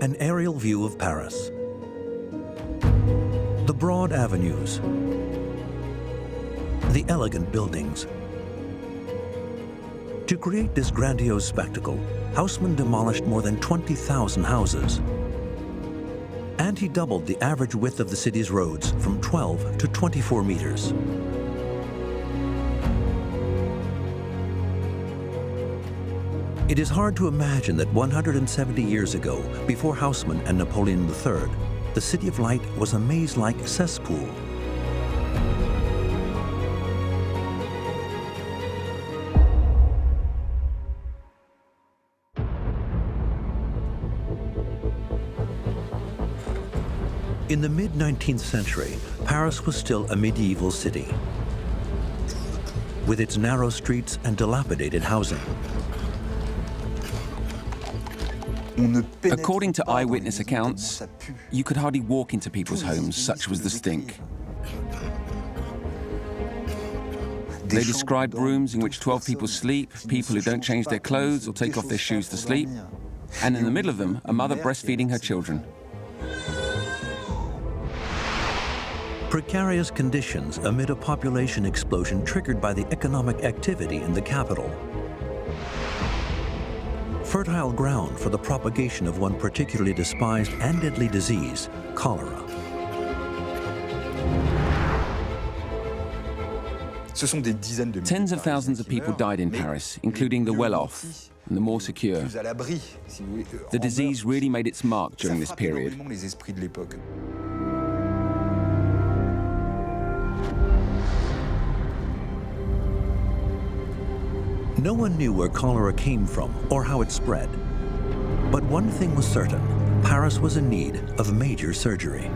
An aerial view of Paris. The broad avenues, the elegant buildings. To create this grandiose spectacle, Haussmann demolished more than 20,000 houses. And he doubled the average width of the city's roads from 12 to 24 meters. It is hard to imagine that 170 years ago, before Haussmann and Napoleon III, the City of Light was a maze-like cesspool. In the mid-19th century, Paris was still a medieval city, with its narrow streets and dilapidated housing. According to eyewitness accounts, you could hardly walk into people's homes, such was the stink. They described rooms in which 12 people sleep, people who don't change their clothes or take off their shoes to sleep, and in the middle of them, a mother breastfeeding her children. Precarious conditions amid a population explosion triggered by the economic activity in the capital. Fertile ground for the propagation of one particularly despised and deadly disease, cholera. Tens of thousands of people died in Paris, including the well-off and the more secure. The disease really made its mark during this period. No one knew where cholera came from or how it spread. But one thing was certain, Paris was in need of major surgery.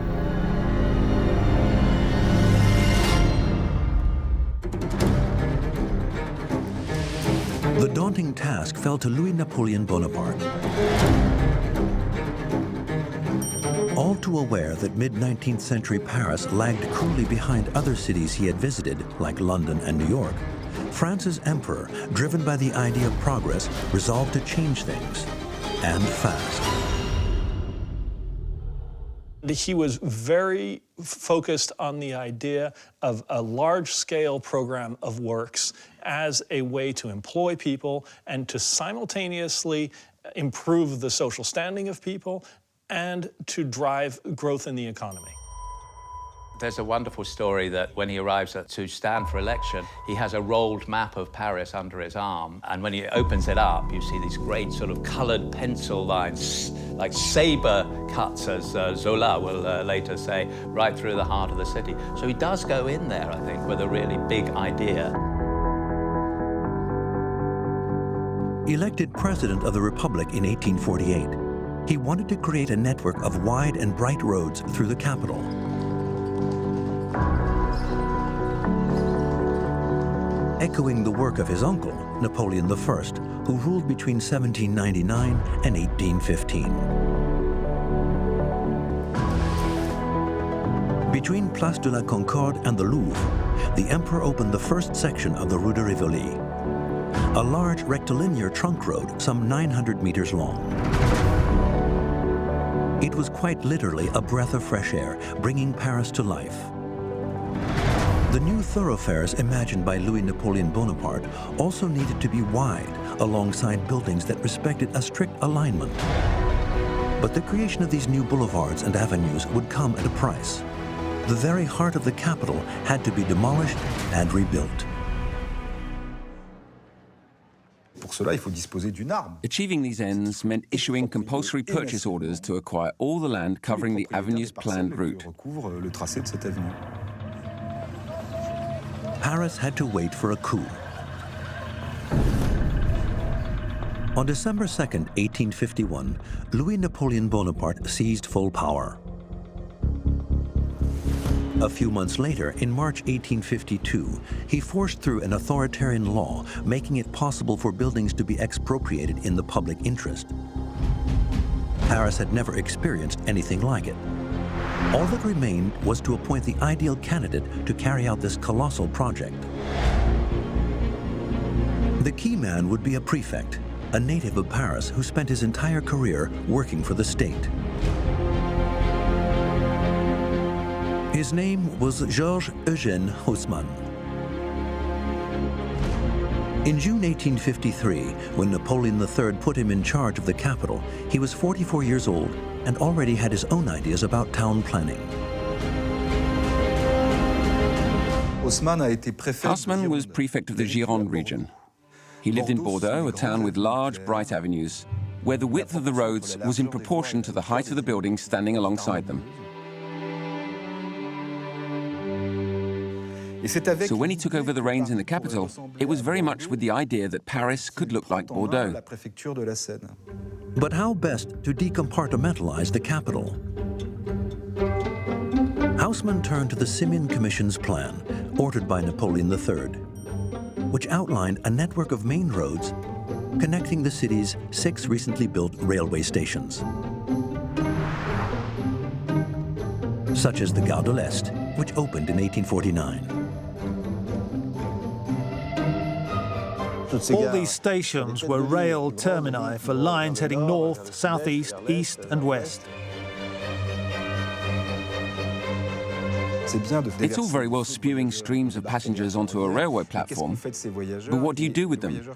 The daunting task fell to Louis-Napoleon Bonaparte. All too aware that mid-19th century Paris lagged cruelly behind other cities he had visited, like London and New York, France's emperor, driven by the idea of progress, resolved to change things, and fast. He was very focused on the idea of a large-scale program of works as a way to employ people and to simultaneously improve the social standing of people and to drive growth in the economy. There's a wonderful story that when he arrives to stand for election, he has a rolled map of Paris under his arm. And when he opens it up, you see these great sort of colored pencil lines, like saber cuts, as Zola will later say, right through the heart of the city. So he does go in there, I think, with a really big idea. Elected President of the Republic in 1848, he wanted to create a network of wide and bright roads through the capital. Echoing the work of his uncle, Napoleon I, who ruled between 1799 and 1815. Between Place de la Concorde and the Louvre, the emperor opened the first section of the Rue de Rivoli, a large rectilinear trunk road some 900 meters long. It was quite literally a breath of fresh air, bringing Paris to life. The new thoroughfares imagined by Louis-Napoleon Bonaparte also needed to be wide, alongside buildings that respected a strict alignment. But the creation of these new boulevards and avenues would come at a price. The very heart of the capital had to be demolished and rebuilt. Achieving these ends meant issuing compulsory purchase orders to acquire all the land covering the avenue's planned route. Paris had to wait for a coup. On December 2, 1851, Louis-Napoleon Bonaparte seized full power. A few months later, in March 1852, he forced through an authoritarian law making it possible for buildings to be expropriated in the public interest. Paris had never experienced anything like it. All that remained was to appoint the ideal candidate to carry out this colossal project. The key man would be a prefect, a native of Paris who spent his entire career working for the state. His name was Georges Eugène Haussmann. In June 1853, when Napoleon III put him in charge of the capital, he was 44 years old and already had his own ideas about town planning. Haussmann was prefect of the Gironde region. He lived in Bordeaux, a town with large, bright avenues, where the width of the roads was in proportion to the height of the buildings standing alongside them. So when he took over the reins in the capital, it was very much with the idea that Paris could look like Bordeaux. But how best to decompartmentalize the capital? Haussmann turned to the Simeon Commission's plan, ordered by Napoleon III, which outlined a network of main roads connecting the city's 6 recently built railway stations, such as the Gare de l'Est, which opened in 1849. All these stations were rail termini for lines heading north, southeast, east and west. It's all very well spewing streams of passengers onto a railway platform, but what do you do with them?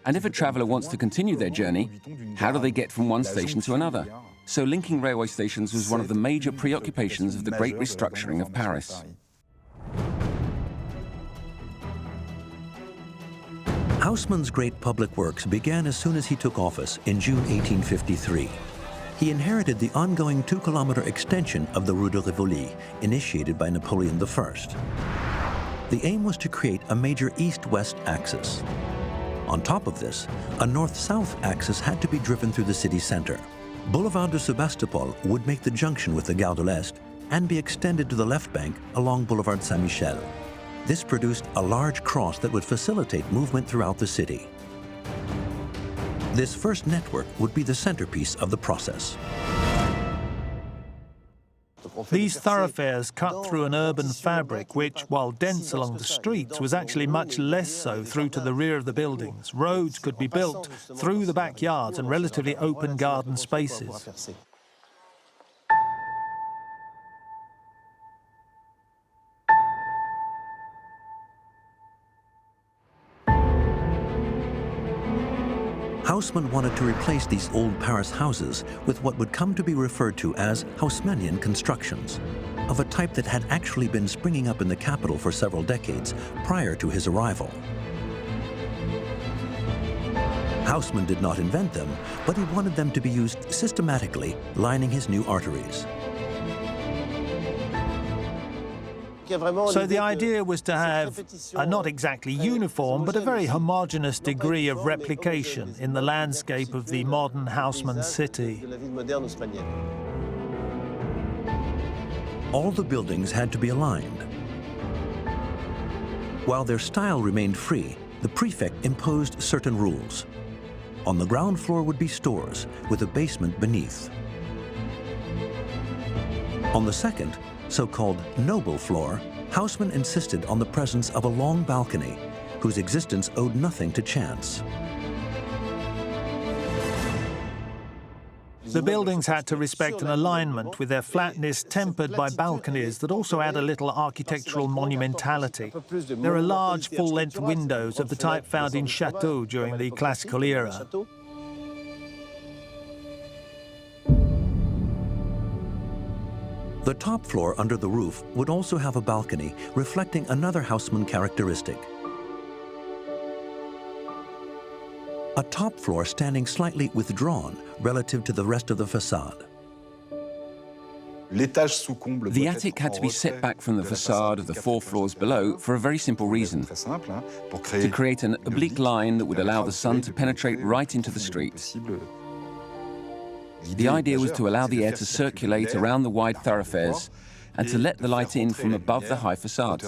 And if a traveller wants to continue their journey, how do they get from one station to another? So linking railway stations was one of the major preoccupations of the great restructuring of Paris. Haussmann's great public works began as soon as he took office in June 1853. He inherited the ongoing 2-kilometer extension of the Rue de Rivoli, initiated by Napoleon I. The aim was to create a major east-west axis. On top of this, a north-south axis had to be driven through the city center. Boulevard de Sébastopol would make the junction with the Gare de l'Est and be extended to the left bank along Boulevard Saint-Michel. This produced a large cross that would facilitate movement throughout the city. This first network would be the centerpiece of the process. These thoroughfares cut through an urban fabric which, while dense along the streets, was actually much less so through to the rear of the buildings. Roads could be built through the backyards and relatively open garden spaces. Haussmann wanted to replace these old Paris houses with what would come to be referred to as Haussmannian constructions, of a type that had actually been springing up in the capital for several decades prior to his arrival. Haussmann did not invent them, but he wanted them to be used systematically, lining his new arteries. So the idea was to have a not exactly uniform, but a very homogeneous degree of replication in the landscape of the modern Haussmann city. All the buildings had to be aligned. While their style remained free, the prefect imposed certain rules. On the ground floor would be stores, with a basement beneath. On the second, so-called noble floor, Haussmann insisted on the presence of a long balcony, whose existence owed nothing to chance. The buildings had to respect an alignment, with their flatness tempered by balconies that also add a little architectural monumentality. There are large, full-length windows of the type found in chateaux during the classical era. The top floor under the roof would also have a balcony, reflecting another Haussmann characteristic. A top floor standing slightly withdrawn relative to the rest of the facade. The attic had to be set back from the facade of the 4 floors below for a very simple reason: to create an oblique line that would allow the sun to penetrate right into the street. The idea was to allow the air to circulate around the wide thoroughfares and to let the light in from above the high facades.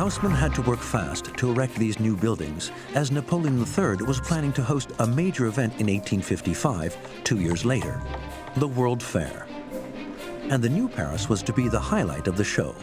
Haussmann had to work fast to erect these new buildings, as Napoleon III was planning to host a major event in 1855, 2 years later, the World Fair. And the new Paris was to be the highlight of the show.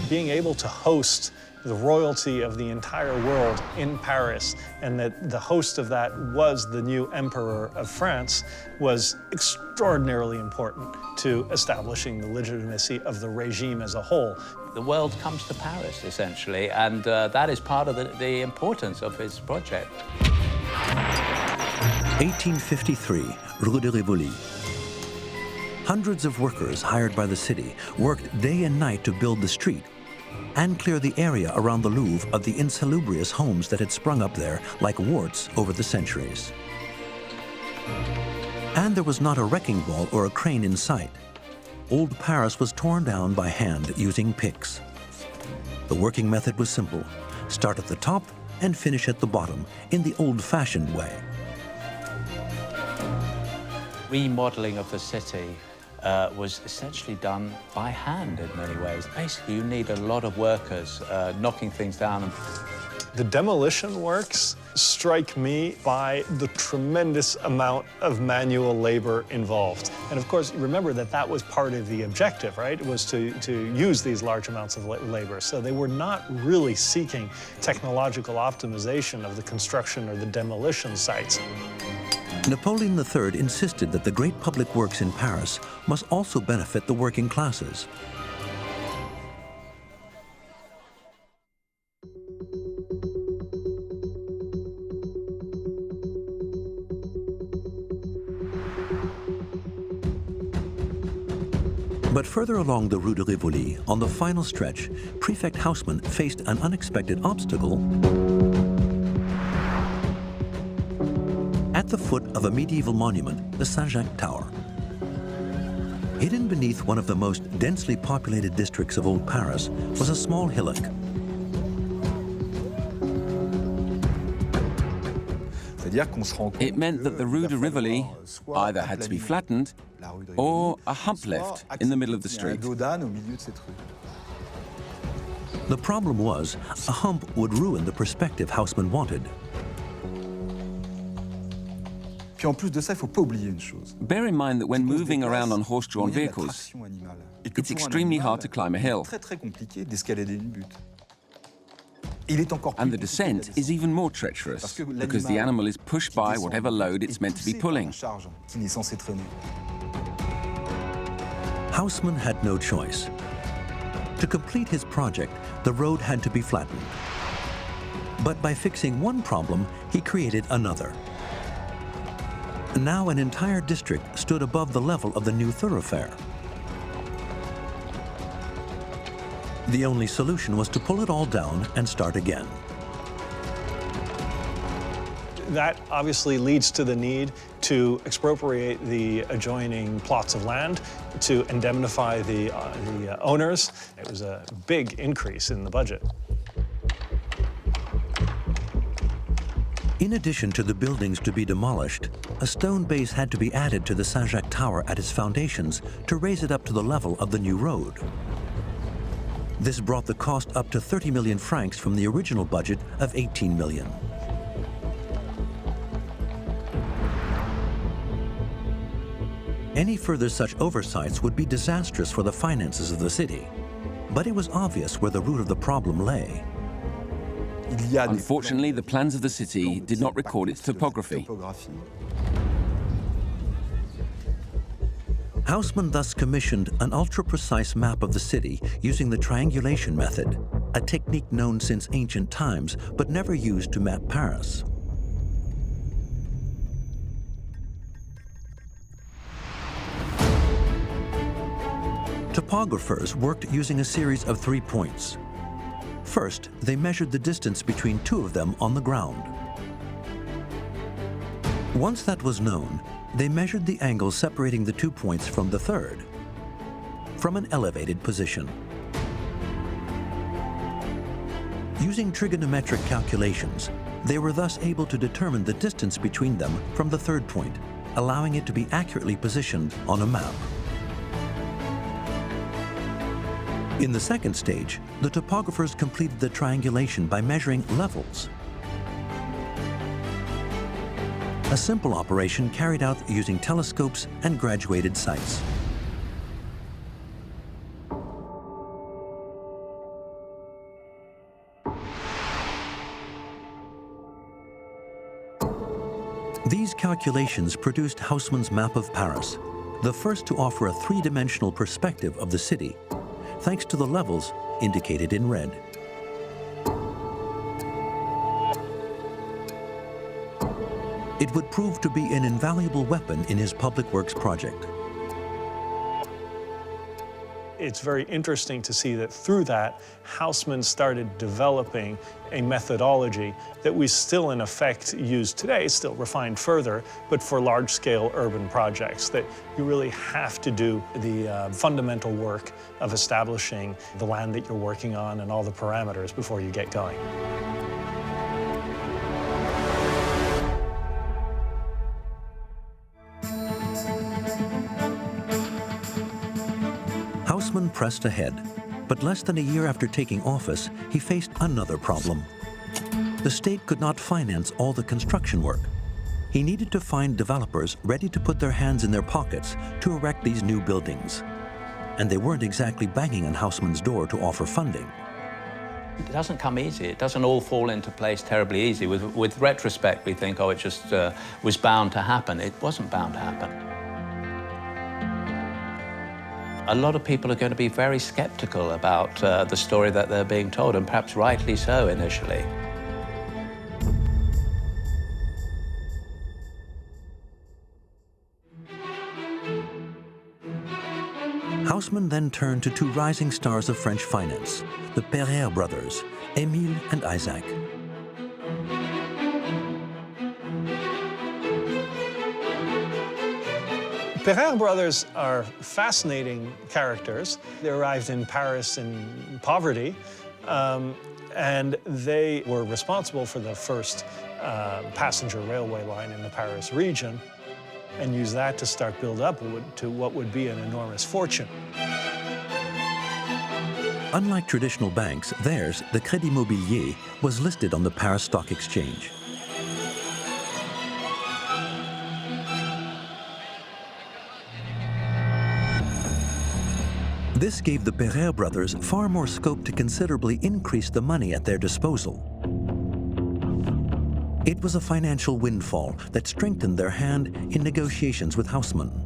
Being able to host the royalty of the entire world in Paris, and that the host of that was the new Emperor of France, was extraordinarily important to establishing the legitimacy of the regime as a whole. The world comes to Paris, essentially, and that is part of the importance of his project. 1853, Rue de Rivoli. Hundreds of workers hired by the city worked day and night to build the street and clear the area around the Louvre of the insalubrious homes that had sprung up there like warts over the centuries. And there was not a wrecking ball or a crane in sight. Old Paris was torn down by hand using picks. The working method was simple: start at the top and finish at the bottom in the old-fashioned way. Remodeling of the city was essentially done by hand in many ways. Basically, you need a lot of workers knocking things down. The demolition works strike me by the tremendous amount of manual labor involved. And of course, remember that that was part of the objective, right? It was to use these large amounts of labor. So they were not really seeking technological optimization of the construction or the demolition sites. Napoleon III insisted that the great public works in Paris must also benefit the working classes. But further along the Rue de Rivoli, on the final stretch, Prefect Haussmann faced an unexpected obstacle at the foot of a medieval monument, the Saint-Jacques Tower. Hidden beneath one of the most densely populated districts of Old Paris was a small hillock. It meant that the Rue de Rivoli either had to be flattened or a hump left in the middle of the street. The problem was, a hump would ruin the perspective Haussmann wanted. Bear in mind that when moving around on horse-drawn vehicles, it's extremely hard to climb a hill. And the descent is even more treacherous, because the animal is pushed by whatever load it's meant to be pulling. Haussmann had no choice. To complete his project, the road had to be flattened. But by fixing one problem, he created another. Now an entire district stood above the level of the new thoroughfare. The only solution was to pull it all down and start again. That obviously leads to the need to expropriate the adjoining plots of land, to indemnify the owners. It was a big increase in the budget. In addition to the buildings to be demolished, a stone base had to be added to the Saint-Jacques Tower at its foundations to raise it up to the level of the new road. This brought the cost up to 30 million francs from the original budget of 18 million. Any further such oversights would be disastrous for the finances of the city. But it was obvious where the root of the problem lay. Unfortunately, the plans of the city did not record its topography. Haussmann thus commissioned an ultra-precise map of the city using the triangulation method, a technique known since ancient times but never used to map Paris. Topographers worked using a series of 3 points. First, they measured the distance between 2 of them on the ground. Once that was known, they measured the angle separating the 2 points from the third, from an elevated position. Using trigonometric calculations, they were thus able to determine the distance between them from the third point, allowing it to be accurately positioned on a map. In the second stage, the topographers completed the triangulation by measuring levels. A simple operation carried out using telescopes and graduated sights. These calculations produced Haussmann's map of Paris, the first to offer a three-dimensional perspective of the city, thanks to the levels indicated in red. It would prove to be an invaluable weapon in his public works project. It's very interesting to see that through that, Haussmann started developing a methodology that we still in effect use today, still refined further, but for large-scale urban projects, that you really have to do the fundamental work of establishing the land that you're working on and all the parameters before you get going. Haussmann pressed ahead, but less than a year after taking office, he faced another problem. The state could not finance all the construction work. He needed to find developers ready to put their hands in their pockets to erect these new buildings. And they weren't exactly banging on Haussmann's door to offer funding. It doesn't come easy. It doesn't all fall into place terribly easy. With retrospect, we think, oh, it just was bound to happen. It wasn't bound to happen. A lot of people are going to be very skeptical about the story that they're being told, and perhaps rightly so initially. Haussmann then turned to two rising stars of French finance, the Perret brothers, Émile and Isaac. Perret brothers are fascinating characters. They arrived in Paris in poverty, and they were responsible for the first passenger railway line in the Paris region, and used that to start build up to what would be an enormous fortune. Unlike traditional banks, theirs, the Crédit Mobilier, was listed on the Paris Stock Exchange. This gave the Perret brothers far more scope to considerably increase the money at their disposal. It was a financial windfall that strengthened their hand in negotiations with Haussmann.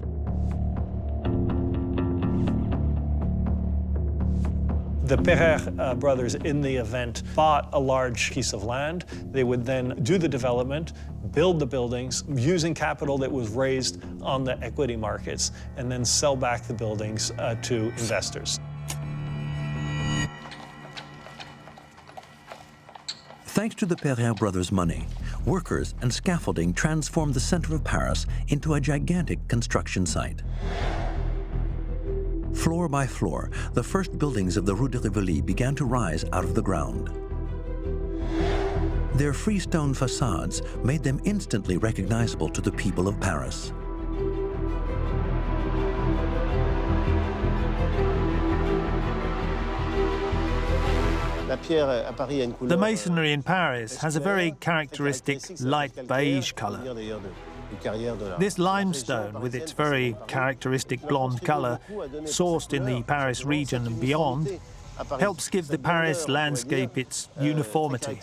The Perret brothers, in the event, bought a large piece of land. They would then do the development, build the buildings, using capital that was raised on the equity markets, and then sell back the buildings to investors. Thanks to the Perret brothers' money, workers and scaffolding transformed the center of Paris into a gigantic construction site. Floor by floor, the first buildings of the Rue de Rivoli began to rise out of the ground. Their freestone facades made them instantly recognizable to the people of Paris. The masonry in Paris has a very characteristic light beige color. This limestone, with its very characteristic blonde color, sourced in the Paris region and beyond, helps give the Paris landscape its uniformity.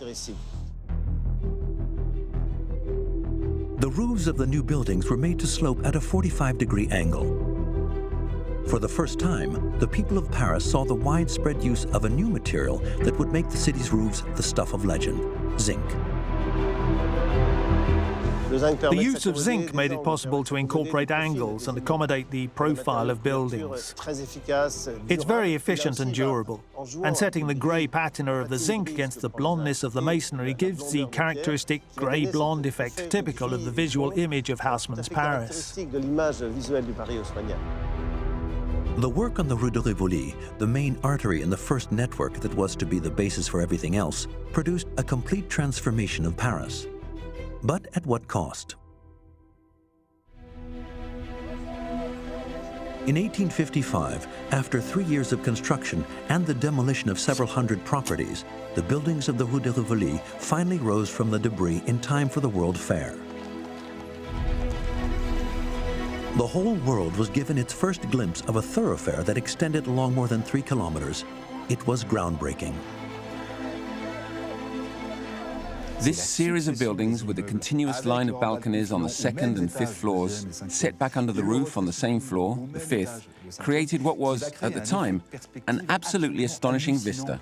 The roofs of the new buildings were made to slope at a 45-degree angle. For the first time, the people of Paris saw the widespread use of a new material that would make the city's roofs the stuff of legend: zinc. The use of zinc made it possible to incorporate angles and accommodate the profile of buildings. It's very efficient and durable, and setting the grey patina of the zinc against the blondness of the masonry gives the characteristic grey-blonde effect typical of the visual image of Haussmann's Paris. The work on the Rue de Rivoli, the main artery in the first network that was to be the basis for everything else, produced a complete transformation of Paris. But at what cost? In 1855, after 3 years of construction and the demolition of several hundred properties, the buildings of the Rue de Rivoli finally rose from the debris in time for the World Fair. The whole world was given its first glimpse of a thoroughfare that extended along more than 3 kilometers. It was groundbreaking. This series of buildings with a continuous line of balconies on the 2nd and 5th floors, set back under the roof on the same floor, the 5th, created what was, at the time, an absolutely astonishing vista.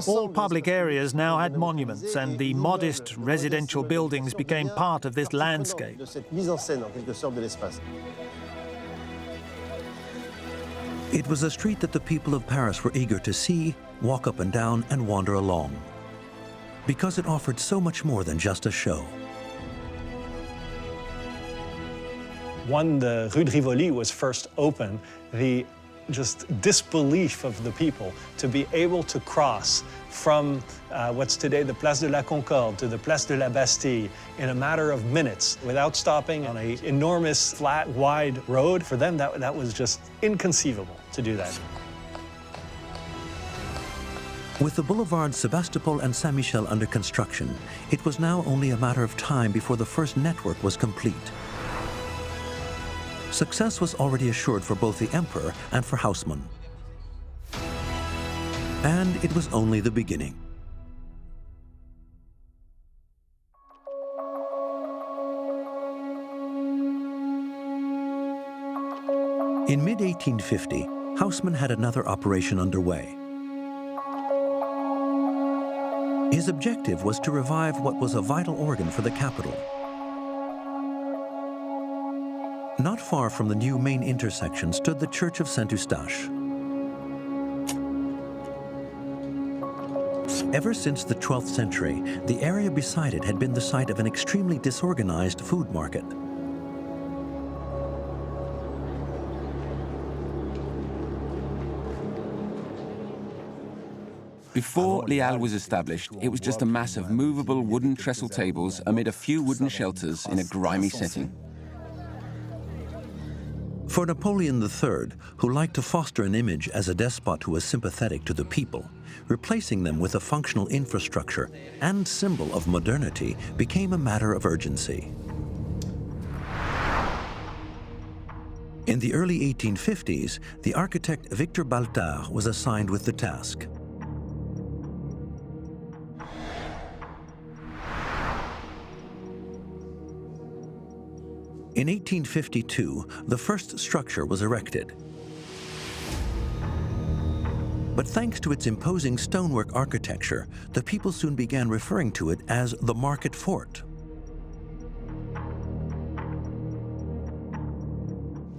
All public areas now had monuments, and the modest residential buildings became part of this landscape. It was a street that the people of Paris were eager to see, walk up and down, and wander along, because it offered so much more than just a show. When the Rue de Rivoli was first opened, the just disbelief of the people to be able to cross from what's today the Place de la Concorde to the Place de la Bastille in a matter of minutes without stopping on an enormous, flat, wide road, for them that was just inconceivable to do that. With the boulevards Sebastopol and Saint-Michel under construction, it was now only a matter of time before the first network was complete. Success was already assured for both the emperor and for Haussmann. And it was only the beginning. In mid-1850, Haussmann had another operation underway. His objective was to revive what was a vital organ for the capital. Not far from the new main intersection stood the Church of Saint-Eustache. Ever since the 12th century, the area beside it had been the site of an extremely disorganized food market. Before Les Halles was established, it was just a mass of movable wooden trestle tables amid a few wooden shelters in a grimy setting. For Napoleon III, who liked to foster an image as a despot who was sympathetic to the people, replacing them with a functional infrastructure and symbol of modernity became a matter of urgency. In the early 1850s, the architect Victor Baltard was assigned with the task. In 1852, the first structure was erected. But thanks to its imposing stonework architecture, the people soon began referring to it as the Market Fort.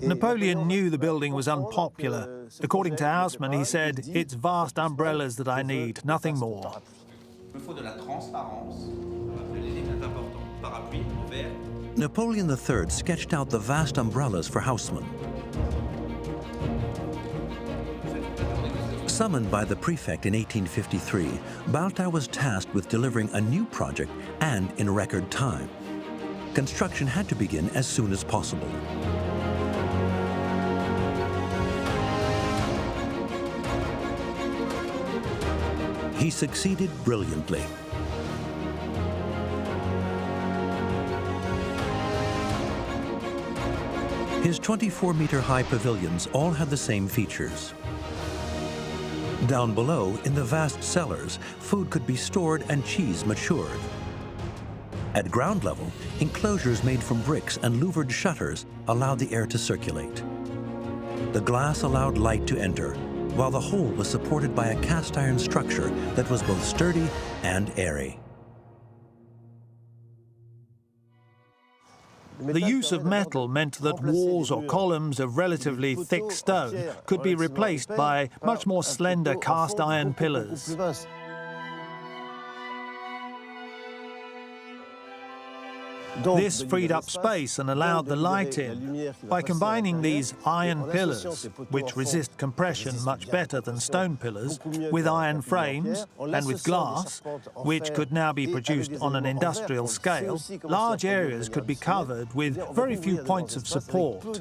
Napoleon knew the building was unpopular. According to Haussmann, he said, "It's vast umbrellas that I need, nothing more." Napoleon III sketched out the vast umbrellas for Haussmann. Summoned by the prefect in 1853, Baltard was tasked with delivering a new project and in record time. Construction had to begin as soon as possible. He succeeded brilliantly. His 24-meter-high pavilions all had the same features. Down below, in the vast cellars, food could be stored and cheese matured. At ground level, enclosures made from bricks and louvered shutters allowed the air to circulate. The glass allowed light to enter, while the whole was supported by a cast iron structure that was both sturdy and airy. The use of metal meant that walls or columns of relatively thick stone could be replaced by much more slender cast iron pillars. This freed up space and allowed the light in. By combining these iron pillars, which resist compression much better than stone pillars, with iron frames and with glass, which could now be produced on an industrial scale, large areas could be covered with very few points of support.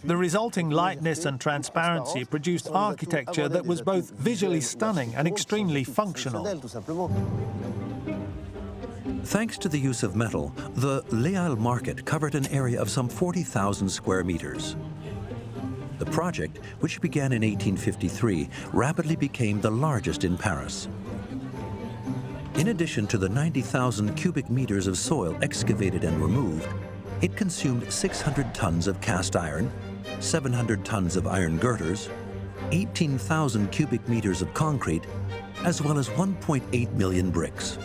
The resulting lightness and transparency produced architecture that was both visually stunning and extremely functional. Thanks to the use of metal, the Les Halles market covered an area of some 40,000 square meters. The project, which began in 1853, rapidly became the largest in Paris. In addition to the 90,000 cubic meters of soil excavated and removed, it consumed 600 tons of cast iron, 700 tons of iron girders, 18,000 cubic meters of concrete, as well as 1.8 million bricks.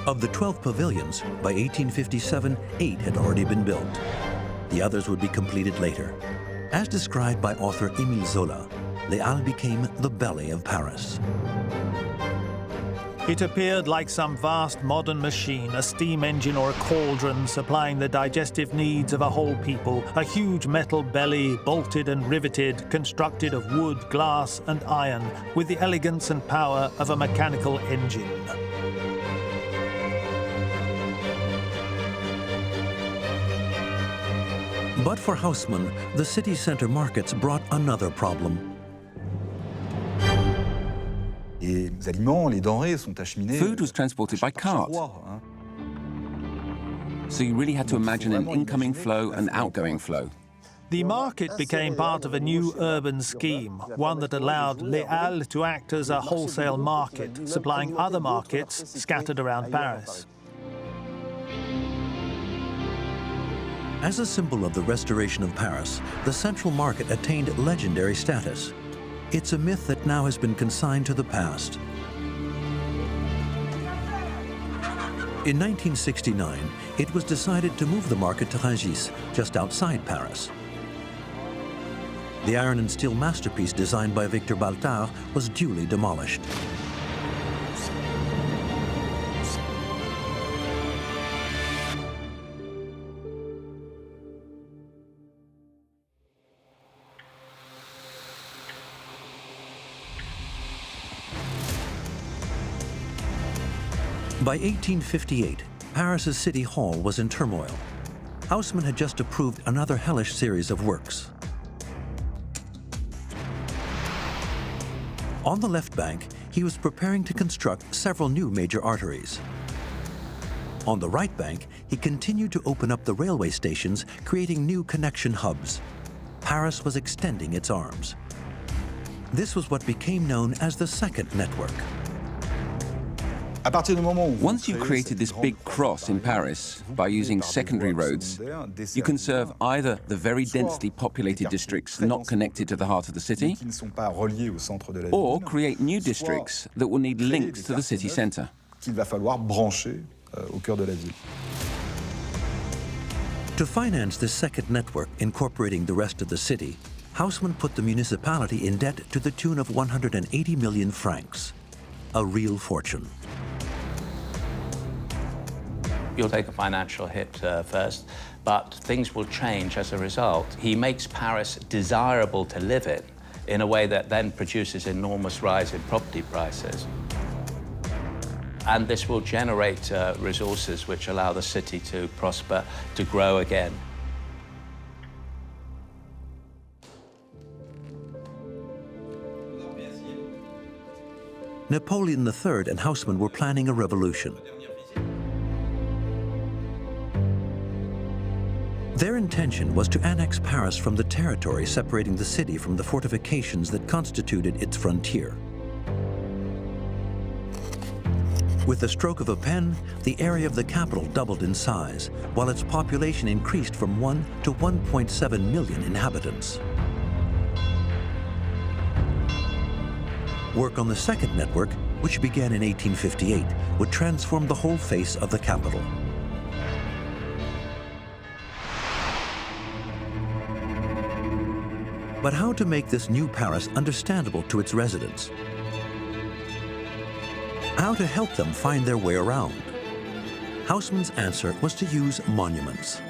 Of the 12 pavilions, by 1857, 8 had already been built. The others would be completed later. As described by author Émile Zola, Les Halles became the belly of Paris. It appeared like some vast modern machine, a steam engine or a cauldron supplying the digestive needs of a whole people, a huge metal belly, bolted and riveted, constructed of wood, glass and iron, with the elegance and power of a mechanical engine. But for Haussmann, the city center markets brought another problem. Food was transported by cart. So you really had to imagine an incoming flow and outgoing flow. The market became part of a new urban scheme, one that allowed Les Halles to act as a wholesale market, supplying other markets scattered around Paris. As a symbol of the restoration of Paris, the central market attained legendary status. It's a myth that now has been consigned to the past. In 1969, it was decided to move the market to Rungis, just outside Paris. The iron and steel masterpiece designed by Victor Baltard was duly demolished. By 1858, Paris's City Hall was in turmoil. Haussmann had just approved another hellish series of works. On the left bank, he was preparing to construct several new major arteries. On the right bank, he continued to open up the railway stations, creating new connection hubs. Paris was extending its arms. This was what became known as the Second Network. Once you created this big cross in Paris by using secondary roads, you can serve either the very densely populated districts not connected to the heart of the city, or create new districts that will need links to the city centre. To finance this second network incorporating the rest of the city, Haussmann put the municipality in debt to the tune of 180 million francs, a real fortune. You'll take a financial hit first, but things will change as a result. He makes Paris desirable to live in a way that then produces enormous rise in property prices. And this will generate resources which allow the city to prosper, to grow again. Napoleon III and Haussmann were planning a revolution. Their intention was to annex Paris from the territory separating the city from the fortifications that constituted its frontier. With the stroke of a pen, the area of the capital doubled in size, while its population increased from 1 to 1.7 million inhabitants. Work on the second network, which began in 1858, would transform the whole face of the capital. But how to make this new Paris understandable to its residents? How to help them find their way around? Haussmann's answer was to use monuments.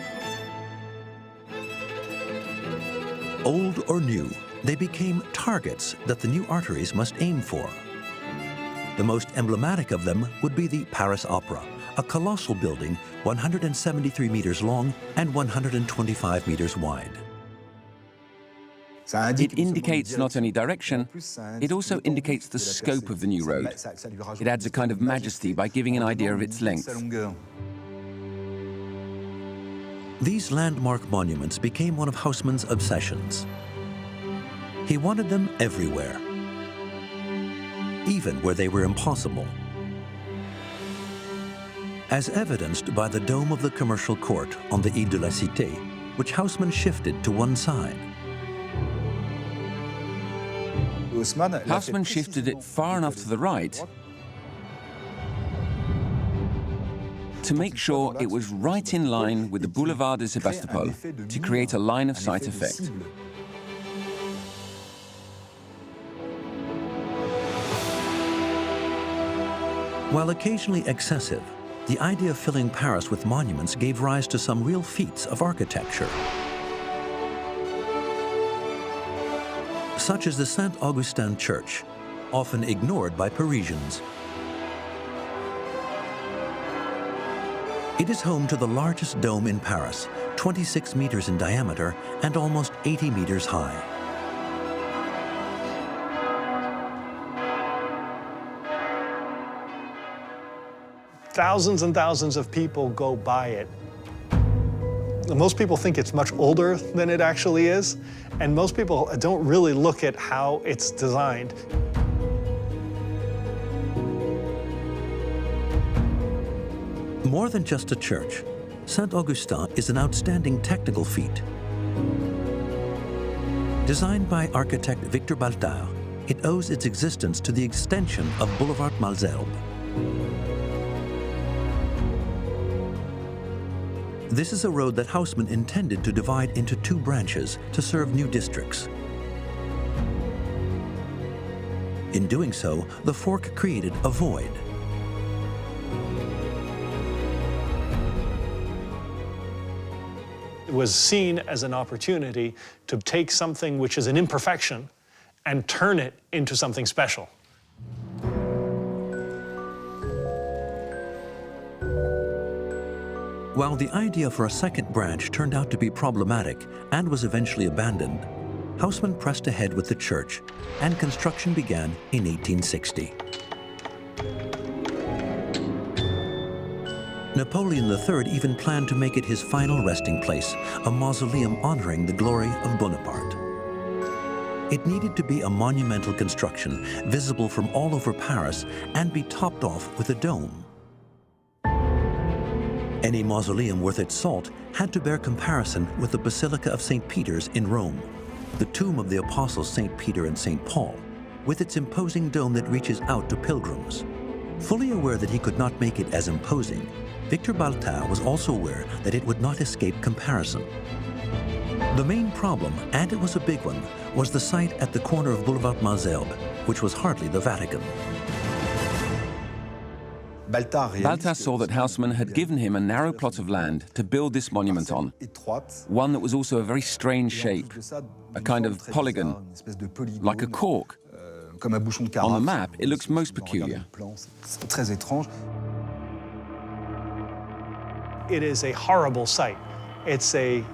Old or new, they became targets that the new arteries must aim for. The most emblematic of them would be the Paris Opera, a colossal building 173 meters long and 125 meters wide. It indicates not only direction, it also indicates the scope of the new road. It adds a kind of majesty by giving an idea of its length. These landmark monuments became one of Haussmann's obsessions. He wanted them everywhere, even where they were impossible. As evidenced by the dome of the commercial court on the Ile de la Cité, which Haussmann shifted to one side. Haussmann shifted it far enough to the right to make sure it was right in line with the Boulevard de Sébastopol to create a line of sight effect. While occasionally excessive, the idea of filling Paris with monuments gave rise to some real feats of architecture, such as the Saint-Augustine Church, often ignored by Parisians. It is home to the largest dome in Paris, 26 meters in diameter and almost 80 meters high. Thousands and thousands of people go by it. Most people think it's much older than it actually is, and most people don't really look at how it's designed. More than just a church, Saint-Augustin is an outstanding technical feat. Designed by architect Victor Baltard, it owes its existence to the extension of Boulevard Malesherbes. This is a road that Haussmann intended to divide into two branches to serve new districts. In doing so, the fork created a void. It was seen as an opportunity to take something which is an imperfection and turn it into something special. While the idea for a second branch turned out to be problematic and was eventually abandoned, Haussmann pressed ahead with the church, and construction began in 1860. Napoleon III even planned to make it his final resting place, a mausoleum honoring the glory of Bonaparte. It needed to be a monumental construction, visible from all over Paris, and be topped off with a dome. Any mausoleum worth its salt had to bear comparison with the Basilica of St. Peter's in Rome, the tomb of the apostles St. Peter and St. Paul, with its imposing dome that reaches out to pilgrims. Fully aware that he could not make it as imposing, Victor Baltard was also aware that it would not escape comparison. The main problem, and it was a big one, was the site at the corner of Boulevard Malesherbes, which was hardly the Vatican. Baltard saw that Haussmann had given him a narrow plot of land to build this monument on, one that was also a very strange shape, a kind of polygon, like a cork. On the map, it looks most peculiar. It is a horrible site. It's a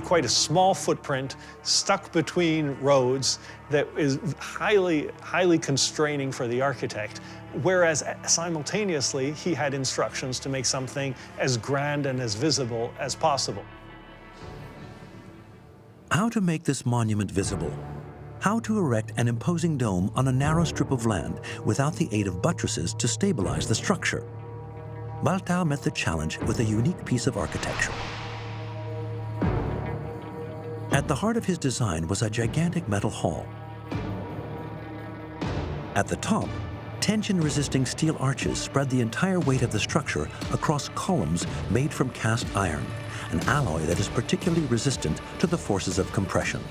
quite a small footprint stuck between roads that is highly constraining for the architect, whereas simultaneously he had instructions to make something as grand and as visible as possible. How to make this monument visible? How to erect an imposing dome on a narrow strip of land without the aid of buttresses to stabilize the structure? Baltard met the challenge with a unique piece of architecture. At the heart of his design was a gigantic metal hall. At the top, tension-resisting steel arches spread the entire weight of the structure across columns made from cast iron, an alloy that is particularly resistant to the forces of compression.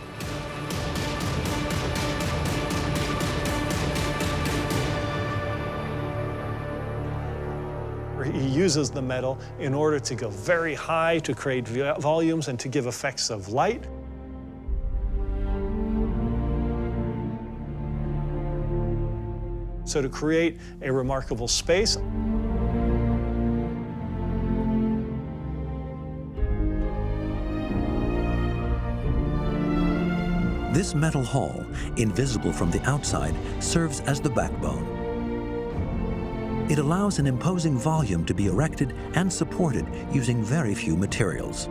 He uses the metal in order to go very high to create volumes and to give effects of light. So to create a remarkable space. This metal hall, invisible from the outside, serves as the backbone. It allows an imposing volume to be erected and supported using very few materials.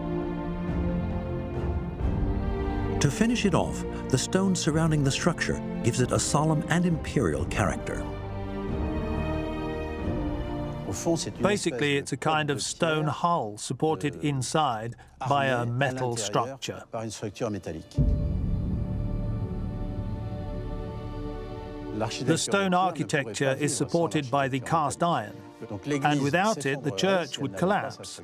To finish it off, the stone surrounding the structure gives it a solemn and imperial character. Basically, it's a kind of stone hull supported inside by a metal structure. The stone architecture is supported by the cast iron, and without it, the church would collapse.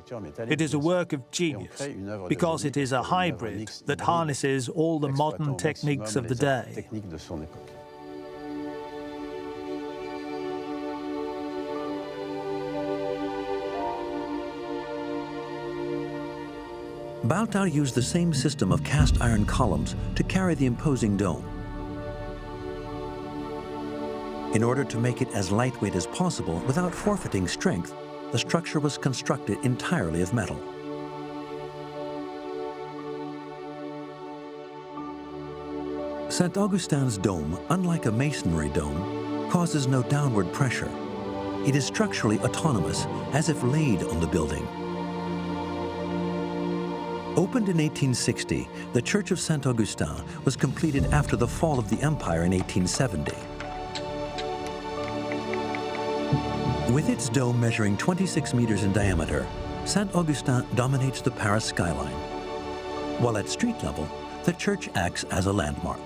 It is a work of genius, because it is a hybrid that harnesses all the modern techniques of the day. Baltard used the same system of cast iron columns to carry the imposing dome. In order to make it as lightweight as possible without forfeiting strength, the structure was constructed entirely of metal. Saint-Augustine's dome, unlike a masonry dome, causes no downward pressure. It is structurally autonomous, as if laid on the building. Opened in 1860, the Church of Saint-Augustin was completed after the fall of the Empire in 1870. With its dome measuring 26 meters in diameter, Saint-Augustin dominates the Paris skyline. While at street level, the church acts as a landmark.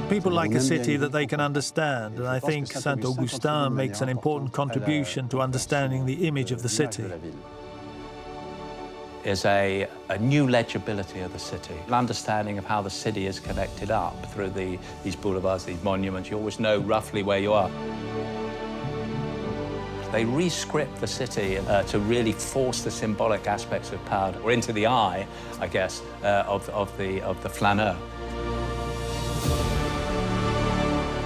People like a city that they can understand, and I think Saint-Augustin makes an important contribution to understanding the image of the city. Is a new legibility of the city, an understanding of how the city is connected up through these boulevards, these monuments. You always know roughly where you are. They re-script the city to really force the symbolic aspects of power or into the eye, I guess, of the flaneur.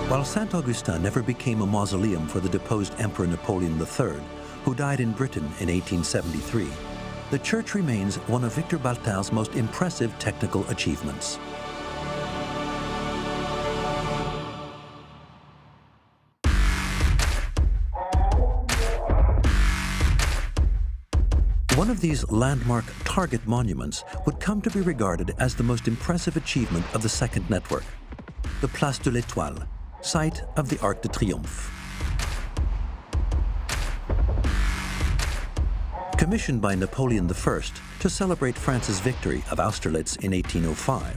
While Saint-Augustin never became a mausoleum for the deposed Emperor Napoleon III, who died in Britain in 1873, the church remains one of Victor Baltard's most impressive technical achievements. One of these landmark target monuments would come to be regarded as the most impressive achievement of the Second Network, the Place de l'Étoile, site of the Arc de Triomphe. Commissioned by Napoleon I to celebrate France's victory of Austerlitz in 1805,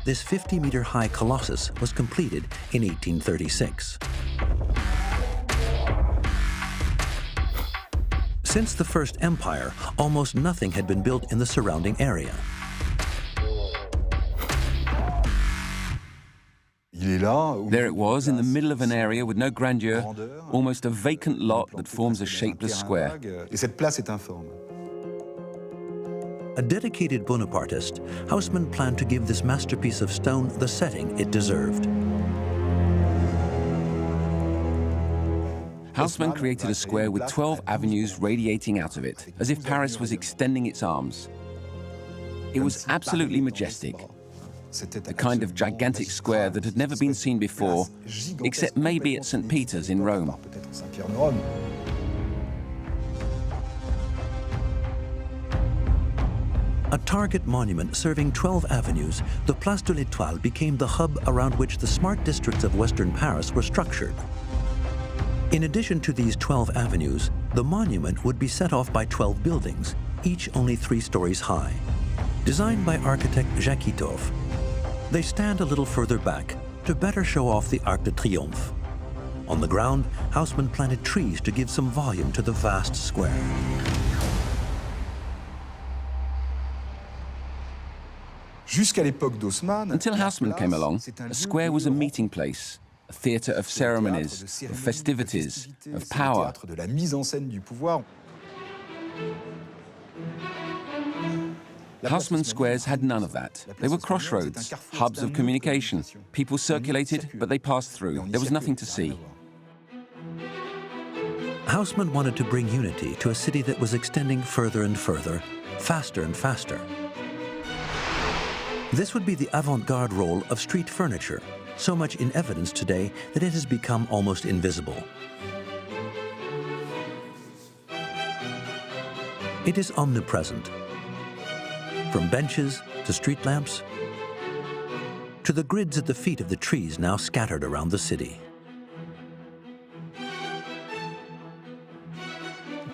this 50-meter-high colossus was completed in 1836. Since the First Empire, almost nothing had been built in the surrounding area. There it was, in the middle of an area with no grandeur, almost a vacant lot that forms a shapeless square. A dedicated Bonapartist, Haussmann planned to give this masterpiece of stone the setting it deserved. Haussmann created a square with 12 avenues radiating out of it, as if Paris was extending its arms. It was absolutely majestic. The kind of gigantic square that had never been seen before, except maybe at St. Peter's in Rome. A target monument serving 12 avenues, the Place de l'Étoile became the hub around which the smart districts of Western Paris were structured. In addition to these 12 avenues, the monument would be set off by 12 buildings, each only 3 stories high. Designed by architect Jacques Itoff, they stand a little further back to better show off the Arc de Triomphe. On the ground, Haussmann planted trees to give some volume to the vast square. Until Haussmann came along, a square was a meeting place, a theatre of ceremonies, of festivities, of power. Haussmann squares had none of that. They were crossroads, hubs of communication. People circulated, but they passed through. There was nothing to see. Haussmann wanted to bring unity to a city that was extending further and further, faster and faster. This would be the avant-garde role of street furniture, so much in evidence today that it has become almost invisible. It is omnipresent. From benches to street lamps, to the grids at the feet of the trees now scattered around the city.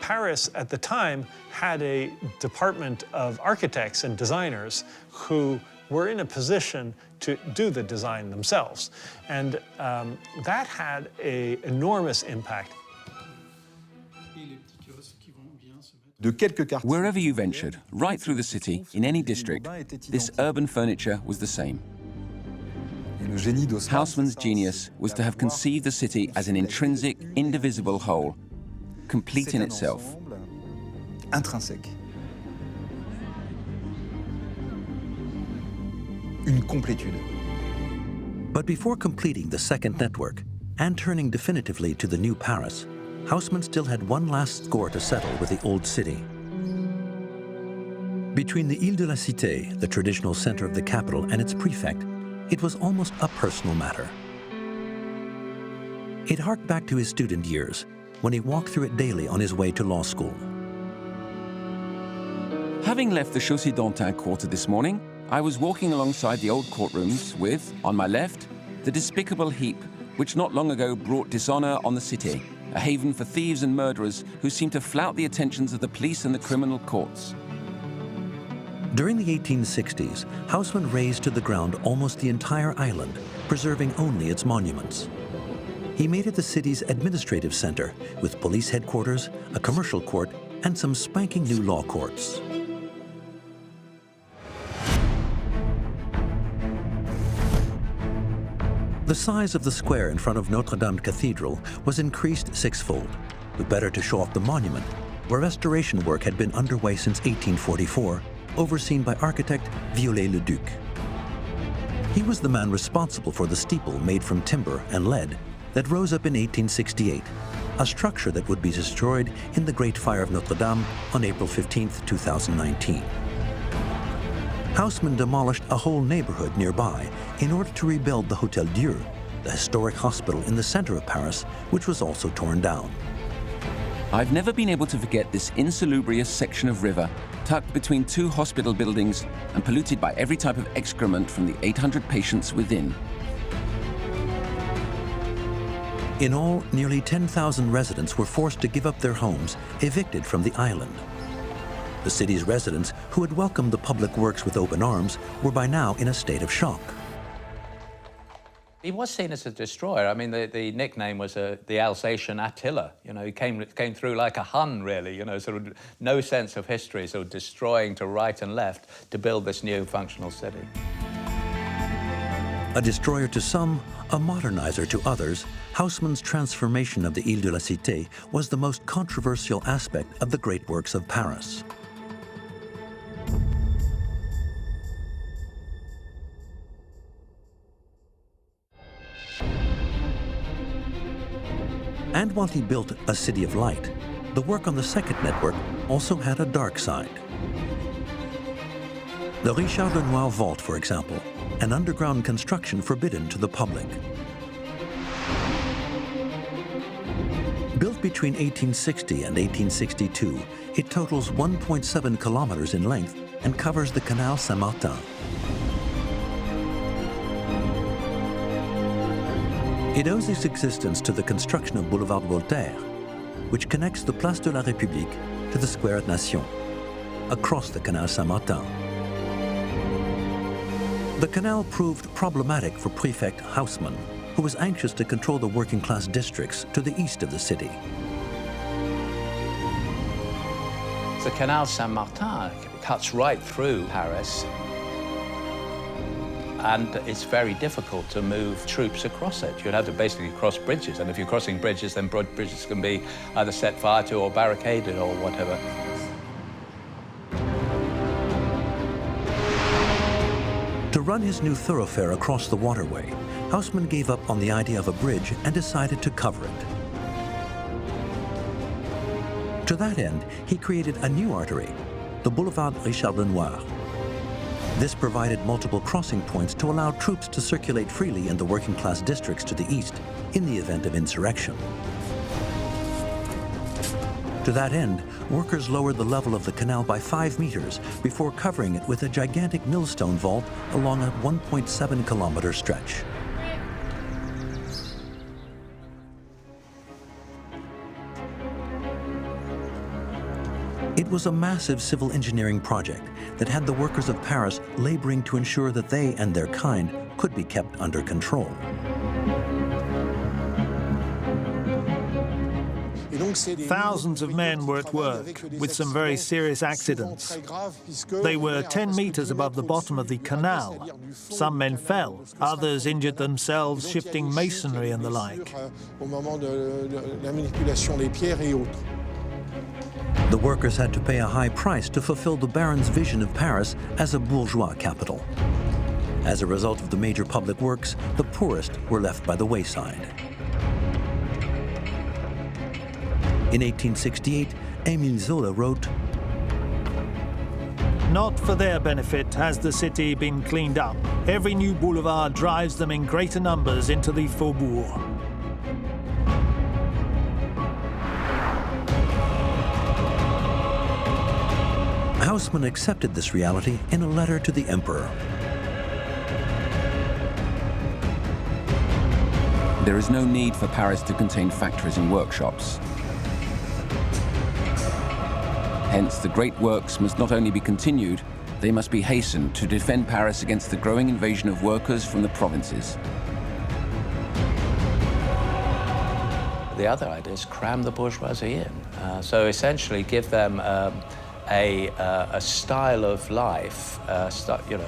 Paris at the time had a department of architects and designers who were in a position to do the design themselves. And that had an enormous impact. Wherever you ventured, right through the city, in any district, this urban furniture was the same. Haussmann's genius was to have conceived the city as an intrinsic, indivisible whole, complete in itself. But before completing the second network and turning definitively to the new Paris, Haussmann still had one last score to settle with the old city. Between the Ile de la Cité, the traditional center of the capital, and its prefect, it was almost a personal matter. It harked back to his student years, when he walked through it daily on his way to law school. Having left the Chaussée d'Antin quarter this morning, I was walking alongside the old courtrooms with, on my left, the despicable heap which not long ago brought dishonor on the city, a haven for thieves and murderers who seemed to flout the attentions of the police and the criminal courts. During the 1860s, Haussmann razed to the ground almost the entire island, preserving only its monuments. He made it the city's administrative center, with police headquarters, a commercial court, and some spanking new law courts. The size of the square in front of Notre Dame Cathedral was increased sixfold, but better to show off the monument, where restoration work had been underway since 1844, overseen by architect Viollet-le-Duc. He was the man responsible for the steeple made from timber and lead that rose up in 1868, a structure that would be destroyed in the Great Fire of Notre Dame on April 15, 2019. Haussmann demolished a whole neighborhood nearby in order to rebuild the Hôtel Dieu, the historic hospital in the center of Paris, which was also torn down. I've never been able to forget this insalubrious section of river, tucked between two hospital buildings and polluted by every type of excrement from the 800 patients within. In all, nearly 10,000 residents were forced to give up their homes, evicted from the island. The city's residents, who had welcomed the public works with open arms, were by now in a state of shock. He was seen as a destroyer. I mean, the nickname was the Alsatian Attila. You know, he came through like a Hun, really, you know, sort of no sense of history, sort of destroying to right and left to build this new functional city. A destroyer to some, a modernizer to others, Haussmann's transformation of the Ile de la Cité was the most controversial aspect of the great works of Paris. And while he built a city of light, the work on the second network also had a dark side. The Richard Lenoir vault, for example, an underground construction forbidden to the public. Built between 1860 and 1862, it totals 1.7 kilometers in length and covers the Canal Saint-Martin. It owes its existence to the construction of Boulevard Voltaire, which connects the Place de la République to the Square Nation, across the Canal Saint-Martin. The canal proved problematic for prefect Haussmann, who was anxious to control the working-class districts to the east of the city. The Canal Saint-Martin cuts right through Paris. and it's very difficult to move troops across it. You'd have to basically cross bridges, and if you're crossing bridges, then bridges can be either set fire to or barricaded or whatever. To run his new thoroughfare across the waterway, Haussmann gave up on the idea of a bridge and decided to cover it. To that end, he created a new artery, the Boulevard Richard Lenoir. This provided multiple crossing points to allow troops to circulate freely in the working-class districts to the east in the event of insurrection. To that end, workers lowered the level of the canal by 5 meters before covering it with a gigantic millstone vault along a 1.7-kilometer stretch. It was a massive civil engineering project that had the workers of Paris laboring to ensure that they and their kind could be kept under control. Thousands of men were at work, with some very serious accidents. They were 10 meters above the bottom of the canal. Some men fell, others injured themselves shifting masonry and the like. The workers had to pay a high price to fulfill the Baron's vision of Paris as a bourgeois capital. As a result of the major public works, the poorest were left by the wayside. In 1868, Émile Zola wrote, "Not for their benefit has the city been cleaned up. Every new boulevard drives them in greater numbers into the faubourg." Haussmann accepted this reality in a letter to the emperor. There is no need for Paris to contain factories and workshops. Hence, the great works must not only be continued, they must be hastened to defend Paris against the growing invasion of workers from the provinces. The other idea is cram the bourgeoisie in. So essentially give them a style of life, a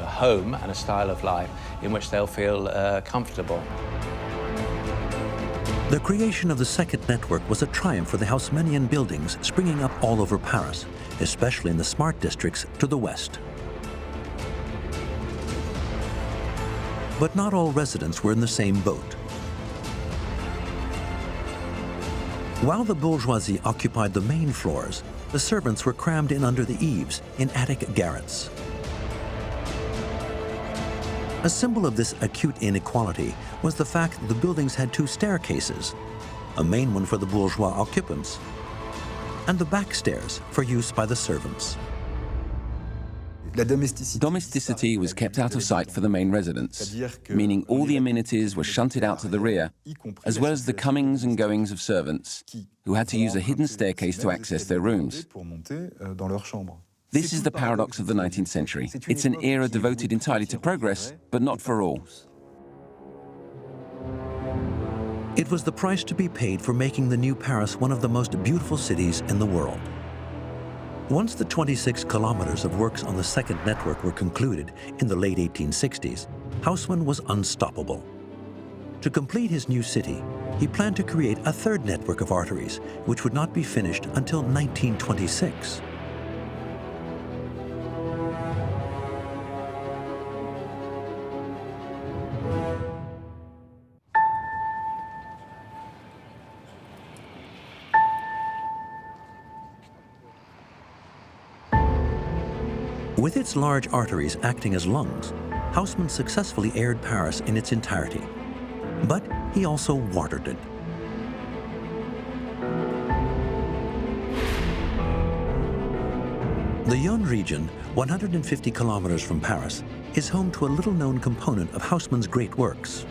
home and a style of life in which they'll feel comfortable. The creation of the second network was a triumph for the Haussmannian buildings springing up all over Paris, especially in the smart districts to the west. But not all residents were in the same boat. While the bourgeoisie occupied the main floors, the servants were crammed in under the eaves in attic garrets. A symbol of this acute inequality was the fact that the buildings had 2 staircases, a main one for the bourgeois occupants, and the back stairs for use by the servants. Domesticity was kept out of sight for the main residents, meaning all the amenities were shunted out to the rear, as well as the comings and goings of servants, who had to use a hidden staircase to access their rooms. This is the paradox of the 19th century. It's an era devoted entirely to progress, but not for all. It was the price to be paid for making the new Paris one of the most beautiful cities in the world. Once the 26 kilometers of works on the second network were concluded in the late 1860s, Haussmann was unstoppable. To complete his new city, he planned to create a third network of arteries, which would not be finished until 1926. With its large arteries acting as lungs, Haussmann successfully aired Paris in its entirety. But he also watered it. The Yonne region, 150 kilometers from Paris, is home to a little-known component of Haussmann's great works.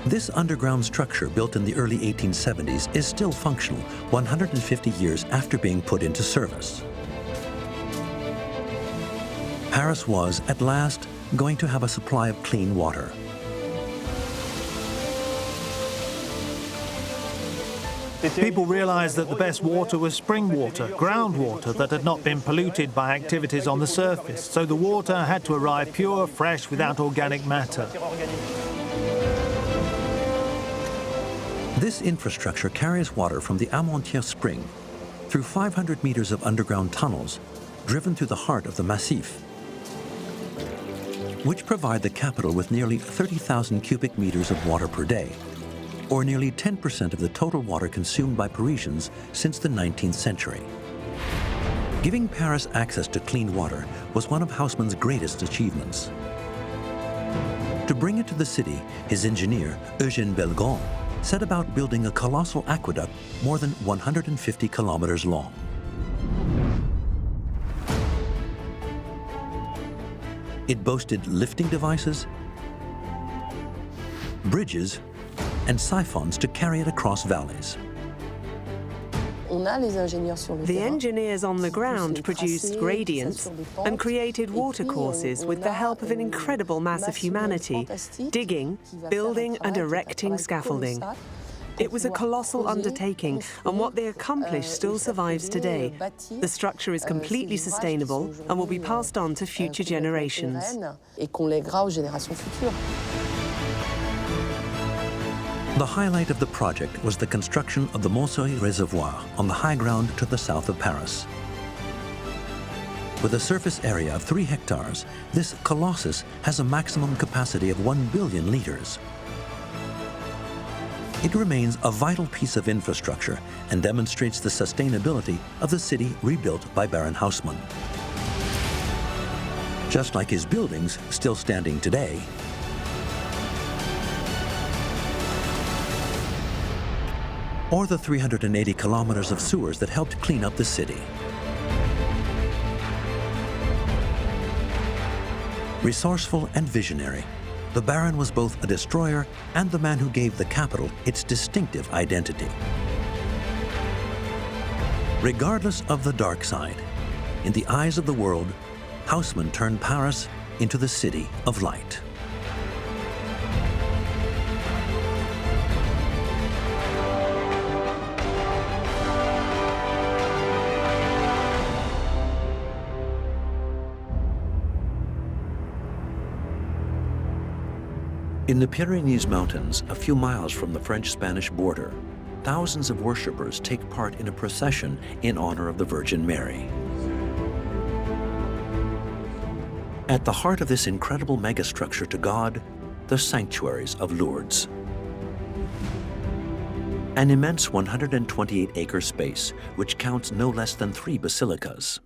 This underground structure, built in the early 1870s, is still functional 150 years after being put into service. Paris was, at last, going to have a supply of clean water. People realized that the best water was spring water, groundwater that had not been polluted by activities on the surface, so the water had to arrive pure, fresh, without organic matter. This infrastructure carries water from the Armentières spring through 500 meters of underground tunnels driven through the heart of the Massif, which provide the capital with nearly 30,000 cubic meters of water per day, or nearly 10% of the total water consumed by Parisians since the 19th century. Giving Paris access to clean water was one of Haussmann's greatest achievements. To bring it to the city, his engineer, Eugène Belgrand, set about building a colossal aqueduct more than 150 kilometers long. It boasted lifting devices, bridges, and siphons to carry it across valleys. The engineers on the ground produced gradients and created watercourses with the help of an incredible mass of humanity, digging, building and erecting scaffolding. It was a colossal undertaking, and what they accomplished still survives today. The structure is completely sustainable and will be passed on to future generations. The highlight of the project was the construction of the Montsouris Reservoir on the high ground to the south of Paris. With a surface area of 3 hectares, this colossus has a maximum capacity of 1 billion liters. It remains a vital piece of infrastructure and demonstrates the sustainability of the city rebuilt by Baron Haussmann. Just like his buildings still standing today, or the 380 kilometers of sewers that helped clean up the city. Resourceful and visionary, the Baron was both a destroyer and the man who gave the capital its distinctive identity. Regardless of the dark side, in the eyes of the world, Haussmann turned Paris into the city of light. In the Pyrenees Mountains, a few miles from the French-Spanish border, thousands of worshippers take part in a procession in honor of the Virgin Mary. At the heart of this incredible megastructure to God, the sanctuaries of Lourdes. An immense 128-acre space, which counts no less than 3 basilicas.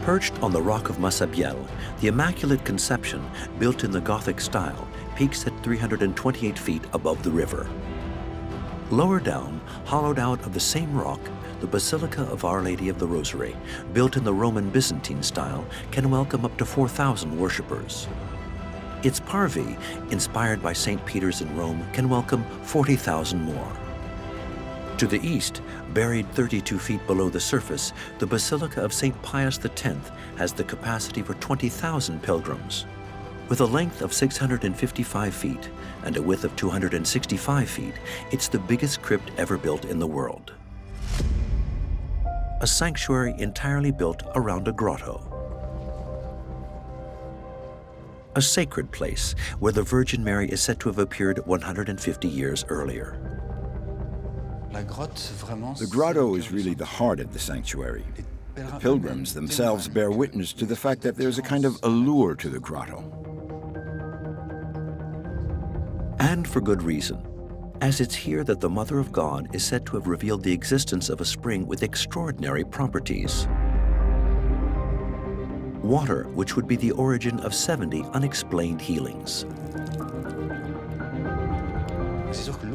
Perched on the rock of Massabielle, the Immaculate Conception, built in the Gothic style, peaks at 328 feet above the river. Lower down, hollowed out of the same rock, the Basilica of Our Lady of the Rosary, built in the Roman Byzantine style, can welcome up to 4,000 worshippers. Its parvis, inspired by St. Peter's in Rome, can welcome 40,000 more. To the east, buried 32 feet below the surface, the Basilica of St. Pius X has the capacity for 20,000 pilgrims. With a length of 655 feet and a width of 265 feet, it's the biggest crypt ever built in the world. A sanctuary entirely built around a grotto. A sacred place where the Virgin Mary is said to have appeared 150 years earlier. The grotto is really the heart of the sanctuary. The pilgrims themselves bear witness to the fact that there's a kind of allure to the grotto. And for good reason, as it's here that the Mother of God is said to have revealed the existence of a spring with extraordinary properties. Water which would be the origin of 70 unexplained healings.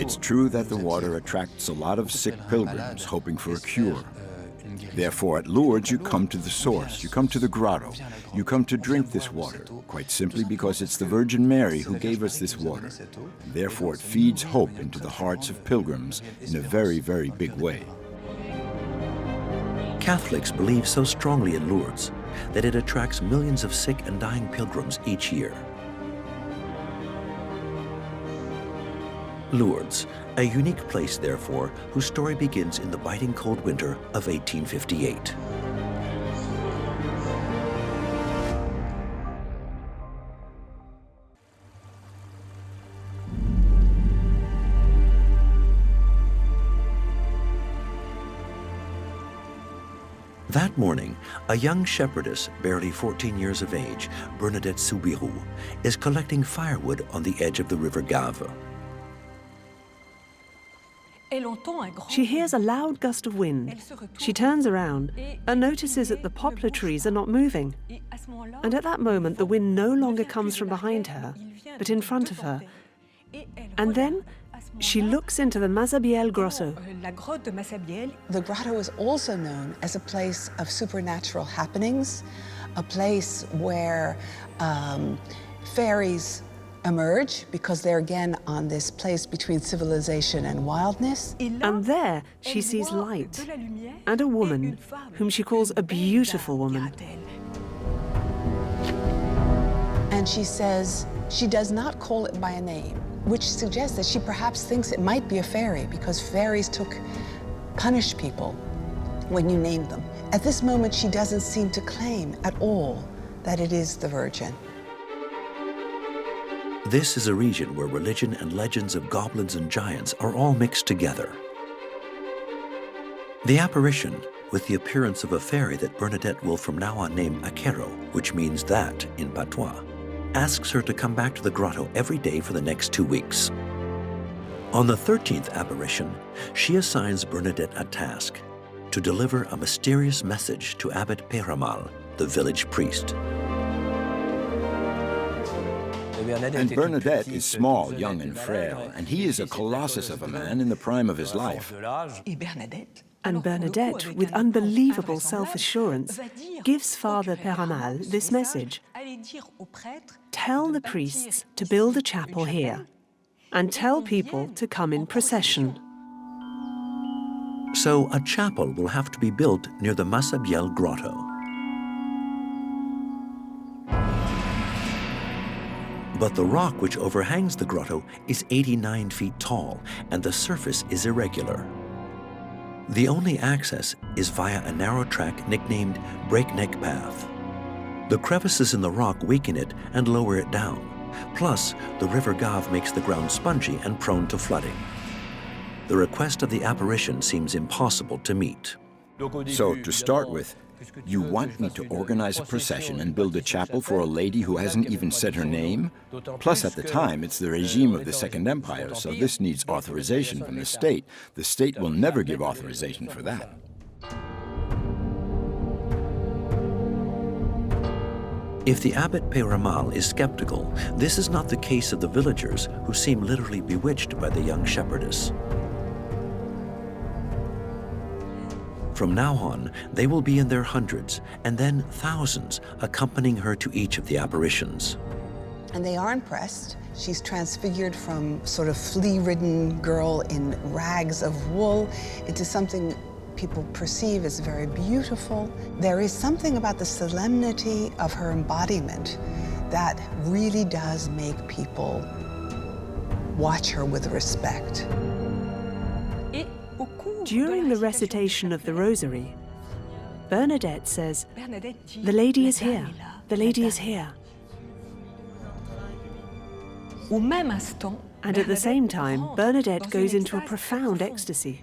It's true that the water attracts a lot of sick pilgrims hoping for a cure. Therefore, at Lourdes, you come to the source, you come to the grotto, you come to drink this water, quite simply because it's the Virgin Mary who gave us this water. Therefore, it feeds hope into the hearts of pilgrims in a very, very big way. Catholics believe so strongly in Lourdes that it attracts millions of sick and dying pilgrims each year. Lourdes, a unique place, therefore, whose story begins in the biting cold winter of 1858. That morning, a young shepherdess, barely 14 years of age, Bernadette Soubirous, is collecting firewood on the edge of the river Gave. She hears a loud gust of wind. She turns around and notices that the poplar trees are not moving. And at that moment, the wind no longer comes from behind her, but in front of her. And then she looks into the Massabielle grotto. The grotto is also known as a place of supernatural happenings, a place where fairies emerge because they're again on this place between civilization and wildness. And there she sees light and a woman whom she calls a beautiful woman. And she says she does not call it by a name, which suggests that she perhaps thinks it might be a fairy because fairies punish people when you name them. At this moment, she doesn't seem to claim at all that it is the Virgin. This is a region where religion and legends of goblins and giants are all mixed together. The apparition, with the appearance of a fairy that Bernadette will from now on name Aquero, which means that in patois, asks her to come back to the grotto every day for the next 2 weeks. On the 13th apparition, she assigns Bernadette a task: to deliver a mysterious message to Abbot Peyramal, the village priest. And Bernadette is small, young, and frail, and he is a colossus of a man in the prime of his life. And Bernadette, with unbelievable self-assurance, gives Father Peyramal this message: tell the priests to build a chapel here, and tell people to come in procession. So a chapel will have to be built near the Massabielle grotto. But the rock which overhangs the grotto is 89 feet tall, and the surface is irregular. The only access is via a narrow track nicknamed Breakneck Path. The crevices in the rock weaken it and lower it down. Plus, the River Gave makes the ground spongy and prone to flooding. The request of the apparition seems impossible to meet. So, to start with, you want me to organize a procession and build a chapel for a lady who hasn't even said her name? Plus, at the time, it's the regime of the Second Empire, so this needs authorization from the state. The state will never give authorization for that. If the Abbot Peyramal is skeptical, this is not the case of the villagers, who seem literally bewitched by the young shepherdess. From now on, they will be in their hundreds, and then thousands, accompanying her to each of the apparitions. And they are impressed. She's transfigured from sort of flea-ridden girl in rags of wool into something people perceive as very beautiful. There is something about the solemnity of her embodiment that really does make people watch her with respect. During the recitation of the Rosary, Bernadette says, "The lady is here, the lady is here." And at the same time, Bernadette goes into a profound ecstasy.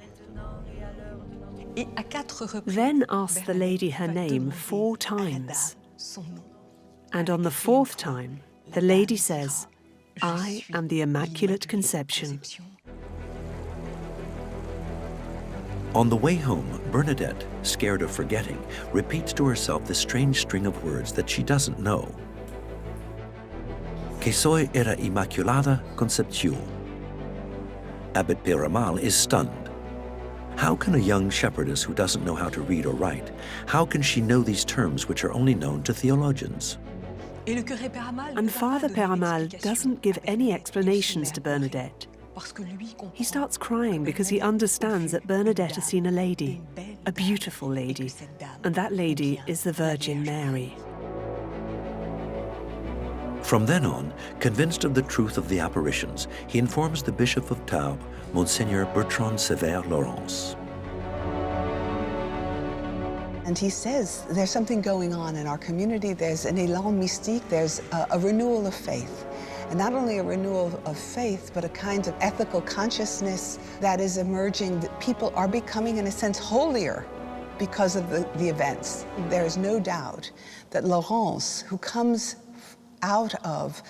Then asks the lady her name 4 times. And on the 4th time, the lady says, "I am the Immaculate Conception." On the way home, Bernadette, scared of forgetting, repeats to herself this strange string of words that she doesn't know. Que soy era Immaculada Concepción. Abbot Peyramal is stunned. How can a young shepherdess who doesn't know how to read or write, how can she know these terms which are only known to theologians? And Father Peyramal doesn't give any explanations to Bernadette. He starts crying because he understands that Bernadette has seen a lady, a beautiful lady, and that lady is the Virgin Mary. From then on, convinced of the truth of the apparitions, he informs the Bishop of Tarbes, Monseigneur Bertrand Sévère Laurence. And he says, there's something going on in our community. There's an élan mystique, there's a renewal of faith. And not only a renewal of faith, but a kind of ethical consciousness that is emerging, that people are becoming, in a sense, holier because of the events. There is no doubt that Laurence, who comes out of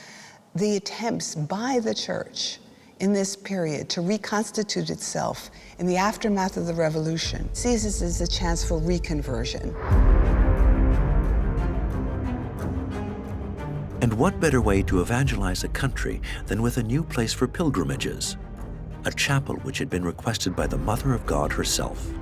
the attempts by the Church in this period to reconstitute itself in the aftermath of the Revolution, sees this as a chance for reconversion. And what better way to evangelize a country than with a new place for pilgrimages? A chapel which had been requested by the Mother of God herself.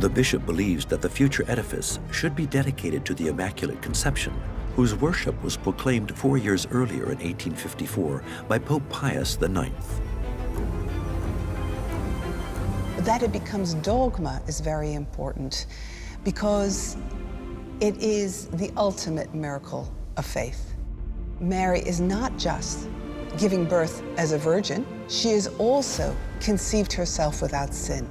The bishop believes that the future edifice should be dedicated to the Immaculate Conception, whose worship was proclaimed 4 years earlier in 1854 by Pope Pius IX. That it becomes dogma is very important because it is the ultimate miracle of faith. Mary is not just giving birth as a virgin, she is also conceived herself without sin.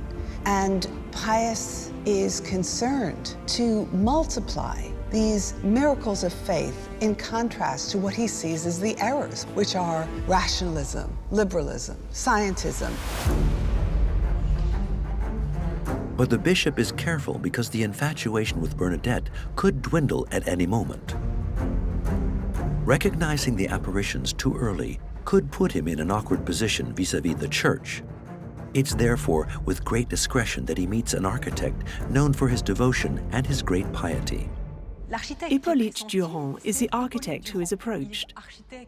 And Pius is concerned to multiply these miracles of faith in contrast to what he sees as the errors, which are rationalism, liberalism, scientism. But the bishop is careful because the infatuation with Bernadette could dwindle at any moment. Recognizing the apparitions too early could put him in an awkward position vis-à-vis the Church. It's therefore with great discretion that he meets an architect known for his devotion and his great piety. Hippolyte Durand is the architect who is approached.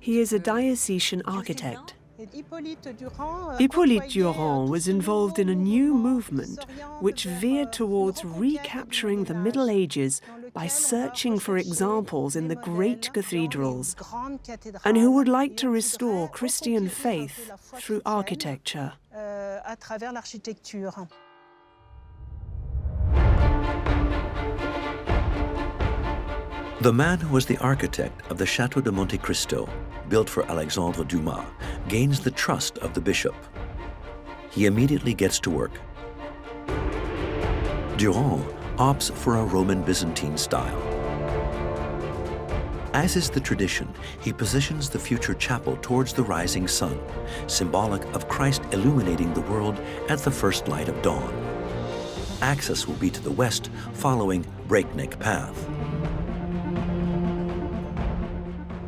He is a diocesan architect. Hippolyte Durand was involved in a new movement which veered towards recapturing the Middle Ages by searching for examples in the great cathedrals, and who would like to restore Christian faith through architecture. The man who was the architect of the Château de Monte Cristo, built for Alexandre Dumas, gains the trust of the bishop. He immediately gets to work. Durand opts for a Roman Byzantine style. As is the tradition, he positions the future chapel towards the rising sun, symbolic of Christ illuminating the world at the first light of dawn. Access will be to the west, following breakneck path.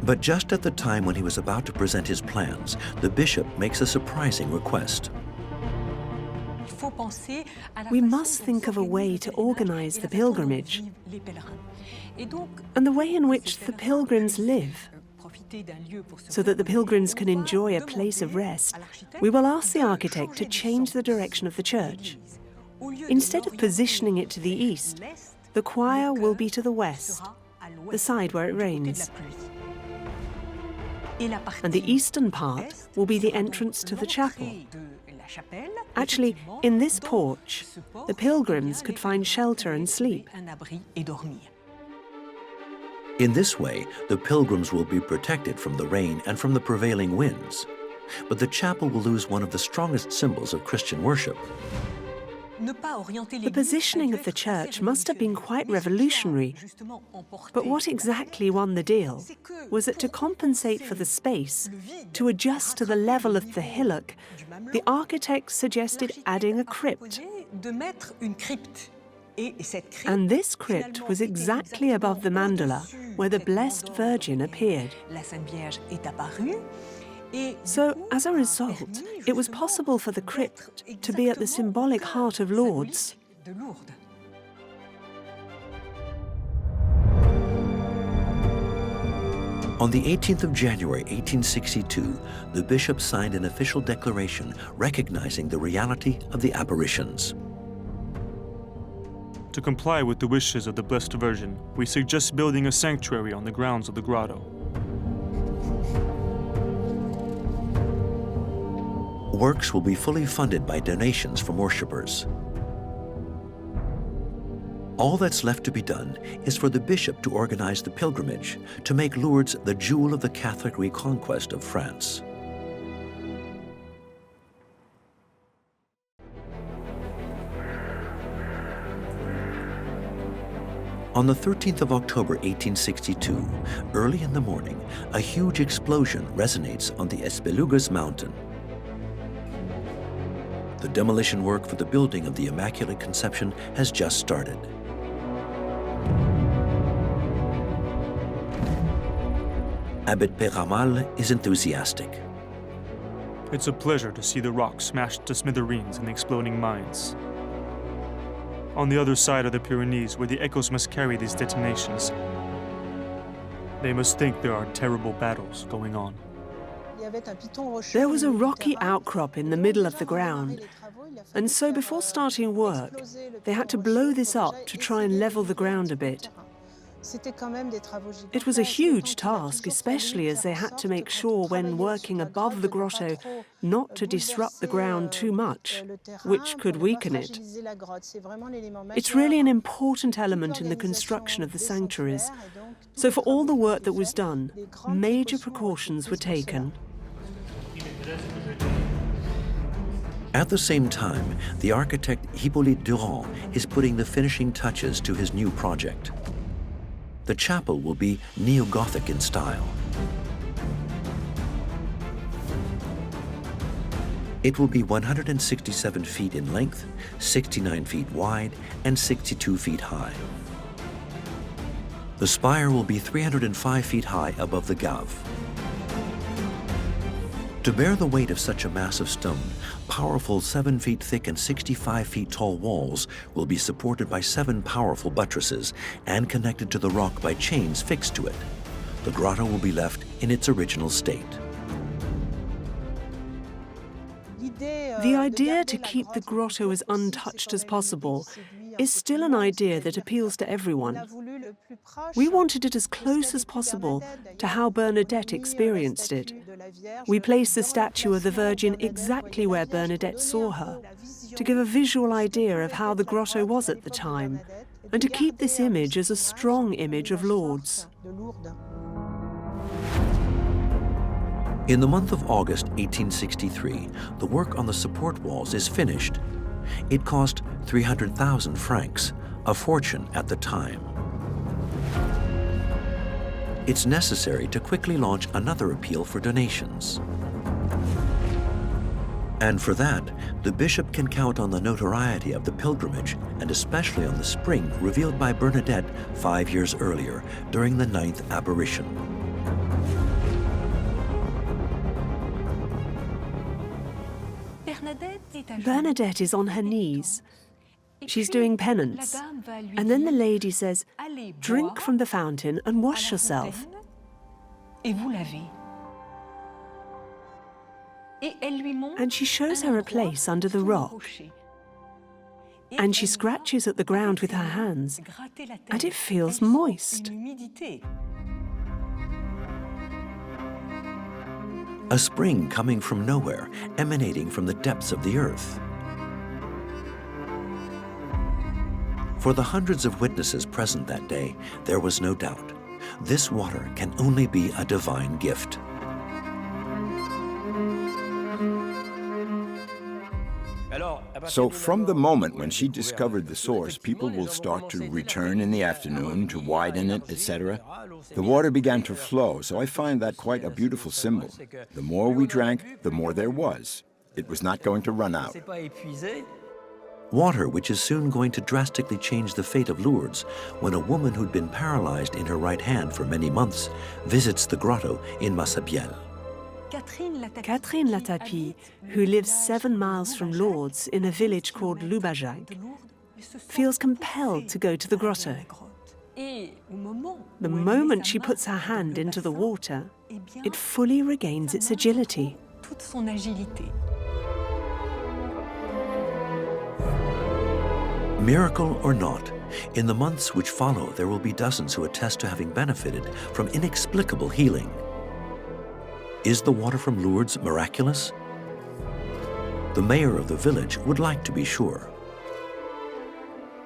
But just at the time when he was about to present his plans, the bishop makes a surprising request. We must think of a way to organize the pilgrimage and the way in which the pilgrims live. So that the pilgrims can enjoy a place of rest, we will ask the architect to change the direction of the church. Instead of positioning it to the east, the choir will be to the west, the side where it rains. And the eastern part will be the entrance to the chapel. Actually, in this porch, the pilgrims could find shelter and sleep. In this way, the pilgrims will be protected from the rain and from the prevailing winds. But the chapel will lose one of the strongest symbols of Christian worship. The positioning of the church must have been quite revolutionary. But what exactly won the deal was that to compensate for the space, to adjust to the level of the hillock, the architect suggested adding a crypt. And this crypt was exactly above the mandala, where the Blessed Virgin appeared. So, as a result, it was possible for the crypt to be at the symbolic heart of Lourdes. On the 18th of January, 1862, the bishop signed an official declaration recognizing the reality of the apparitions. To comply with the wishes of the Blessed Virgin, we suggest building a sanctuary on the grounds of the grotto. Works will be fully funded by donations from worshippers. All that's left to be done is for the bishop to organize the pilgrimage to make Lourdes the jewel of the Catholic reconquest of France. On the 13th of October 1862, early in the morning, a huge explosion resonates on the Espelugos mountain. The demolition work for the building of the Immaculate Conception has just started. Abbot Peyramal is enthusiastic. It's a pleasure to see the rock smashed to smithereens in the exploding mines. On the other side of the Pyrenees, where the echoes must carry these detonations, they must think there are terrible battles going on. There was a rocky outcrop in the middle of the ground, and so before starting work, they had to blow this up to try and level the ground a bit. It was a huge task, especially as they had to make sure when working above the grotto not to disrupt the ground too much, which could weaken it. It's really an important element in the construction of the sanctuaries. So for all the work that was done, major precautions were taken. At the same time, the architect Hippolyte Durand is putting the finishing touches to his new project. The chapel will be neo-Gothic in style. It will be 167 feet in length, 69 feet wide, and 62 feet high. The spire will be 305 feet high above the Gave. To bear the weight of such a mass of stone, powerful 7 feet thick and 65 feet tall walls will be supported by 7 powerful buttresses and connected to the rock by chains fixed to it. The grotto will be left in its original state. The idea to keep the grotto as untouched as possible is still an idea that appeals to everyone. We wanted it as close as possible to how Bernadette experienced it. We placed the statue of the Virgin exactly where Bernadette saw her, to give a visual idea of how the grotto was at the time, and to keep this image as a strong image of Lourdes. In the month of August 1863, the work on the support walls is finished. It cost 300,000 francs, a fortune at the time. It's necessary to quickly launch another appeal for donations. And for that, the bishop can count on the notoriety of the pilgrimage, and especially on the spring revealed by Bernadette 5 years earlier during the 9th apparition. Bernadette is on her knees. She's doing penance. And then the lady says, "Drink from the fountain and wash yourself." And she shows her a place under the rock. And she scratches at the ground with her hands, and it feels moist. A spring coming from nowhere, emanating from the depths of the earth. For the hundreds of witnesses present that day, there was no doubt. This water can only be a divine gift. So from the moment when she discovered the source, people will start to return in the afternoon to widen it, etc. The water began to flow, so I find that quite a beautiful symbol. The more we drank, the more there was. It was not going to run out. Water which is soon going to drastically change the fate of Lourdes when a woman who'd been paralyzed in her right hand for many months visits the grotto in Massabielle. Catherine Latapie, who lives 7 miles from Lourdes in a village called Loubajac, feels compelled to go to the grotto. The moment she puts her hand into the water, it fully regains its agility. Miracle or not, in the months which follow, there will be dozens who attest to having benefited from inexplicable healing. Is the water from Lourdes miraculous? The mayor of the village would like to be sure.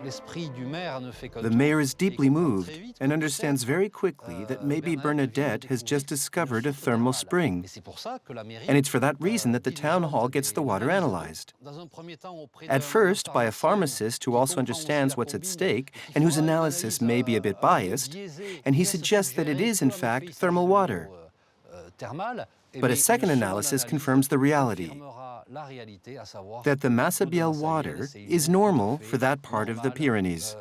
The mayor is deeply moved and understands very quickly that maybe Bernadette has just discovered a thermal spring. And it's for that reason that the town hall gets the water analyzed. At first, by a pharmacist who also understands what's at stake and whose analysis may be a bit biased, and he suggests that it is, in fact, thermal water. But a second analysis confirms the reality, that the Massabielle water is normal for that part of the Pyrenees.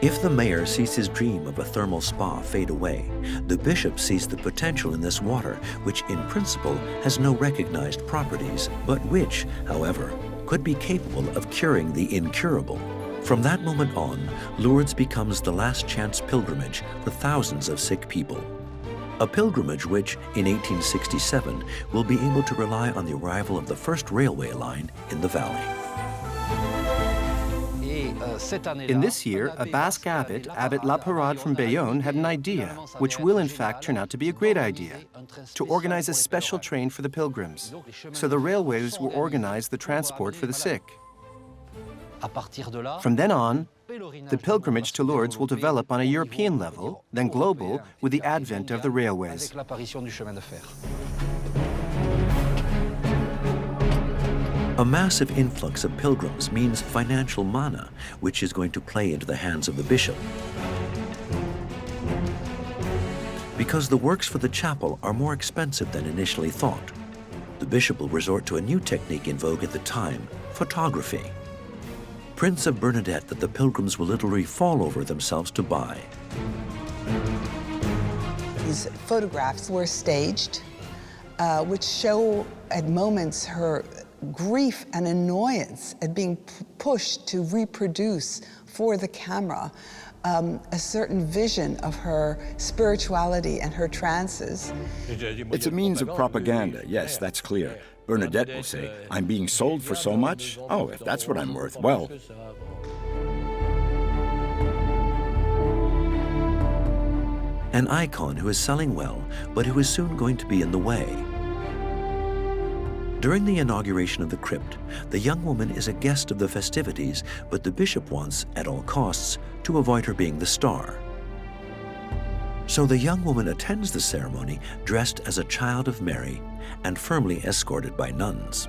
If the mayor sees his dream of a thermal spa fade away, the bishop sees the potential in this water, which in principle has no recognized properties, but which, however, could be capable of curing the incurable. From that moment on, Lourdes becomes the last chance pilgrimage for thousands of sick people. A pilgrimage which, in 1867, will be able to rely on the arrival of the first railway line in the valley. In this year, a Basque abbot, Abbot La Parade from Bayonne, had an idea, which will in fact turn out to be a great idea, to organize a special train for the pilgrims. So the railways will organize the transport for the sick. From then on, the pilgrimage to Lourdes will develop on a European level, then global, with the advent of the railways. A massive influx of pilgrims means financial mana, which is going to play into the hands of the bishop. Because the works for the chapel are more expensive than initially thought, the bishop will resort to a new technique in vogue at the time, photography. Prints of Bernadette that the pilgrims will literally fall over themselves to buy. These photographs were staged, which show at moments her grief and annoyance at being pushed to reproduce for the camera a certain vision of her spirituality and her trances. It's a means of propaganda, yes, that's clear. Bernadette will say, I'm being sold for so much? Oh, if that's what I'm worth, well. An icon who is selling well, but who is soon going to be in the way. During the inauguration of the crypt, the young woman is a guest of the festivities, but the bishop wants, at all costs, to avoid her being the star. So the young woman attends the ceremony dressed as a child of Mary and firmly escorted by nuns.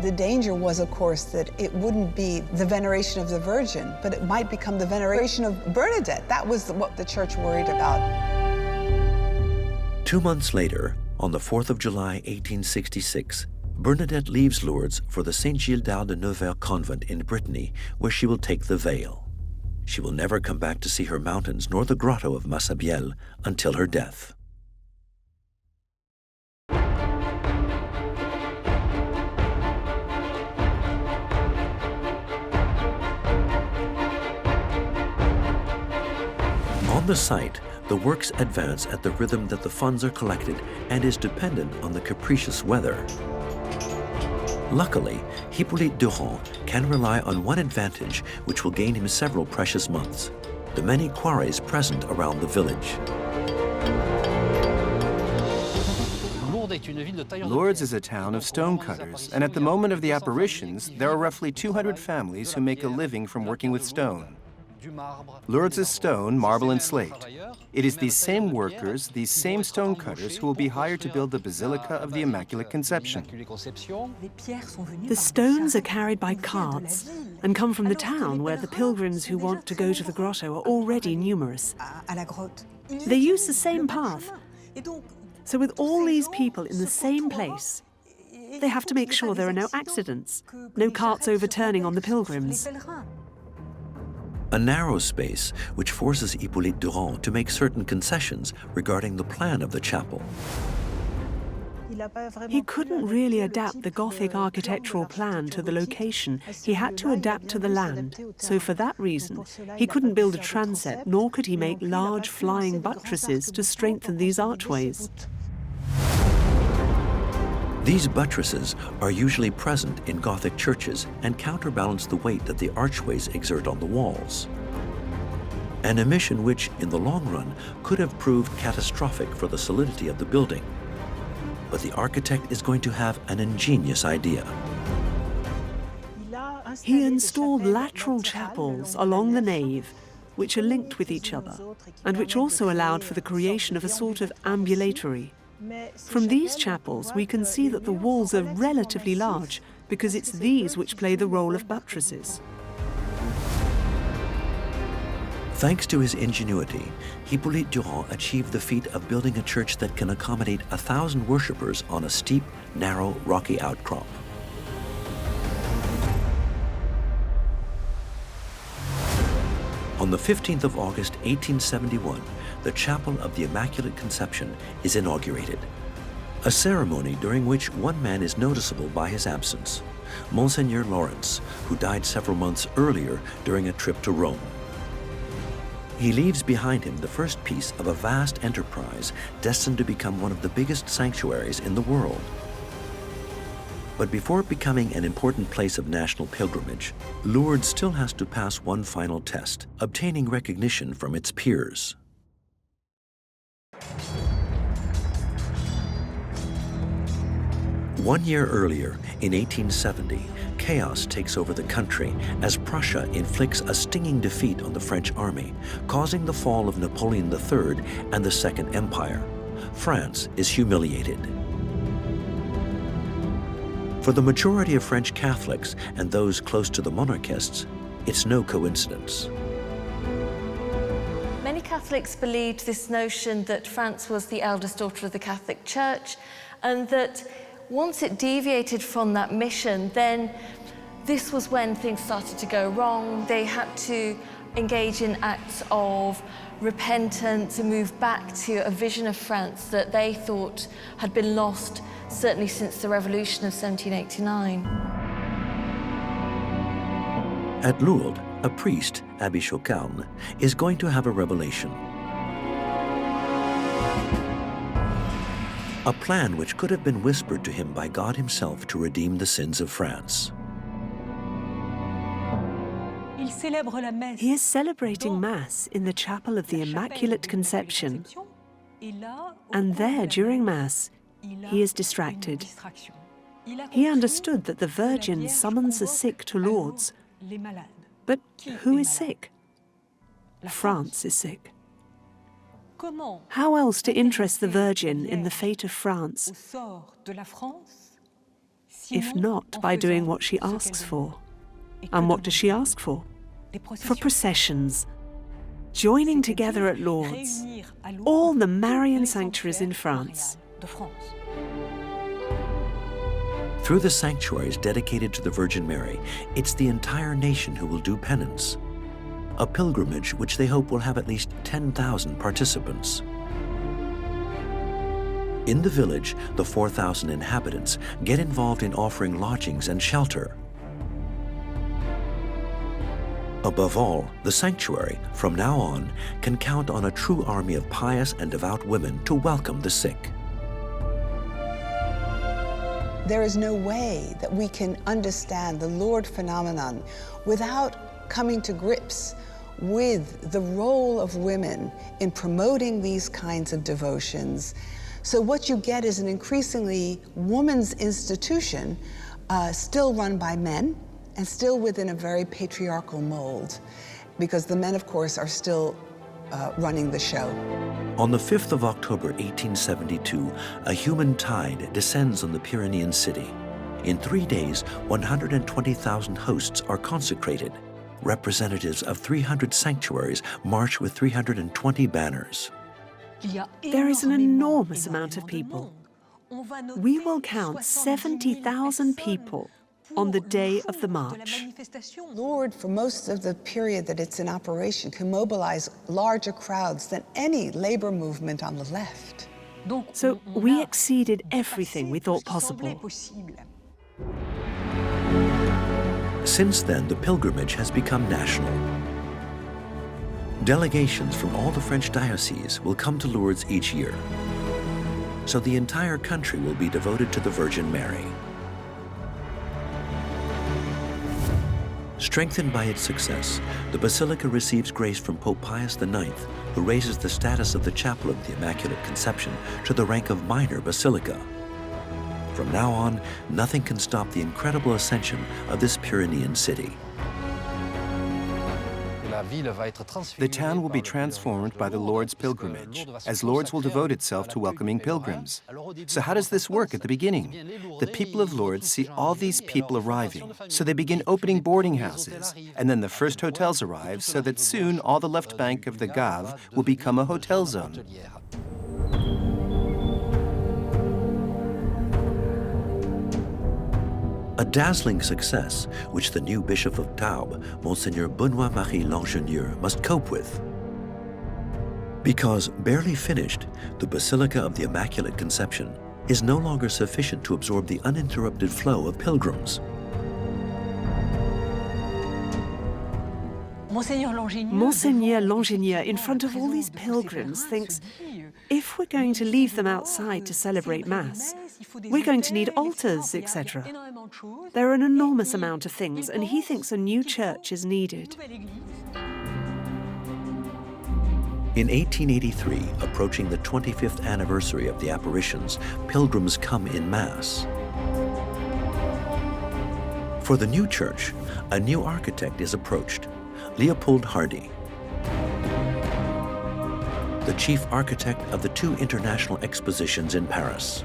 The danger was, of course, that it wouldn't be the veneration of the Virgin, but it might become the veneration of Bernadette. That was what the church worried about. 2 months later, on the 4th of July, 1866, Bernadette leaves Lourdes for the Saint Gildard de Nevers convent in Brittany, where she will take the veil. She will never come back to see her mountains nor the grotto of Massabielle until her death. On the site, the works advance at the rhythm that the funds are collected and is dependent on the capricious weather. Luckily, Hippolyte Durand can rely on one advantage which will gain him several precious months: the many quarries present around the village. Lourdes is a town of stonecutters, and at the moment of the apparitions, there are roughly 200 families who make a living from working with stone. Lourdes is stone, marble, and slate. It is these same workers, these same stonecutters, who will be hired to build the Basilica of the Immaculate Conception. The stones are carried by carts and come from the town where the pilgrims who want to go to the grotto are already numerous. They use the same path. So with all these people in the same place, they have to make sure there are no accidents, no carts overturning on the pilgrims. A narrow space which forces Hippolyte Durand to make certain concessions regarding the plan of the chapel. He couldn't really adapt the Gothic architectural plan to the location. He had to adapt to the land. So for that reason, he couldn't build a transept, nor could he make large flying buttresses to strengthen these archways. These buttresses are usually present in Gothic churches and counterbalance the weight that the archways exert on the walls. An omission which, in the long run, could have proved catastrophic for the solidity of the building. but the architect is going to have an ingenious idea. He installed lateral chapels along the nave, which are linked with each other, and which also allowed for the creation of a sort of ambulatory. From these chapels, we can see that the walls are relatively large, because it's these which play the role of buttresses. Thanks to his ingenuity, Hippolyte Durand achieved the feat of building a church that can accommodate 1,000 worshippers on a steep, narrow, rocky outcrop. On the 15th of August, 1871, the Chapel of the Immaculate Conception is inaugurated, a ceremony during which one man is noticeable by his absence, Monseigneur Lawrence, who died several months earlier during a trip to Rome. He leaves behind him the first piece of a vast enterprise destined to become one of the biggest sanctuaries in the world. But before becoming an important place of national pilgrimage, Lourdes still has to pass one final test, obtaining recognition from its peers. One year earlier, in 1870, chaos takes over the country as Prussia inflicts a stinging defeat on the French army, causing the fall of Napoleon III and the Second Empire. France is humiliated. For the majority of French Catholics and those close to the monarchists, it's no coincidence. Many Catholics believed this notion that France was the eldest daughter of the Catholic Church, and that once it deviated from that mission, then this was when things started to go wrong. They had to engage in acts of repentance and move back to a vision of France that they thought had been lost, certainly since the Revolution of 1789. At Lourdes, a priest, Abbé Chocarne, is going to have a revelation. A plan which could have been whispered to him by God himself to redeem the sins of France. He is celebrating Mass in the Chapel of the Immaculate Conception, and there, during Mass, he is distracted. He understood that the Virgin summons the sick to Lourdes, but who is sick? France is sick. How else to interest the Virgin in the fate of France, if not by doing what she asks for? And what does she ask for? For processions, joining together at Lourdes, all the Marian sanctuaries in France. Through the sanctuaries dedicated to the Virgin Mary, it's the entire nation who will do penance. A pilgrimage which they hope will have at least 10,000 participants. In the village, the 4,000 inhabitants get involved in offering lodgings and shelter. Above all, the sanctuary, from now on, can count on a true army of pious and devout women to welcome the sick. There is no way that we can understand the Lourdes phenomenon without coming to grips with the role of women in promoting these kinds of devotions. So what you get is an increasingly woman's institution, still run by men, and still within a very patriarchal mold, because the men, of course, are still running the show. On the 5th of October, 1872, a human tide descends on the Pyrenean city. In 3 days, 120,000 hosts are consecrated. Representatives of 300 sanctuaries march with 320 banners. There is an enormous amount of people. We will count 70,000 people on the day of the march. Lourdes, for most of the period that it's in operation, can mobilize larger crowds than any labor movement on the left. So we exceeded everything we thought possible. Since then, the pilgrimage has become national. Delegations from all the French dioceses will come to Lourdes each year. So the entire country will be devoted to the Virgin Mary. Strengthened by its success, the Basilica receives grace from Pope Pius IX, who raises the status of the Chapel of the Immaculate Conception to the rank of minor basilica. From now on, nothing can stop the incredible ascension of this Pyrenean city. The town will be transformed by the Lourdes pilgrimage, as Lourdes will devote itself to welcoming pilgrims. So how does this work at the beginning? The people of Lourdes see all these people arriving, so they begin opening boarding houses, and then the first hotels arrive, so that soon all the left bank of the Gave will become a hotel zone. A dazzling success which the new Bishop of Tarbes, Monseigneur Benoît-Marie Langenieur, must cope with. Because barely finished, the Basilica of the Immaculate Conception is no longer sufficient to absorb the uninterrupted flow of pilgrims. Monseigneur Langenieur, in front of all these pilgrims, thinks, if we're going to leave them outside to celebrate Mass, we're going to need altars, etc. There are an enormous amount of things, and he thinks a new church is needed. In 1883, approaching the 25th anniversary of the apparitions, pilgrims come in mass. For the new church, a new architect is approached, Leopold Hardy, the chief architect of the 2 international expositions in Paris.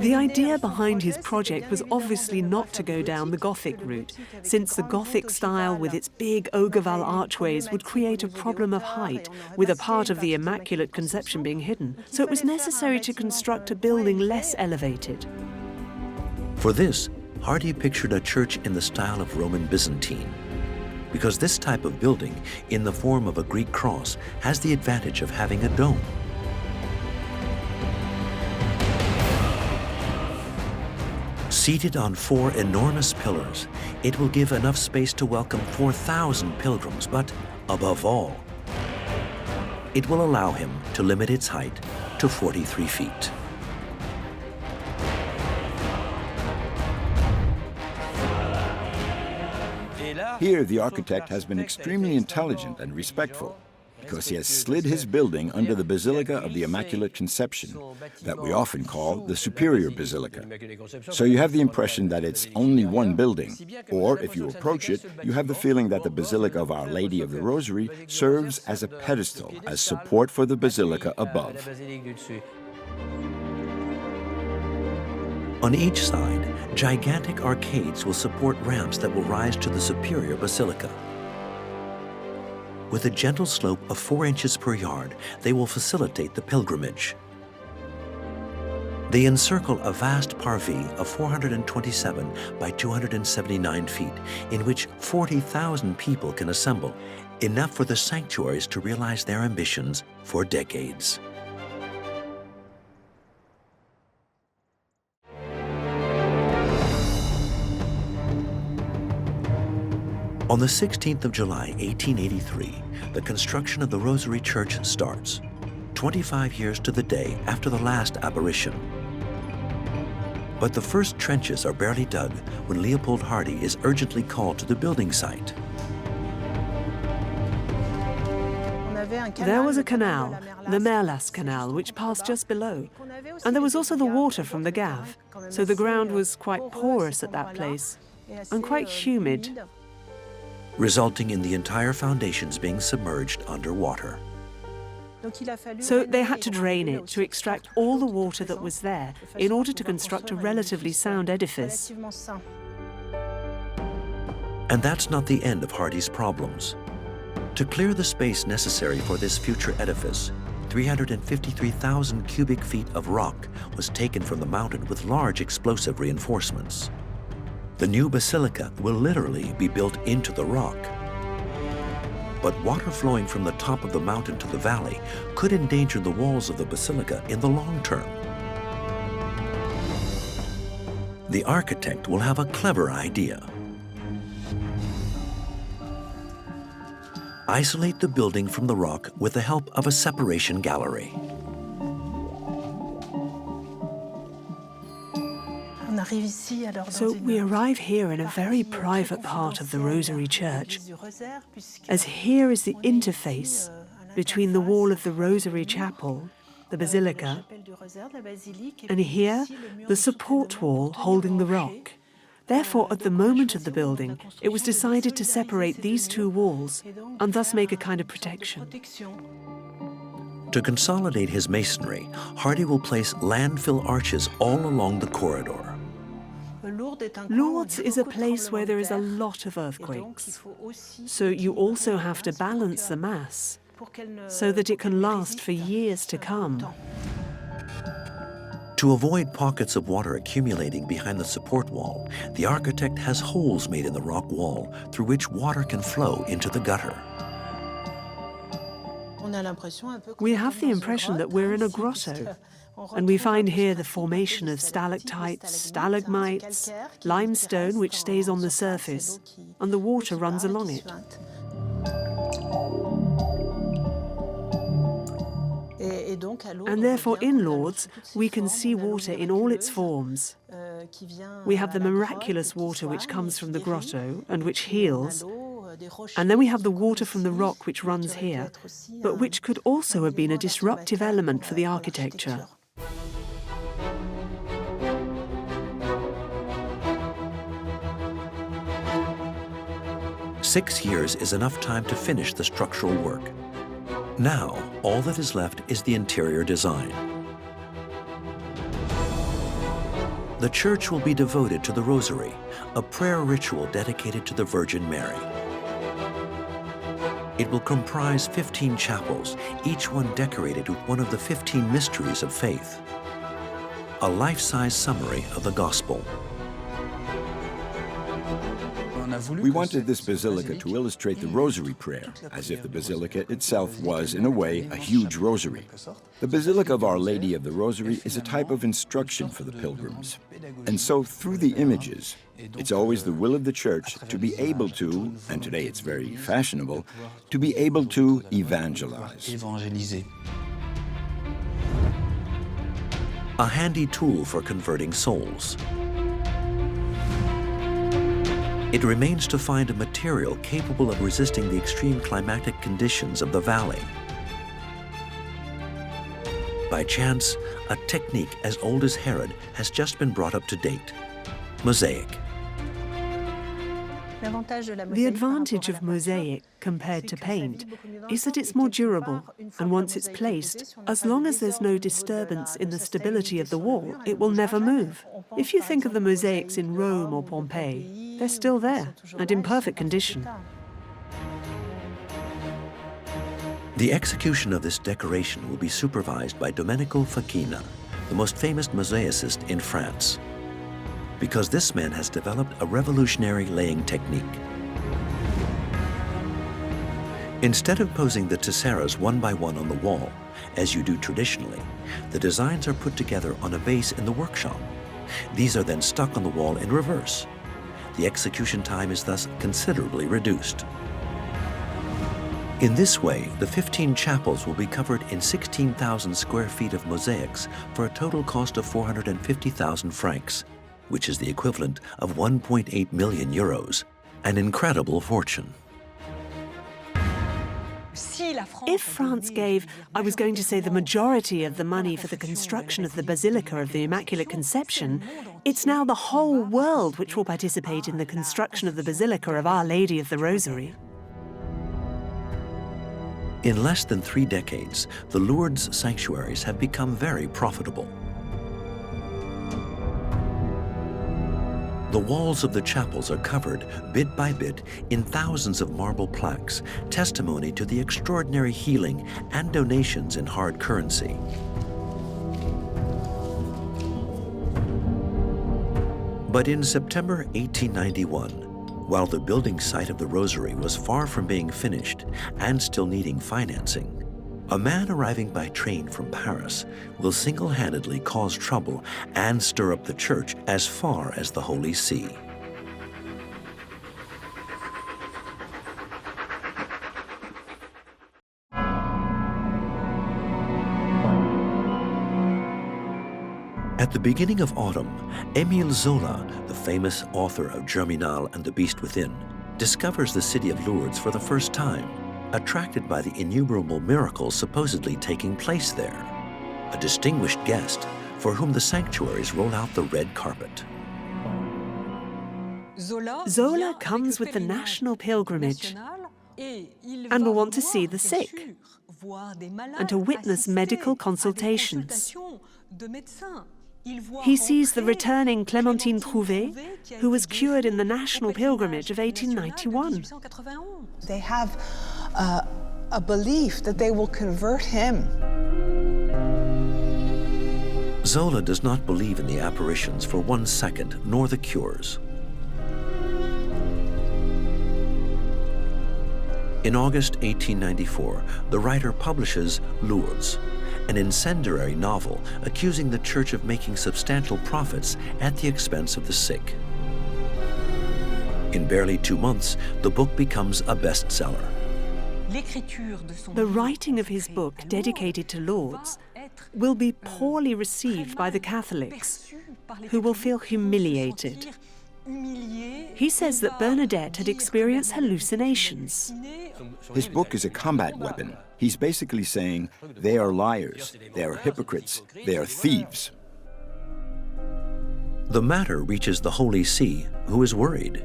The idea behind his project was obviously not to go down the Gothic route, since the Gothic style with its big ogival archways would create a problem of height, with a part of the Immaculate Conception being hidden. So it was necessary to construct a building less elevated. For this, Hardy pictured a church in the style of Roman Byzantine, because this type of building, in the form of a Greek cross, has the advantage of having a dome. Seated on 4 enormous pillars, it will give enough space to welcome 4,000 pilgrims, but above all, it will allow him to limit its height to 43 feet. Here, the architect has been extremely intelligent and respectful, because he has slid his building under the Basilica of the Immaculate Conception, that we often call the Superior Basilica. So you have the impression that it's only one building, or if you approach it, you have the feeling that the Basilica of Our Lady of the Rosary serves as a pedestal, as support for the Basilica above. On each side, gigantic arcades will support ramps that will rise to the Superior Basilica. With a gentle slope of 4 inches per yard, they will facilitate the pilgrimage. They encircle a vast parvis of 427 by 279 feet, in which 40,000 people can assemble, enough for the sanctuaries to realize their ambitions for decades. On the 16th of July, 1883, the construction of the Rosary Church starts, 25 years to the day after the last apparition. But the first trenches are barely dug when Leopold Hardy is urgently called to the building site. There was a canal, the Merlas Canal, which passed just below. And there was also the water from the Gave, so the ground was quite porous at that place, and quite humid, resulting in the entire foundations being submerged underwater. So they had to drain it to extract all the water that was there in order to construct a relatively sound edifice. And that's not the end of Hardy's problems. To clear the space necessary for this future edifice, 353,000 cubic feet of rock was taken from the mountain with large explosive reinforcements. The new basilica will literally be built into the rock. But water flowing from the top of the mountain to the valley could endanger the walls of the basilica in the long term. The architect will have a clever idea. Isolate the building from the rock with the help of a separation gallery. So we arrive here in a very private part of the Rosary Church, as here is the interface between the wall of the Rosary Chapel, the basilica, and here, the support wall holding the rock. Therefore, at the moment of the building, it was decided to separate these two walls and thus make a kind of protection. To consolidate his masonry, Hardy will place landfill arches all along the corridor. Lourdes is a place where there is a lot of earthquakes, so you also have to balance the mass so that it can last for years to come. To avoid pockets of water accumulating behind the support wall, the architect has holes made in the rock wall through which water can flow into the gutter. We have the impression that we're in a grotto, and we find here the formation of stalactites, stalagmites, limestone which stays on the surface, and the water runs along it. And therefore in Lourdes, we can see water in all its forms. We have the miraculous water which comes from the grotto and which heals, and then we have the water from the rock which runs here, but which could also have been a disruptive element for the architecture. "6 years is enough time to finish the structural work. Now, all that is left is the interior design. The church will be devoted to the Rosary, a prayer ritual dedicated to the Virgin Mary. It will comprise 15 chapels, each one decorated with one of the 15 mysteries of faith. A life-size summary of the Gospel. We wanted this basilica to illustrate the Rosary prayer, as if the basilica itself was, in a way, a huge rosary. The Basilica of Our Lady of the Rosary is a type of instruction for the pilgrims. And so, through the images, it's always the will of the Church to be able to, and today it's very fashionable, to be able to evangelize. A handy tool for converting souls. It remains to find a material capable of resisting the extreme climatic conditions of the valley. By chance, a technique as old as Herod has just been brought up to date: mosaic. The advantage of mosaic compared to paint is that it's more durable, and once it's placed, as long as there's no disturbance in the stability of the wall, it will never move. If you think of the mosaics in Rome or Pompeii, they're still there and in perfect condition. The execution of this decoration will be supervised by Domenico Facchina, the most famous mosaicist in France, because this man has developed a revolutionary laying technique. Instead of posing the tesseras one by one on the wall, as you do traditionally, the designs are put together on a base in the workshop. These are then stuck on the wall in reverse. The execution time is thus considerably reduced. In this way, the 15 chapels will be covered in 16,000 square feet of mosaics for a total cost of 450,000 francs, which is the equivalent of 1.8 million euros, an incredible fortune. If France gave, I was going to say, the majority of the money for the construction of the Basilica of the Immaculate Conception, it's now the whole world which will participate in the construction of the Basilica of Our Lady of the Rosary. In less than 3 decades, the Lourdes sanctuaries have become very profitable. The walls of the chapels are covered, bit by bit, in thousands of marble plaques, testimony to the extraordinary healing and donations in hard currency. But in September 1891, while the building site of the Rosary was far from being finished and still needing financing, a man arriving by train from Paris will single-handedly cause trouble and stir up the church as far as the Holy See. At the beginning of autumn, Émile Zola, the famous author of Germinal and the Beast Within, discovers the city of Lourdes for the first time, attracted by the innumerable miracles supposedly taking place there. a distinguished guest for whom the sanctuaries roll out the red carpet. Zola comes with the national pilgrimage and will want to see the sick and to witness medical consultations. He sees the returning Clémentine Trouvé, who was cured in the national pilgrimage of 1891. They have a belief that they will convert him. Zola does not believe in the apparitions for 1 second, nor the cures. In August 1894, the writer publishes Lourdes, an incendiary novel accusing the Church of making substantial profits at the expense of the sick. In barely 2 months, the book becomes a bestseller. The writing of his book, dedicated to Lourdes, will be poorly received by the Catholics, who will feel humiliated. He says that Bernadette had experienced hallucinations. His book is a combat weapon. He's basically saying, they are liars, they are hypocrites, they are thieves. The matter reaches the Holy See, who is worried.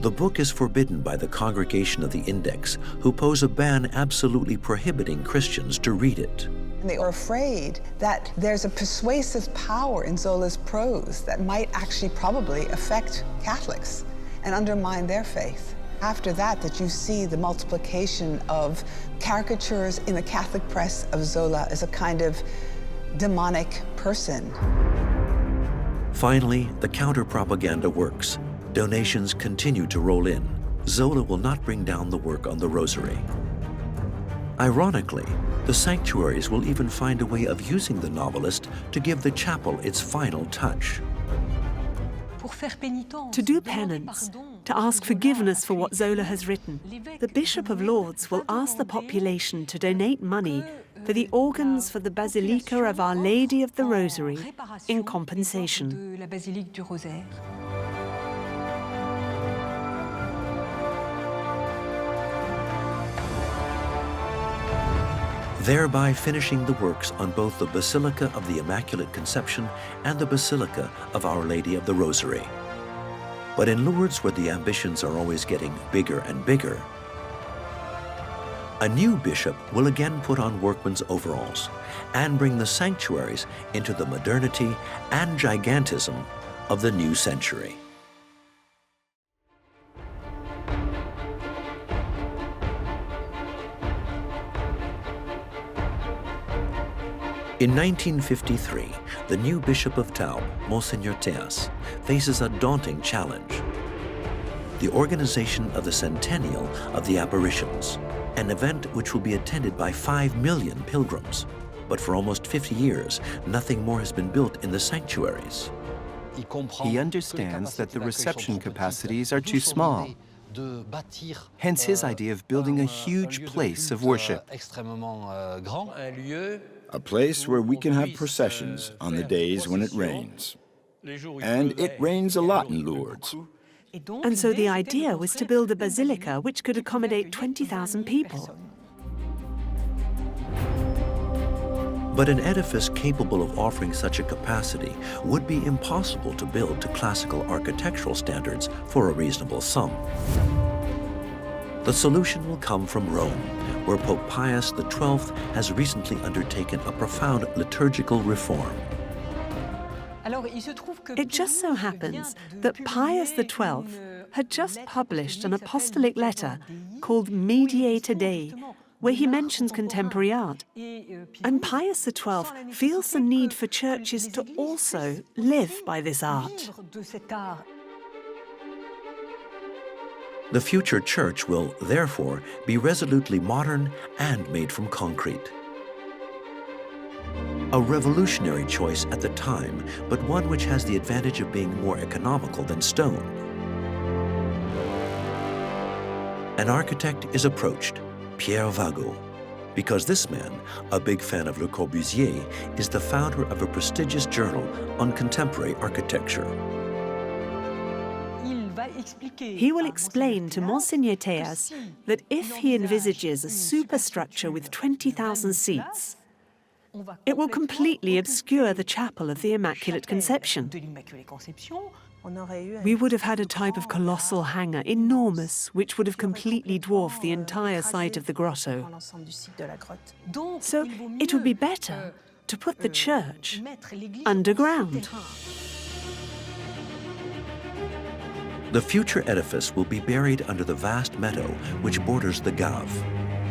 The book is forbidden by the Congregation of the Index, who pose a ban absolutely prohibiting Christians to read it. And they are afraid that there's a persuasive power in Zola's prose that might actually probably affect Catholics and undermine their faith. After that you see the multiplication of caricatures in the Catholic press of Zola as a kind of demonic person. Finally, the counter-propaganda works. Donations continue to roll in. Zola will not bring down the work on the Rosary. Ironically, the sanctuaries will even find a way of using the novelist to give the chapel its final touch. To do penance, to ask forgiveness for what Zola has written, the Bishop of Lourdes will ask the population to donate money for the organs for the Basilica of Our Lady of the Rosary in compensation. Thereby finishing the works on both the Basilica of the Immaculate Conception and the Basilica of Our Lady of the Rosary. But in Lourdes, where the ambitions are always getting bigger and bigger, a new bishop will again put on workman's overalls and bring the sanctuaries into the modernity and gigantism of the new century. In 1953, the new Bishop of Tarbes, Monseigneur Théas, faces a daunting challenge: the organization of the centennial of the apparitions, an event which will be attended by 5 million pilgrims. But for almost 50 years, nothing more has been built in the sanctuaries. He understands that the reception capacities are too small. Hence his idea of building a huge place of worship. A place where we can have processions on the days when it rains. And it rains a lot in Lourdes. And so the idea was to build a basilica which could accommodate 20,000 people. But an edifice capable of offering such a capacity would be impossible to build to classical architectural standards for a reasonable sum. The solution will come from Rome, where Pope Pius XII has recently undertaken a profound liturgical reform. It just so happens that Pius XII had just published an apostolic letter called Mediator Dei, where he mentions contemporary art. And Pius XII feels the need for churches to also live by this art. The future church will, therefore, be resolutely modern and made from concrete. A revolutionary choice at the time, but one which has the advantage of being more economical than stone. An architect is approached, Pierre Vago, because this man, a big fan of Le Corbusier, is the founder of a prestigious journal on contemporary architecture. He will explain to Monseigneur Théas that if he envisages a superstructure with 20,000 seats, It will completely obscure the chapel of the Immaculate Conception. We would have had a type of colossal hanger, enormous, which would have completely dwarfed the entire site of the grotto. So it would be better to put the church underground. The future edifice will be buried under the vast meadow which borders the Gave.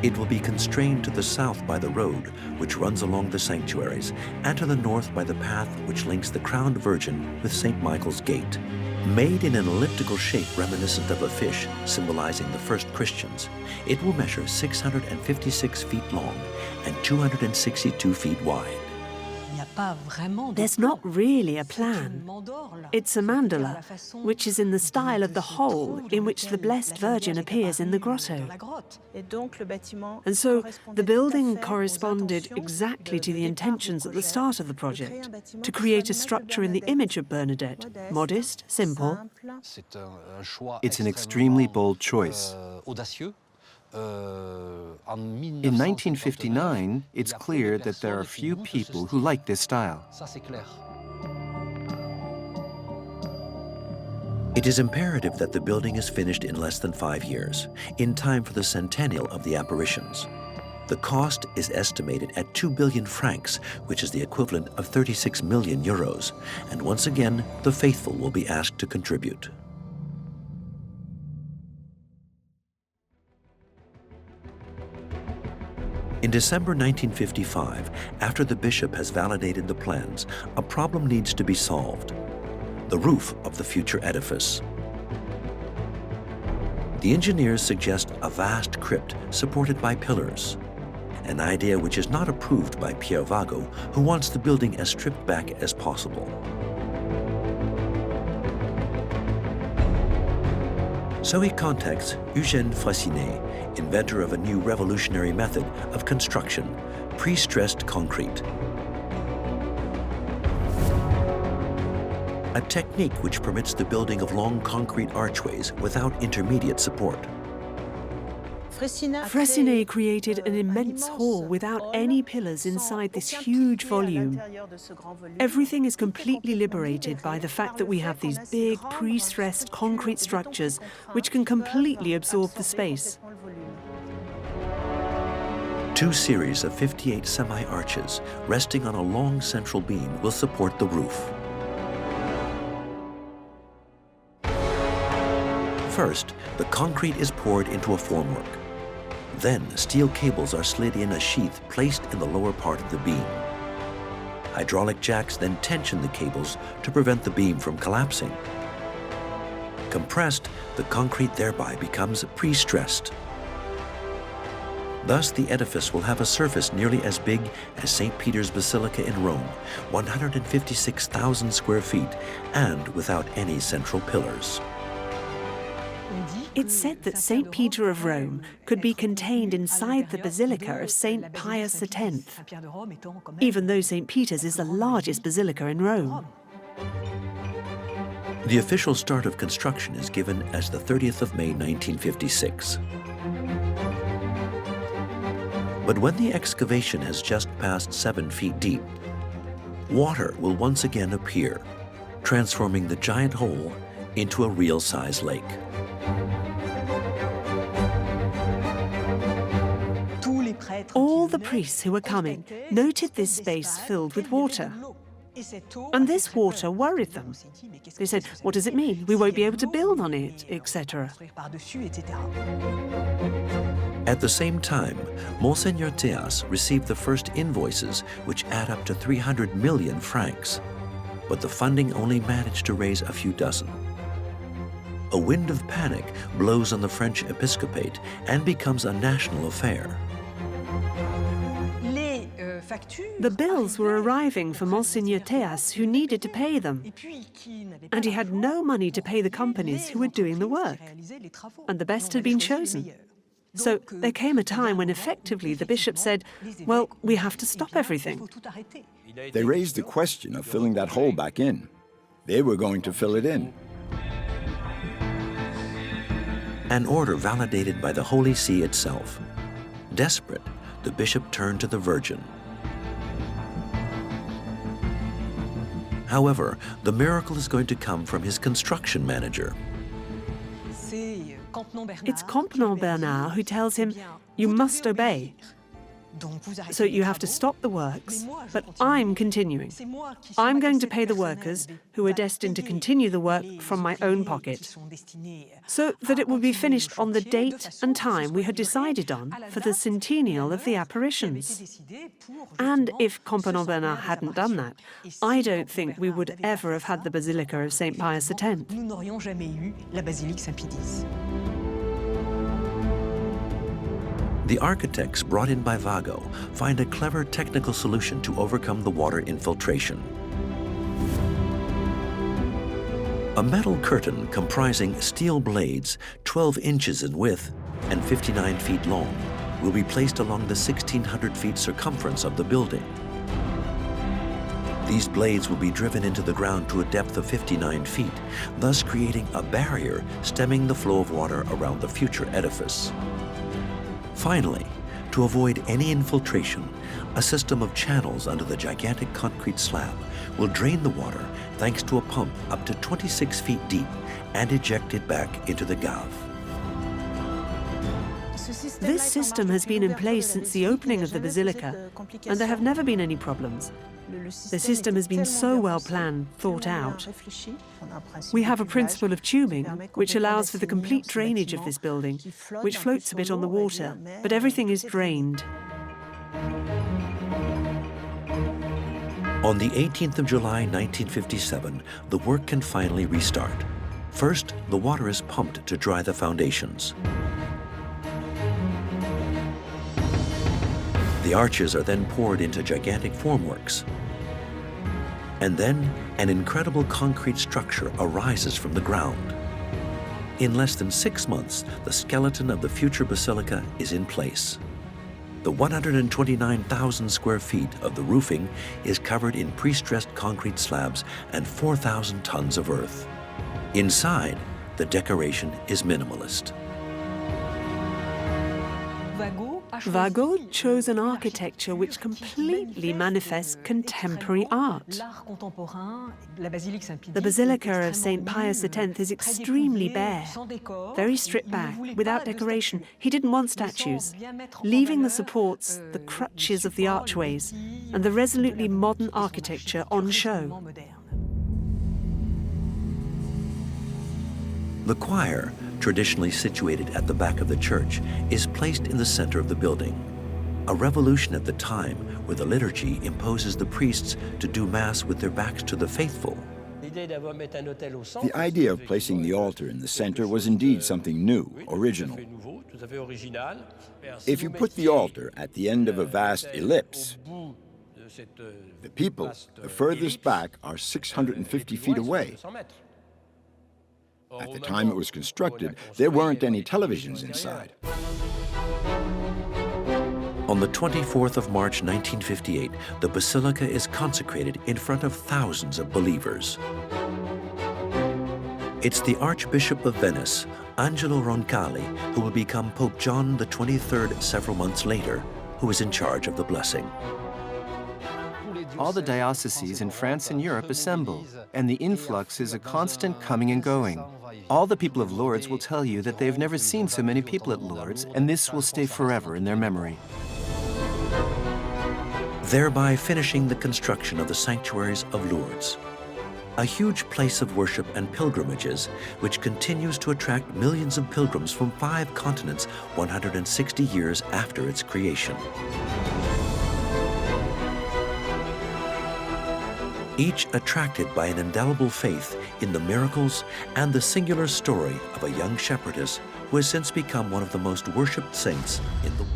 It will be constrained to the south by the road which runs along the sanctuaries, and to the north by the path which links the crowned Virgin with St. Michael's Gate. Made in an elliptical shape reminiscent of a fish, symbolizing the first Christians, it will measure 656 feet long and 262 feet wide. There's not really a plan. It's a mandala, which is in the style of the hole in which the Blessed Virgin appears in the grotto. And so the building corresponded exactly to the intentions at the start of the project, to create a structure in the image of Bernadette, modest, simple. It's an extremely bold choice. In 1959, it's clear that there are few people who like this style. It is imperative that the building is finished in less than 5 years, in time for the centennial of the apparitions. The cost is estimated at 2 billion francs, which is the equivalent of 36 million euros, and once again, the faithful will be asked to contribute. In December 1955, after the bishop has validated the plans, a problem needs to be solved: the roof of the future edifice. The engineers suggest a vast crypt supported by pillars, an idea which is not approved by Pierre Vago, who wants the building as stripped back as possible. So he contacts Eugène Fraissinet, inventor of a new revolutionary method of construction, pre-stressed concrete. A technique which permits the building of long concrete archways without intermediate support. Fraissinet created an immense hall without any pillars inside this huge volume. Everything is completely liberated by the fact that we have these big pre-stressed concrete structures which can completely absorb the space. 2 series of 58 semi-arches resting on a long central beam will support the roof. First, the concrete is poured into a formwork. Then, steel cables are slid in a sheath placed in the lower part of the beam. Hydraulic jacks then tension the cables to prevent the beam from collapsing. Compressed, the concrete thereby becomes pre-stressed. Thus, the edifice will have a surface nearly as big as St. Peter's Basilica in Rome, 156,000 square feet, and without any central pillars. It's said that St. Peter of Rome could be contained inside the Basilica of St. Pius X, even though St. Peter's is the largest basilica in Rome. The official start of construction is given as the 30th of May 1956. But when the excavation has just passed 7 feet deep, water will once again appear, transforming the giant hole into a real-size lake. All the priests who were coming noted this space filled with water. And this water worried them. They said, what does it mean? We won't be able to build on it, etc. At the same time, Monseigneur Théas received the first invoices, which add up to 300 million francs. But the funding only managed to raise a few dozen. A wind of panic blows on the French episcopate and becomes a national affair. The bills were arriving for Monseigneur Théas, who needed to pay them. And he had no money to pay the companies who were doing the work. And the best had been chosen. So there came a time when effectively the bishop said, well, we have to stop everything. They raised the question of filling that hole back in. They were going to fill it in. An order validated by the Holy See itself. Desperate, the bishop turned to the Virgin. However, the miracle is going to come from his construction manager. It's Campion Bernard who tells him, "You must obey. So you have to stop the works, but I'm continuing. I'm going to pay the workers, who are destined to continue the work, from my own pocket, so that it will be finished on the date and time we had decided on for the centennial of the apparitions." And if Campion Bernard hadn't done that, I don't think we would ever have had the Basilica of St. Pius X. The architects brought in by Vago find a clever technical solution to overcome the water infiltration. A metal curtain comprising steel blades 12 inches in width and 59 feet long will be placed along the 1,600 feet circumference of the building. These blades will be driven into the ground to a depth of 59 feet, thus creating a barrier stemming the flow of water around the future edifice. Finally, to avoid any infiltration, a system of channels under the gigantic concrete slab will drain the water thanks to a pump up to 26 feet deep and eject it back into the Gave. This system has been in place since the opening of the Basilica, and there have never been any problems. The system has been so well planned, thought out. We have a principle of tubing, which allows for the complete drainage of this building, which floats a bit on the water, but everything is drained. On the 18th of July, 1957, the work can finally restart. First, the water is pumped to dry the foundations. The arches are then poured into gigantic formworks. And then an incredible concrete structure arises from the ground. In less than 6 months, the skeleton of the future basilica is in place. The 129,000 square feet of the roofing is covered in pre-stressed concrete slabs and 4,000 tons of earth. Inside, the decoration is minimalist. Vago chose an architecture which completely manifests contemporary art. The Basilica of St. Pius X is extremely bare, very stripped back, without decoration. He didn't want statues, leaving the supports, the crutches of the archways, and the resolutely modern architecture on show. The choir, traditionally situated at the back of the church, is placed in the center of the building. A revolution at the time where the liturgy imposes the priests to do Mass with their backs to the faithful. The idea of placing the altar in the center was indeed something new, original. If you put the altar at the end of a vast ellipse, the people, the furthest back, are 650 feet away. At the time it was constructed, there weren't any televisions inside. On the 24th of March, 1958, the basilica is consecrated in front of thousands of believers. It's the Archbishop of Venice, Angelo Roncalli, who will become Pope John XXIII several months later, who is in charge of the blessing. All the dioceses in France and Europe assemble, and the influx is a constant coming and going. All the people of Lourdes will tell you that they've never seen so many people at Lourdes, and this will stay forever in their memory. Thereby finishing the construction of the sanctuaries of Lourdes, a huge place of worship and pilgrimages, which continues to attract millions of pilgrims from 5 continents 160 years after its creation. Each attracted by an indelible faith in the miracles and the singular story of a young shepherdess who has since become one of the most worshipped saints in the world.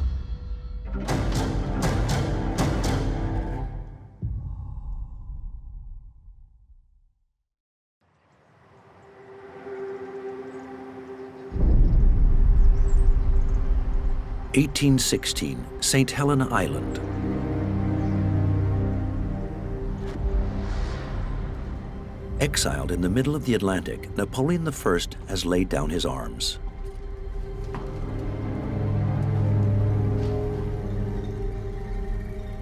(1816) St. Helena Island. Exiled in the middle of the Atlantic, Napoleon I has laid down his arms.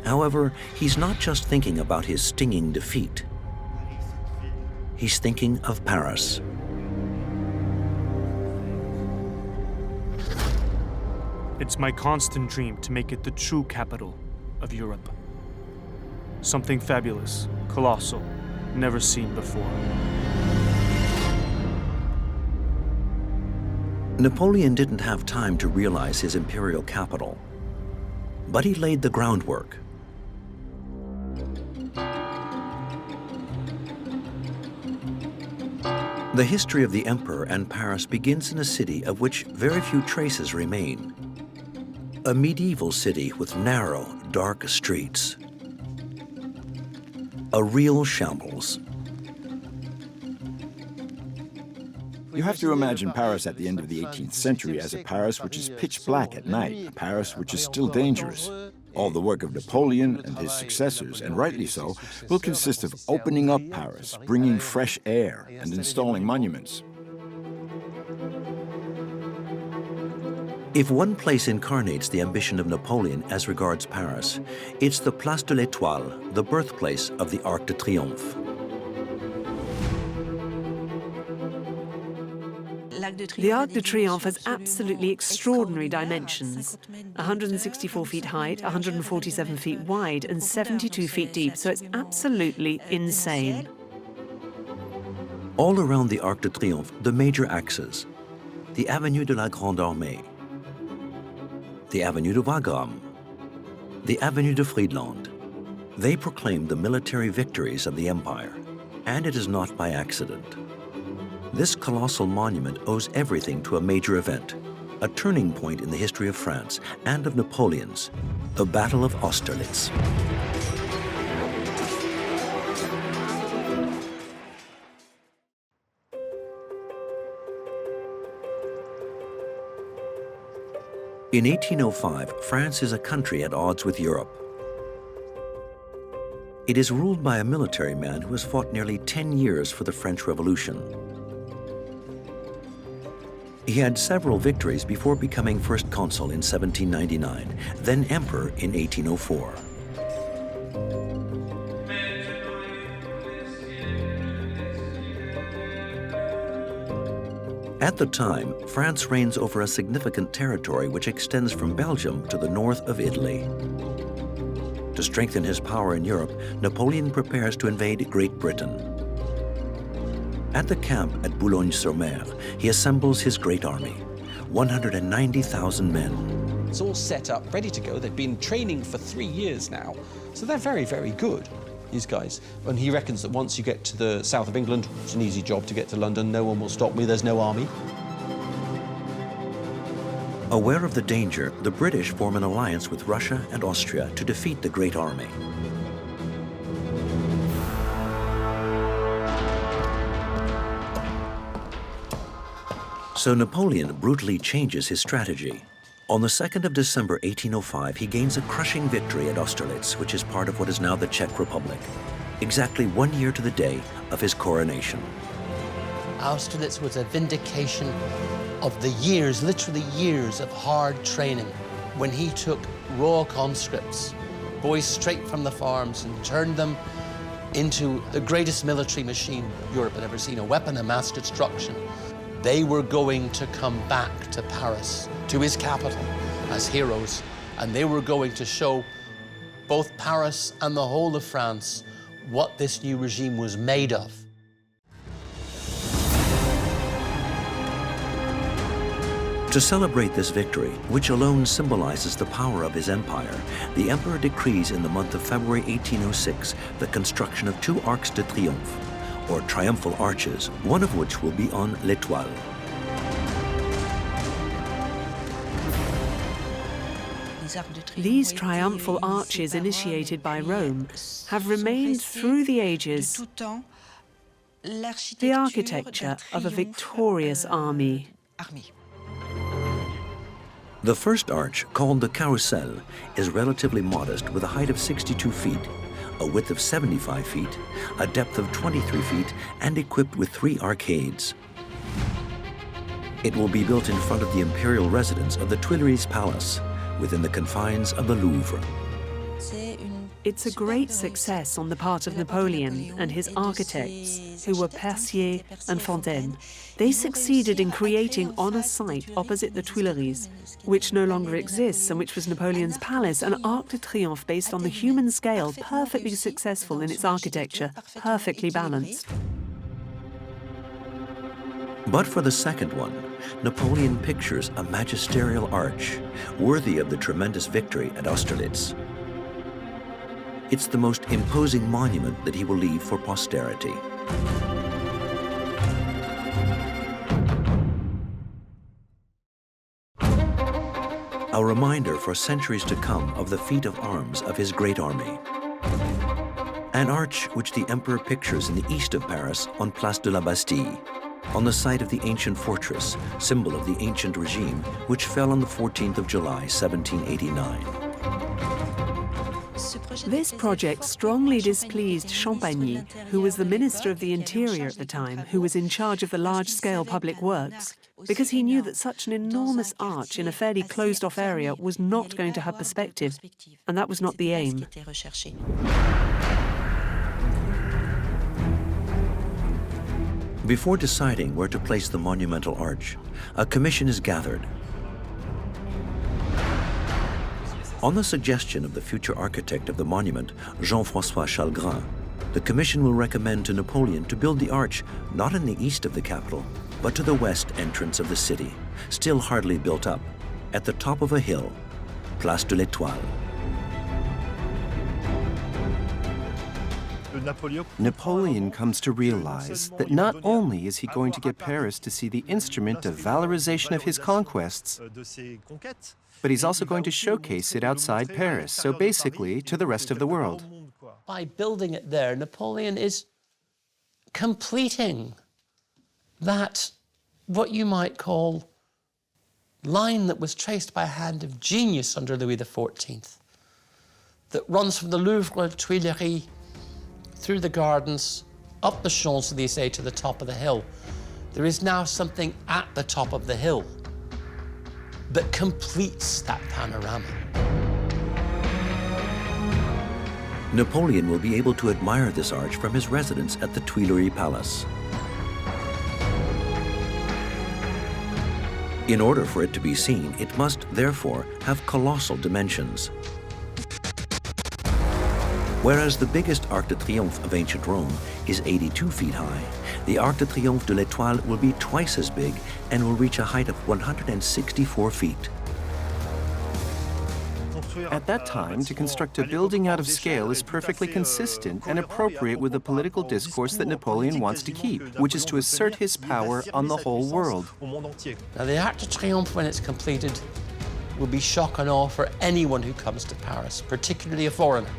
However, he's not just thinking about his stinging defeat. he's thinking of Paris. It's my constant dream to make it the true capital of Europe. Something fabulous, colossal, never seen before. Napoleon didn't have time to realize his imperial capital, but he laid the groundwork. The history of the emperor and Paris begins in a city of which very few traces remain. A medieval city with narrow, dark streets. A real shambles. You have to imagine Paris at the end of the 18th century as a Paris which is pitch black at night, a Paris which is still dangerous. All the work of Napoleon and his successors, and rightly so, will consist of opening up Paris, bringing fresh air, and installing monuments. If one place incarnates the ambition of Napoleon as regards Paris, it's the Place de l'Étoile, the birthplace of the Arc de Triomphe. The Arc de Triomphe has absolutely extraordinary dimensions. 164 feet height, 147 feet wide, and 72 feet deep, so it's absolutely insane. All around the Arc de Triomphe, the major axes. The Avenue de la Grande Armée, the Avenue de Wagram, the Avenue de Friedland. They proclaim the military victories of the empire, and it is not by accident. This colossal monument owes everything to a major event, a turning point in the history of France and of Napoleon's, the Battle of Austerlitz. In 1805, France is a country at odds with Europe. It is ruled by a military man who has fought nearly 10 years for the French Revolution. He had several victories before becoming first consul in 1799, then emperor in 1804. At the time, France reigns over a significant territory which extends from Belgium to the north of Italy. To strengthen his power in Europe, Napoleon prepares to invade Great Britain. At the camp at Boulogne-sur-Mer, he assembles his great army, 190,000 men. It's all set up, ready to go. They've been training for 3 years now, so they're very, very good, these guys. And he reckons that once you get to the south of England, it's an easy job to get to London. No one will stop me. There's no army. Aware of the danger, the British form an alliance with Russia and Austria to defeat the Great Army. So Napoleon brutally changes his strategy. On the 2nd of December 1805, he gains a crushing victory at Austerlitz, which is part of what is now the Czech Republic, exactly 1 year to the day of his coronation. Austerlitz was a vindication of the years, literally years, of hard training when he took raw conscripts, boys straight from the farms, and turned them into the greatest military machine Europe had ever seen, a weapon of mass destruction. They were going to come back to Paris, to his capital, as heroes, and they were going to show both Paris and the whole of France what this new regime was made of. To celebrate this victory, which alone symbolizes the power of his empire, the emperor decrees in the month of February 1806 the construction of 2 Arcs de Triomphe, or triumphal arches, one of which will be on l'Étoile. These triumphal arches initiated by Rome have remained through the ages the architecture of a victorious army. The first arch, called the Carrousel, is relatively modest with a height of 62 feet, a width of 75 feet, a depth of 23 feet, and equipped with 3 arcades. It will be built in front of the imperial residence of the Tuileries Palace, within the confines of the Louvre. It's a great success on the part of Napoleon and his architects, who were Percier and Fontaine. They succeeded in creating on a site opposite the Tuileries, which no longer exists and which was Napoleon's palace, an Arc de Triomphe based on the human scale, perfectly successful in its architecture, perfectly balanced. But for the second one, Napoleon pictures a magisterial arch, worthy of the tremendous victory at Austerlitz. It's the most imposing monument that he will leave for posterity. A reminder for centuries to come of the feat of arms of his great army. An arch which the emperor pictures in the east of Paris on Place de la Bastille, on the site of the ancient fortress, symbol of the ancient regime, which fell on the 14th of July, 1789. This project strongly displeased Champagny, who was the Minister of the Interior at the time, who was in charge of the large-scale public works, because he knew that such an enormous arch in a fairly closed-off area was not going to have perspective, and that was not the aim. Before deciding where to place the monumental arch, a commission is gathered. On the suggestion of the future architect of the monument, Jean-François Chalgrin, the commission will recommend to Napoleon to build the arch not in the east of the capital, but to the west entrance of the city, still hardly built up, at the top of a hill, Place de l'Étoile. Napoleon comes to realize that not only is he going to get Paris to see the instrument of valorization of his conquests, but he's also going to showcase it outside Paris, so basically to the rest of the world. By building it there, Napoleon is completing that, what you might call, line that was traced by a hand of genius under Louis XIV, that runs from the Louvre Tuileries through the gardens, up the Champs-Élysées to the top of the hill. There is now something at the top of the hill that completes that panorama. Napoleon will be able to admire this arch from his residence at the Tuileries Palace. In order for it to be seen, it must, therefore, have colossal dimensions. Whereas the biggest Arc de Triomphe of ancient Rome is 82 feet high, the Arc de Triomphe de l'Étoile will be twice as big and will reach a height of 164 feet. At that time, to construct a building out of scale is perfectly consistent and appropriate with the political discourse that Napoleon wants to keep, which is to assert his power on the whole world. Now, the Arc de Triomphe, when it's completed, will be shock and awe for anyone who comes to Paris, particularly a foreigner.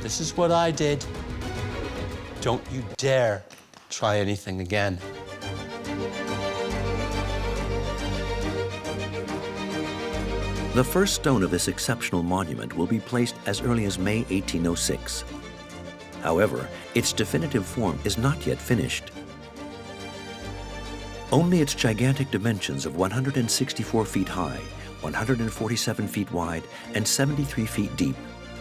This is what I did. Don't you dare try anything again. The first stone of this exceptional monument will be placed as early as May 1806. However, its definitive form is not yet finished. Only its gigantic dimensions of 164 feet high, 147 feet wide, and 73 feet deep,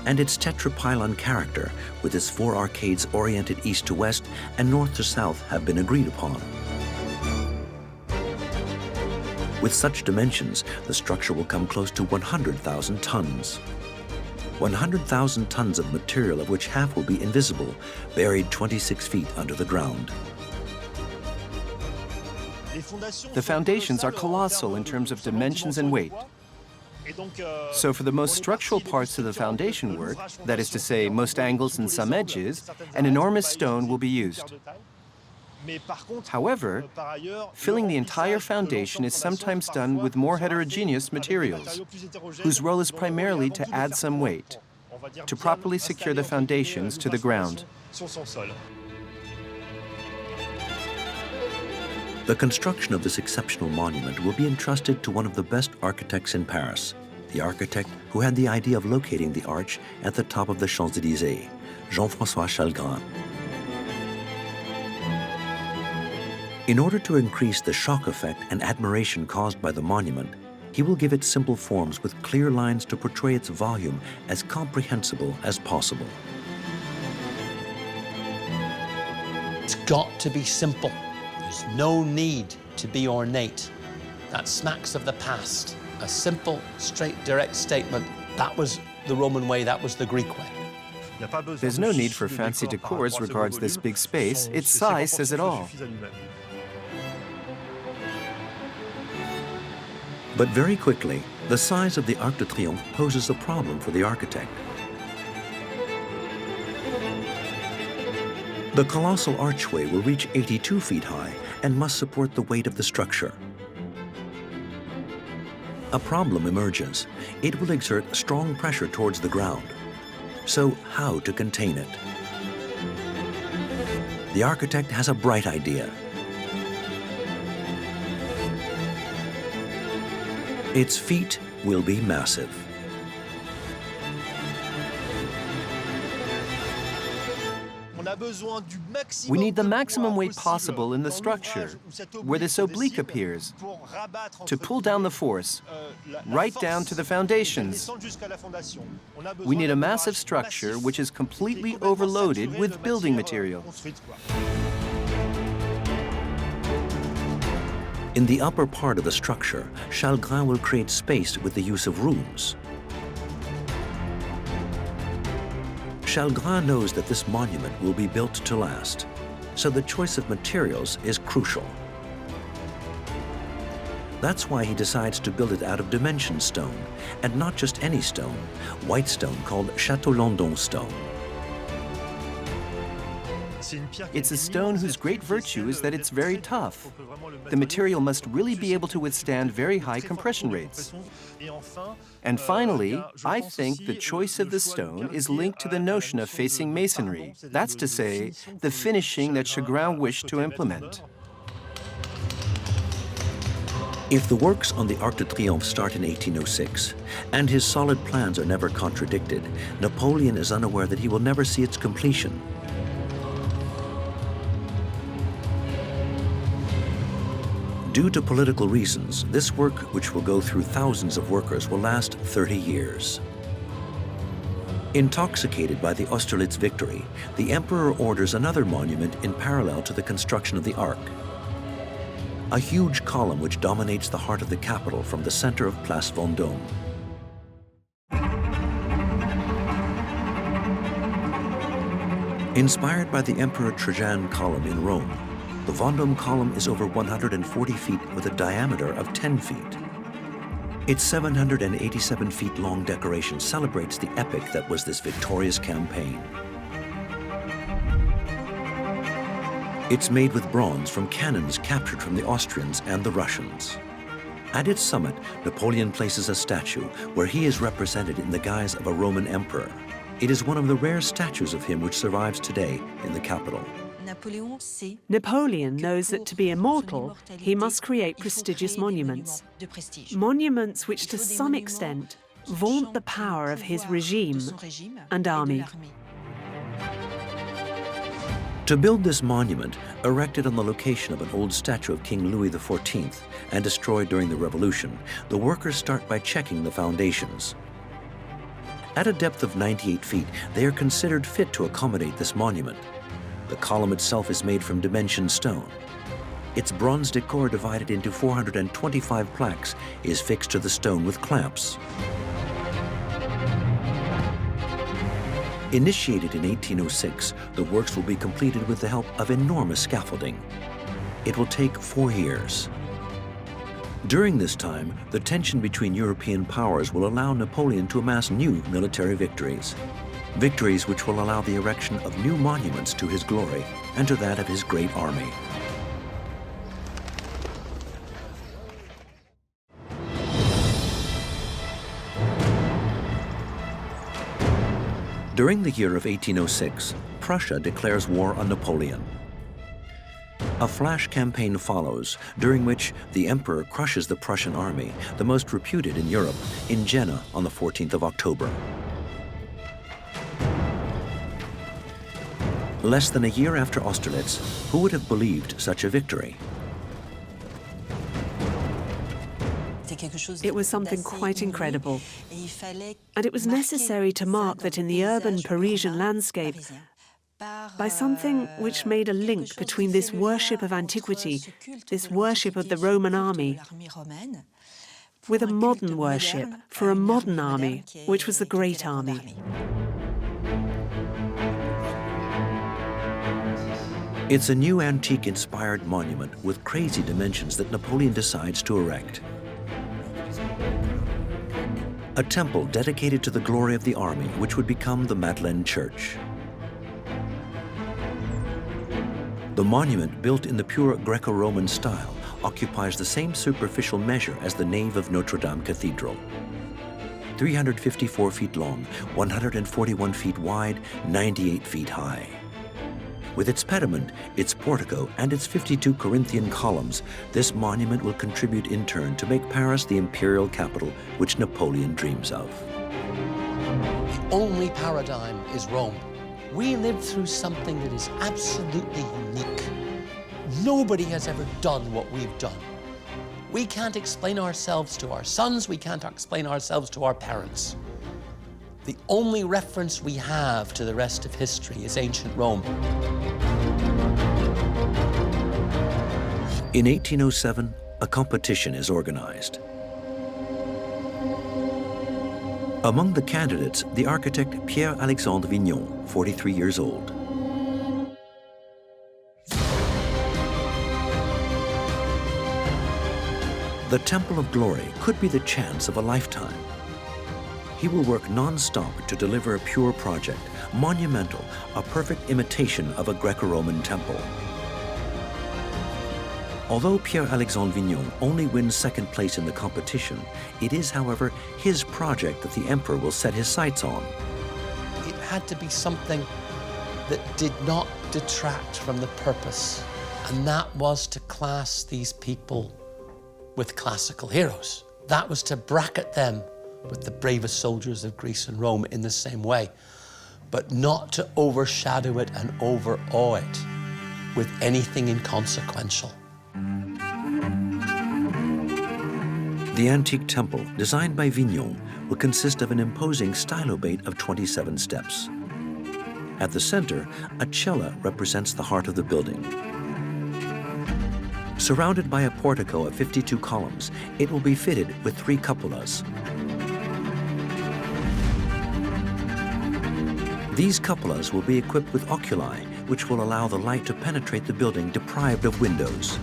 and its tetrapylon character, with its four arcades oriented east to west and north to south, have been agreed upon. With such dimensions, the structure will come close to 100,000 tons. 100,000 tons of material, of which half will be invisible, buried 26 feet under the ground. The foundations are colossal in terms of dimensions and weight. So for the most structural parts of the foundation work, that is to say, most angles and some edges, an enormous stone will be used. However, filling the entire foundation is sometimes done with more heterogeneous materials, whose role is primarily to add some weight, to properly secure the foundations to the ground. The construction of this exceptional monument will be entrusted to one of the best architects in Paris, the architect who had the idea of locating the arch at the top of the Champs-Élysées, Jean-François Chalgrin. In order to increase the shock effect and admiration caused by the monument, he will give it simple forms with clear lines to portray its volume as comprehensible as possible. It's got to be simple. There's no need to be ornate. That smacks of the past. A simple, straight, direct statement. That was the Roman way, that was the Greek way. There's no need for fancy decor as regards this big space. Its size says it all. But very quickly, the size of the Arc de Triomphe poses a problem for the architect. The colossal archway will reach 82 feet high and must support the weight of the structure. A problem emerges. It will exert strong pressure towards the ground. So how to contain it? The architect has a bright idea. Its feet will be massive. We need the maximum weight possible in the structure, where this oblique appears, to pull down the force, right down to the foundations. We need a massive structure which is completely overloaded with building material. In the upper part of the structure, Chalgrin will create space with the use of rooms. Chalgrin knows that this monument will be built to last, so the choice of materials is crucial. That's why he decides to build it out of dimension stone, and not just any stone, white stone called Château-Landon stone. It's a stone whose great virtue is that it's very tough. The material must really be able to withstand very high compression rates. And finally, I think the choice of the stone is linked to the notion of facing masonry. That's to say, the finishing that Chalgrin wished to implement. If the works on the Arc de Triomphe start in 1806, and his solid plans are never contradicted, Napoleon is unaware that he will never see its completion. Due to political reasons, this work, which will go through thousands of workers, will last 30 years. Intoxicated by the Austerlitz victory, the emperor orders another monument in parallel to the construction of the Arc. A huge column which dominates the heart of the capital from the center of Place Vendôme. Inspired by the Emperor Trajan column in Rome, the Vendôme column is over 140 feet with a diameter of 10 feet. Its 787 feet long decoration celebrates the epic that was this victorious campaign. It's made with bronze from cannons captured from the Austrians and the Russians. At its summit, Napoleon places a statue where he is represented in the guise of a Roman emperor. It is one of the rare statues of him which survives today in the capital. Napoleon knows that to be immortal, he must create prestigious monuments. Monuments which to some extent vaunt the power of his regime and army. To build this monument, erected on the location of an old statue of King Louis XIV and destroyed during the Revolution, the workers start by checking the foundations. At a depth of 98 feet, they are considered fit to accommodate this monument. The column itself is made from dimension stone. Its bronze decor, divided into 425 plaques, is fixed to the stone with clamps. Initiated in 1806, the works will be completed with the help of enormous scaffolding. It will take 4 years. During this time, the tension between European powers will allow Napoleon to amass new military victories. Victories which will allow the erection of new monuments to his glory and to that of his great army. During the year of 1806, Prussia declares war on Napoleon. A flash campaign follows, during which the emperor crushes the Prussian army, the most reputed in Europe, in Jena on the 14th of October. Less than a year after Austerlitz, who would have believed such a victory? It was something quite incredible. And it was necessary to mark that in the urban Parisian landscape, by something which made a link between this worship of antiquity, this worship of the Roman army, with a modern worship for a modern army, which was the Great Army. It's a new antique-inspired monument with crazy dimensions that Napoleon decides to erect. A temple dedicated to the glory of the army, which would become the Madeleine Church. The monument, built in the pure Greco-Roman style, occupies the same superficial measure as the nave of Notre Dame Cathedral. 354 feet long, 141 feet wide, 98 feet high. With its pediment, its portico, and its 52 Corinthian columns, this monument will contribute in turn to make Paris the imperial capital which Napoleon dreams of. The only paradigm is Rome. We lived through something that is absolutely unique. Nobody has ever done what we've done. We can't explain ourselves to our sons, we can't explain ourselves to our parents. The only reference we have to the rest of history is ancient Rome. In 1807, a competition is organized. Among the candidates, the architect Pierre-Alexandre Vignon, 43 years old. The Temple of Glory could be the chance of a lifetime. He will work non-stop to deliver a pure project, monumental, a perfect imitation of a Greco-Roman temple. Although Pierre-Alexandre Vignon only wins second place in the competition, it is, however, his project that the emperor will set his sights on. It had to be something that did not detract from the purpose, and that was to class these people with classical heroes. That was to bracket them with the bravest soldiers of Greece and Rome in the same way, but not to overshadow it and overawe it with anything inconsequential. The antique temple, designed by Vignon, will consist of an imposing stylobate of 27 steps. At the center, a cella represents the heart of the building. Surrounded by a portico of 52 columns, it will be fitted with 3 cupolas. These cupolas will be equipped with oculi, which will allow the light to penetrate the building deprived of windows.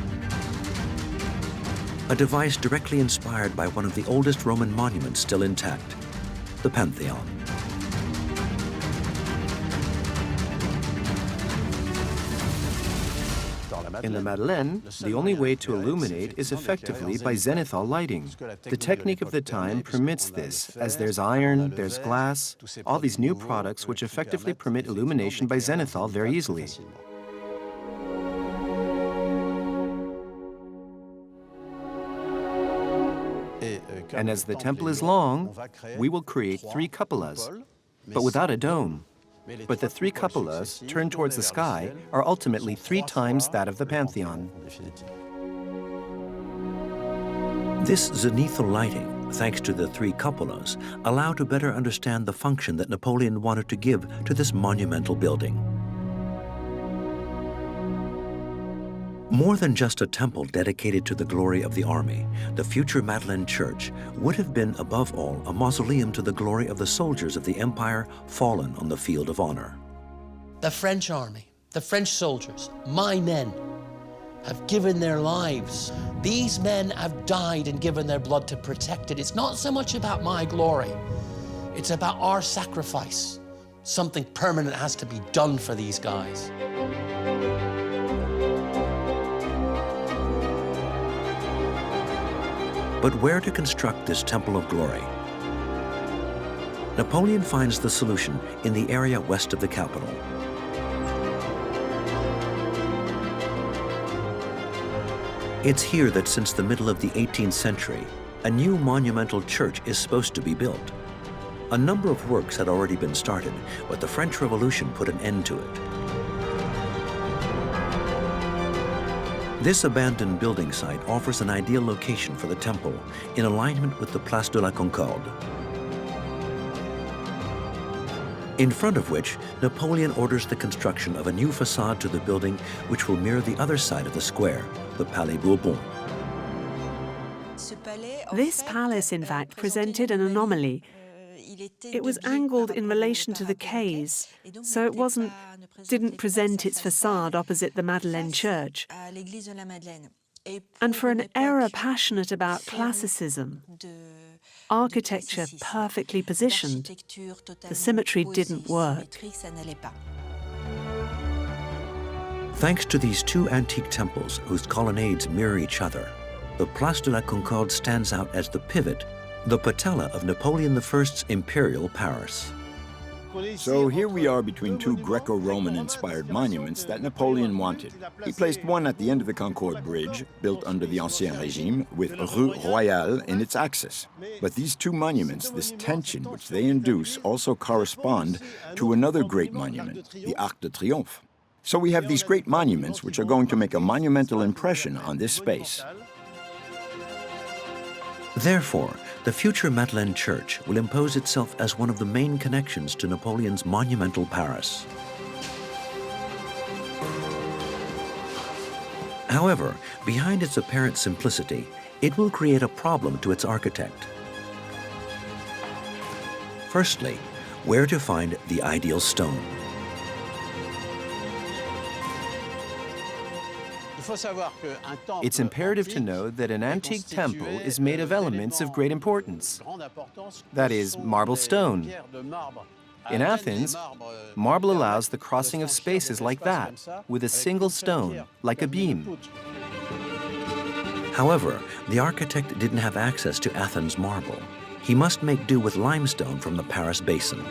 A device directly inspired by one of the oldest Roman monuments still intact, the Pantheon. In the Madeleine, the only way to illuminate is effectively by zenithal lighting. The technique of the time permits this, as there's iron, there's glass, all these new products which effectively permit illumination by zenithal very easily. And as the temple is long, we will create 3 cupolas, but without a dome. But the 3 cupolas, turned towards the sky, are ultimately 3 times that of the Pantheon. This zenithal lighting, thanks to the 3 cupolas, allow to better understand the function that Napoleon wanted to give to this monumental building. More than just a temple dedicated to the glory of the army, the future Madeleine Church would have been, above all, a mausoleum to the glory of the soldiers of the empire fallen on the field of honor. The French army, the French soldiers, my men, have given their lives. These men have died and given their blood to protect it. It's not so much about my glory. It's about our sacrifice. Something permanent has to be done for these guys. But where to construct this Temple of Glory? Napoleon finds the solution in the area west of the capital. It's here that since the middle of the 18th century, a new monumental church is supposed to be built. A number of works had already been started, but the French Revolution put an end to it. This abandoned building site offers an ideal location for the temple in alignment with the Place de la Concorde, in front of which Napoleon orders the construction of a new facade to the building which will mirror the other side of the square, the Palais Bourbon. This palace, in fact, presented an anomaly. It was angled in relation to the quays, so it didn't present its facade opposite the Madeleine Church. And for an era passionate passionate about classicism, architecture perfectly positioned, the symmetry didn't work. Thanks to these two antique temples whose colonnades mirror each other, the Place de la Concorde stands out as the pivot, the patella of Napoleon I's imperial Paris. So here we are between two Greco-Roman inspired monuments that Napoleon wanted. He placed one at the end of the Concorde Bridge, built under the Ancien Régime, with Rue Royale in its axis. But these two monuments, this tension which they induce, also correspond to another great monument, the Arc de Triomphe. So we have these great monuments which are going to make a monumental impression on this space. Therefore, the future Madeleine Church will impose itself as one of the main connections to Napoleon's monumental Paris. However, behind its apparent simplicity, it will create a problem to its architect. Firstly, where to find the ideal stone. It's imperative to know that an antique temple is made of elements of great importance. That is, marble stone. In Athens, marble allows the crossing of spaces like that, with a single stone, like a beam. However, the architect didn't have access to Athens marble. He must make do with limestone from the Paris basin.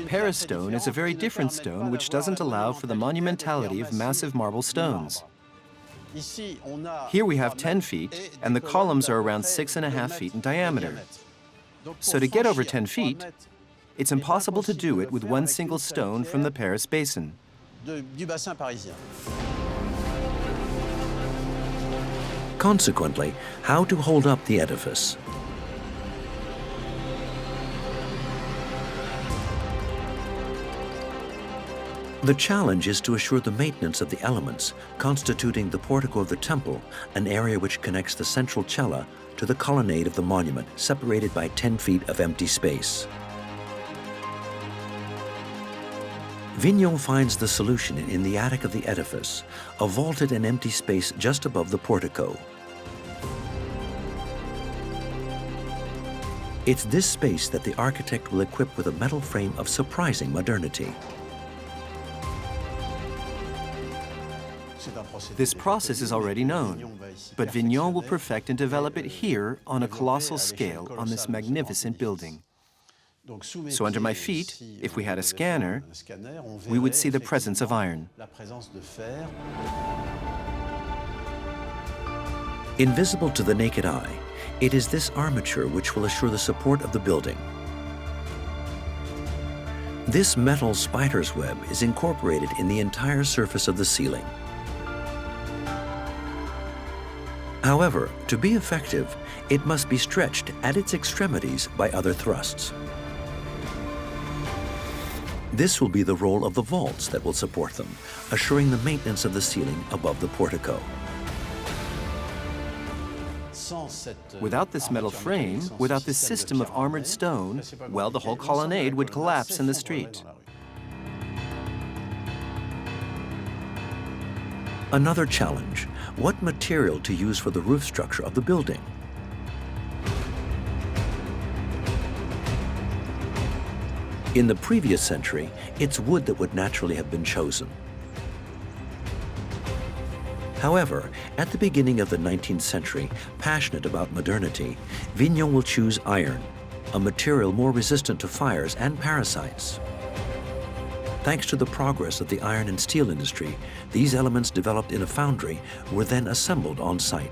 Paris stone is a very different stone which doesn't allow for the monumentality of massive marble stones. Here we have 10 feet, and the columns are around 6.5 feet in diameter. So to get over 10 feet, it's impossible to do it with one single stone from the Paris basin. Consequently, how to hold up the edifice? The challenge is to assure the maintenance of the elements constituting the portico of the temple, an area which connects the central cella to the colonnade of the monument, separated by 10 feet of empty space. Vignon finds the solution in the attic of the edifice, a vaulted and empty space just above the portico. It's this space that the architect will equip with a metal frame of surprising modernity. This process is already known, but Vignon will perfect and develop it here on a colossal scale on this magnificent building. So under my feet, if we had a scanner, we would see the presence of iron. Invisible to the naked eye, it is this armature which will assure the support of the building. This metal spider's web is incorporated in the entire surface of the ceiling. However, to be effective, it must be stretched at its extremities by other thrusts. This will be the role of the vaults that will support them, assuring the maintenance of the ceiling above the portico. Without this metal frame, without this system of armored stone, well, the whole colonnade would collapse in the street. Another challenge, what material to use for the roof structure of the building? In the previous century, it's wood that would naturally have been chosen. However, at the beginning of the 19th century, passionate about modernity, Vignon will choose iron, a material more resistant to fires and parasites. Thanks to the progress of the iron and steel industry, these elements developed in a foundry were then assembled on site.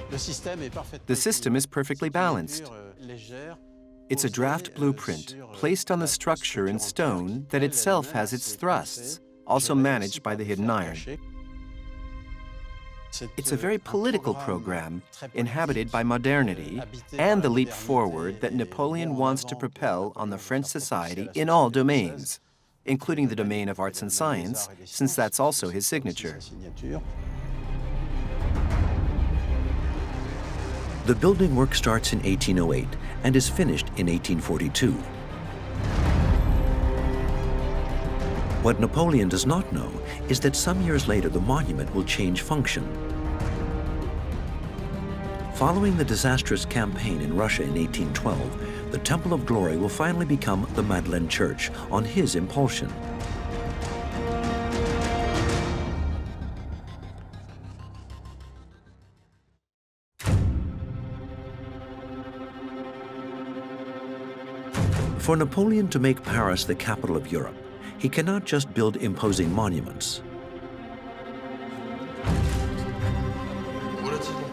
The system is perfectly balanced. It's a draft blueprint placed on the structure in stone that itself has its thrusts, also managed by the Hidden Iron. It's a very political program, inhabited by modernity and the leap forward that Napoleon wants to propel on the French society in all domains, including the domain of arts and science, since that's also his signature. The building work starts in 1808 and is finished in 1842. What Napoleon does not know is that some years later the monument will change function. Following the disastrous campaign in Russia in 1812, the Temple of Glory will finally become the Madeleine Church on his impulsion. For Napoleon to make Paris the capital of Europe, he cannot just build imposing monuments.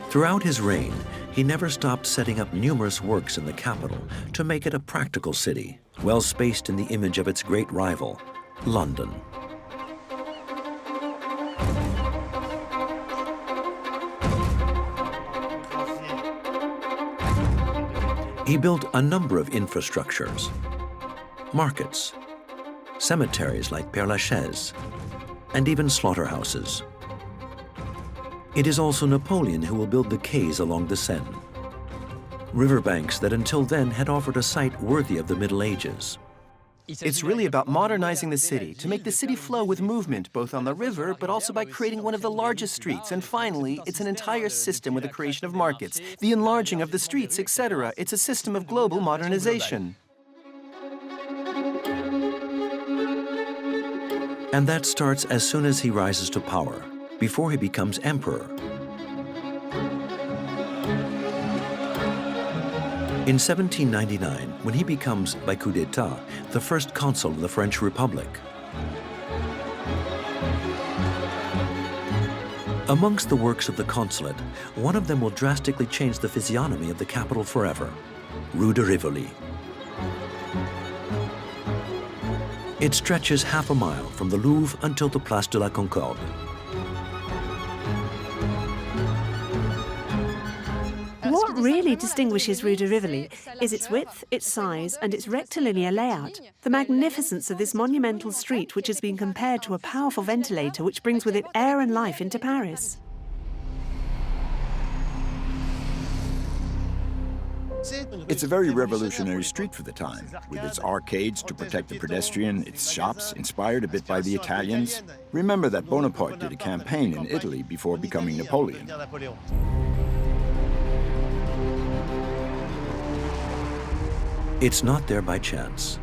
Throughout his reign, he never stopped setting up numerous works in the capital to make it a practical city, well spaced in the image of its great rival, London. He built a number of infrastructures, markets, cemeteries like Père Lachaise, and even slaughterhouses. It is also Napoleon who will build the quays along the Seine, riverbanks that until then had offered a site worthy of the Middle Ages. It's really about modernizing the city, to make the city flow with movement, both on the river, but also by creating one of the largest streets. And finally, it's an entire system with the creation of markets, the enlarging of the streets, etc. It's a system of global modernization. And that starts as soon as he rises to power, before he becomes emperor. In 1799, when he becomes, by coup d'etat, the first consul of the French Republic. Amongst the works of the consulate, one of them will drastically change the physiognomy of the capital forever, Rue de Rivoli. It stretches half a mile from the Louvre until the Place de la Concorde. What really distinguishes Rue de Rivoli is its width, its size, and its rectilinear layout. The magnificence of this monumental street, which has been compared to a powerful ventilator which brings with it air and life into Paris. It's a very revolutionary street for the time, with its arcades to protect the pedestrian, its shops inspired a bit by the Italians. Remember that Bonaparte did a campaign in Italy before becoming Napoleon. It's not there by chance.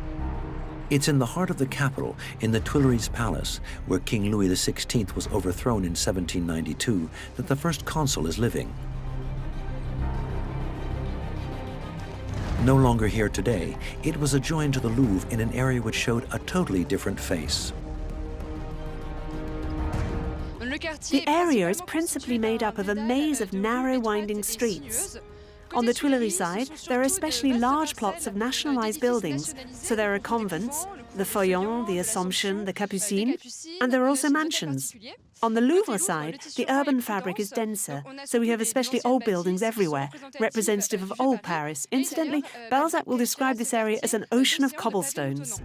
It's in the heart of the capital, in the Tuileries Palace, where King Louis XVI was overthrown in 1792, that the first consul is living. No longer here today, it was adjoined to the Louvre in an area which showed a totally different face. The area is principally made up of a maze of narrow, winding streets. On the Tuileries side, there are especially large plots of nationalized buildings, so there are convents, the Feuillants, the Assomption, the Capucines, and there are also mansions. On the Louvre side, the urban fabric is denser, so we have especially old buildings everywhere, representative of old Paris. Incidentally, Balzac will describe this area as an ocean of cobblestones.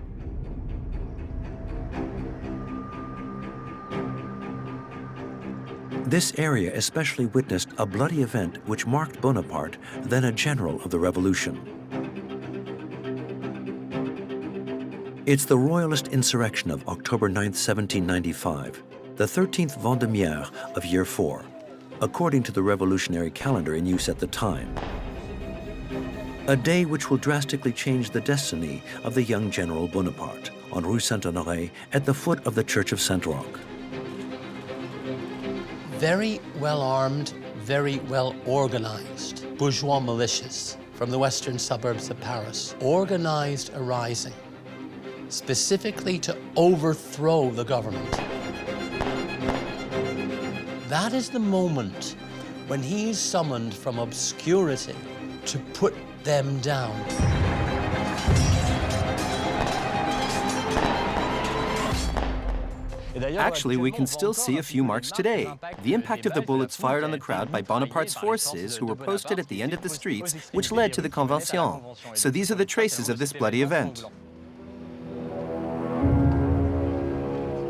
This area especially witnessed a bloody event which marked Bonaparte, then a general of the Revolution. It's the royalist insurrection of October 9, 1795, the 13th Vendémiaire of year 4, according to the revolutionary calendar in use at the time. A day which will drastically change the destiny of the young General Bonaparte on Rue Saint-Honoré at the foot of the Church of Saint-Roch. Very well armed, very well organized bourgeois militias from the western suburbs of Paris organized a rising specifically to overthrow the government. That is the moment when he is summoned from obscurity to put them down. Actually, we can still see a few marks today. The impact of the bullets fired on the crowd by Bonaparte's forces, who were posted at the end of the streets, which led to the Convention. So these are the traces of this bloody event.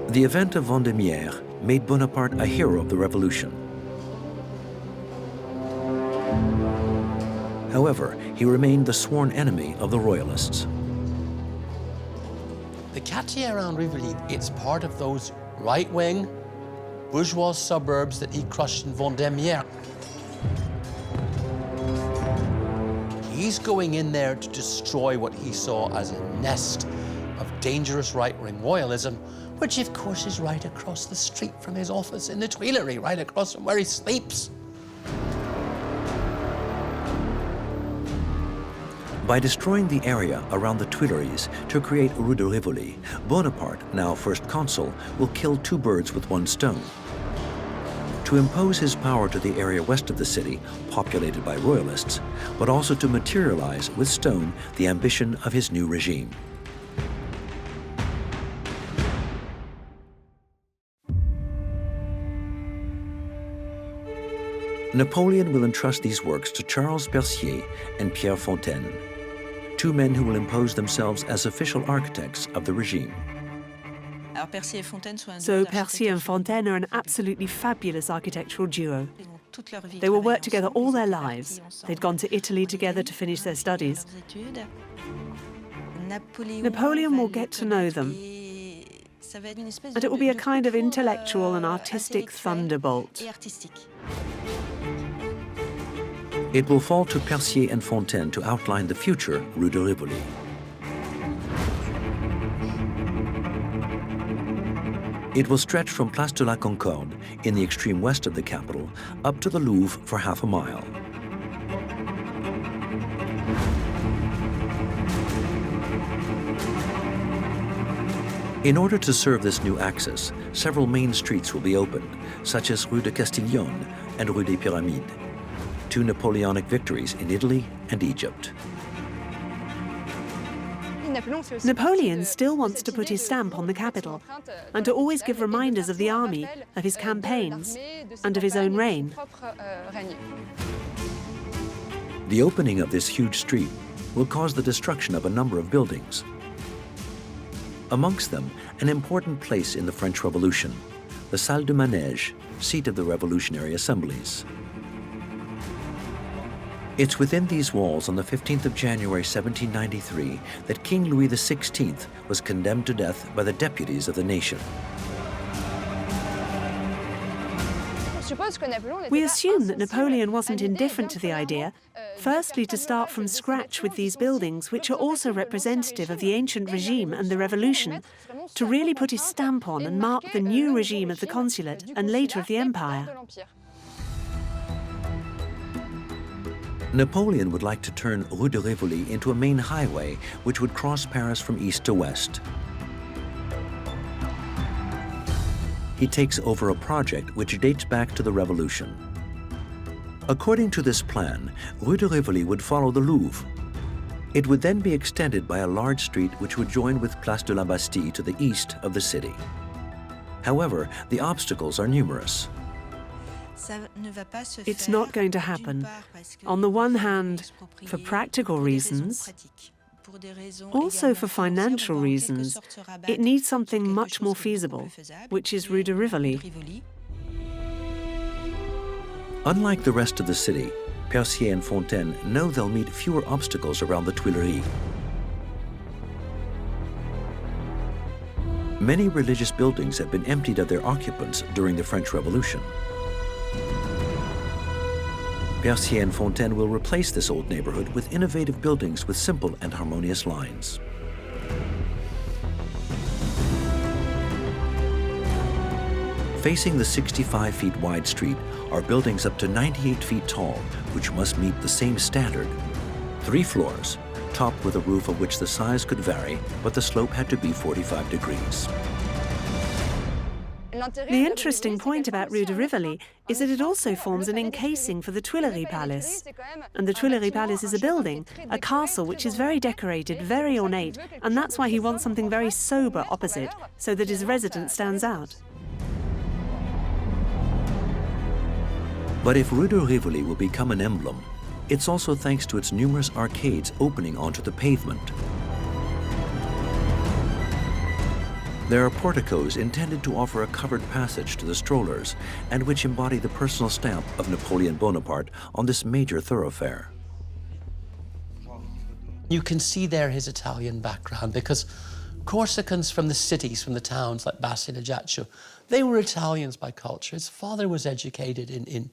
The event of Vendémiaire made Bonaparte a hero of the revolution. However, he remained the sworn enemy of the royalists. The quartier around Rivoli, it's part of those right-wing, bourgeois suburbs that he crushed in Vendémiaire. He's going in there to destroy what he saw as a nest of dangerous right-wing royalism, which of course is right across the street from his office in the Tuileries, right across from where he sleeps. By destroying the area around the Tuileries to create Rue de Rivoli, Bonaparte, now first consul, will kill two birds with one stone. To impose his power to the area west of the city, populated by royalists, but also to materialize with stone the ambition of his new regime. Napoleon will entrust these works to Charles Percier and Pierre Fontaine, two men who will impose themselves as official architects of the regime. So Percier and Fontaine are an absolutely fabulous architectural duo. They will work together all their lives. They'd gone to Italy together to finish their studies. Napoleon will get to know them, and it will be a kind of intellectual and artistic thunderbolt. It will fall to Percier and Fontaine to outline the future Rue de Rivoli. It will stretch from Place de la Concorde, in the extreme west of the capital, up to the Louvre for half a mile. In order to serve this new axis, several main streets will be opened, such as Rue de Castiglione and Rue des Pyramides, two Napoleonic victories in Italy and Egypt. Napoleon still wants to put his stamp on the capital and to always give reminders of the army, of his campaigns, and of his own reign. The opening of this huge street will cause the destruction of a number of buildings. Amongst them, an important place in the French Revolution, the Salle du Manège, seat of the revolutionary assemblies. It's within these walls on the 15th of January 1793 that King Louis XVI was condemned to death by the deputies of the nation. We assume that Napoleon wasn't indifferent to the idea, firstly to start from scratch with these buildings, which are also representative of the ancient regime and the revolution, to really put his stamp on and mark the new regime of the consulate and later of the empire. Napoleon would like to turn Rue de Rivoli into a main highway which would cross Paris from east to west. He takes over a project which dates back to the Revolution. According to this plan, Rue de Rivoli would follow the Louvre. It would then be extended by a large street which would join with Place de la Bastille to the east of the city. However, the obstacles are numerous. It's not going to happen. On the one hand, for practical reasons, also for financial reasons, it needs something much more feasible, which is Rue de Rivoli. Unlike the rest of the city, Percier and Fontaine know they'll meet fewer obstacles around the Tuileries. Many religious buildings have been emptied of their occupants during the French Revolution. Percier and Fontaine will replace this old neighborhood with innovative buildings with simple and harmonious lines. Facing the 65 feet wide street are buildings up to 98 feet tall, which must meet the same standard. 3 floors, topped with a roof of which the size could vary, but the slope had to be 45 degrees. The interesting point about Rue de Rivoli is that it also forms an encasing for the Tuileries Palace. And the Tuileries Palace is a building, a castle which is very decorated, very ornate, and that's why he wants something very sober opposite, so that his residence stands out. But if Rue de Rivoli will become an emblem, it's also thanks to its numerous arcades opening onto the pavement. There are porticos intended to offer a covered passage to the strollers and which embody the personal stamp of Napoleon Bonaparte on this major thoroughfare. You can see there his Italian background because Corsicans from the cities, from the towns like Basilicata, they were Italians by culture. His father was educated in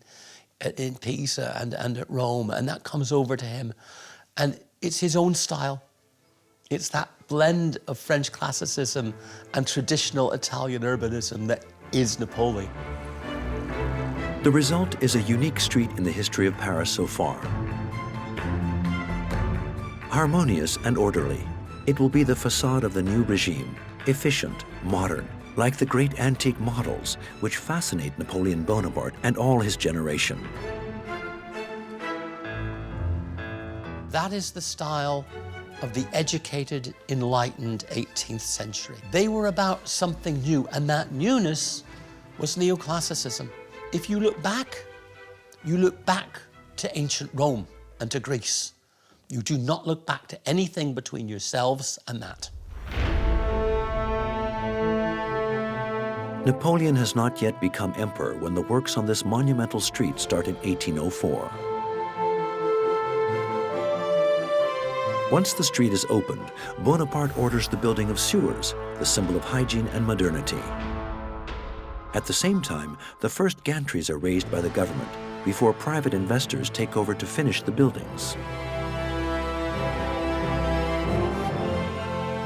Pisa and at Rome, and that comes over to him. And it's his own style. It's that blend of French classicism and traditional Italian urbanism that is Napoleon. The result is a unique street in the history of Paris so far. Harmonious and orderly, it will be the facade of the new regime, efficient, modern, like the great antique models which fascinate Napoleon Bonaparte and all his generation. That is the style of the educated, enlightened 18th century. They were about something new, and that newness was neoclassicism. If you look back to ancient Rome and to Greece. You do not look back to anything between yourselves and that. Napoleon has not yet become emperor when the works on this monumental street start in 1804. Once the street is opened, Bonaparte orders the building of sewers, the symbol of hygiene and modernity. At the same time, the first gantries are raised by the government before private investors take over to finish the buildings.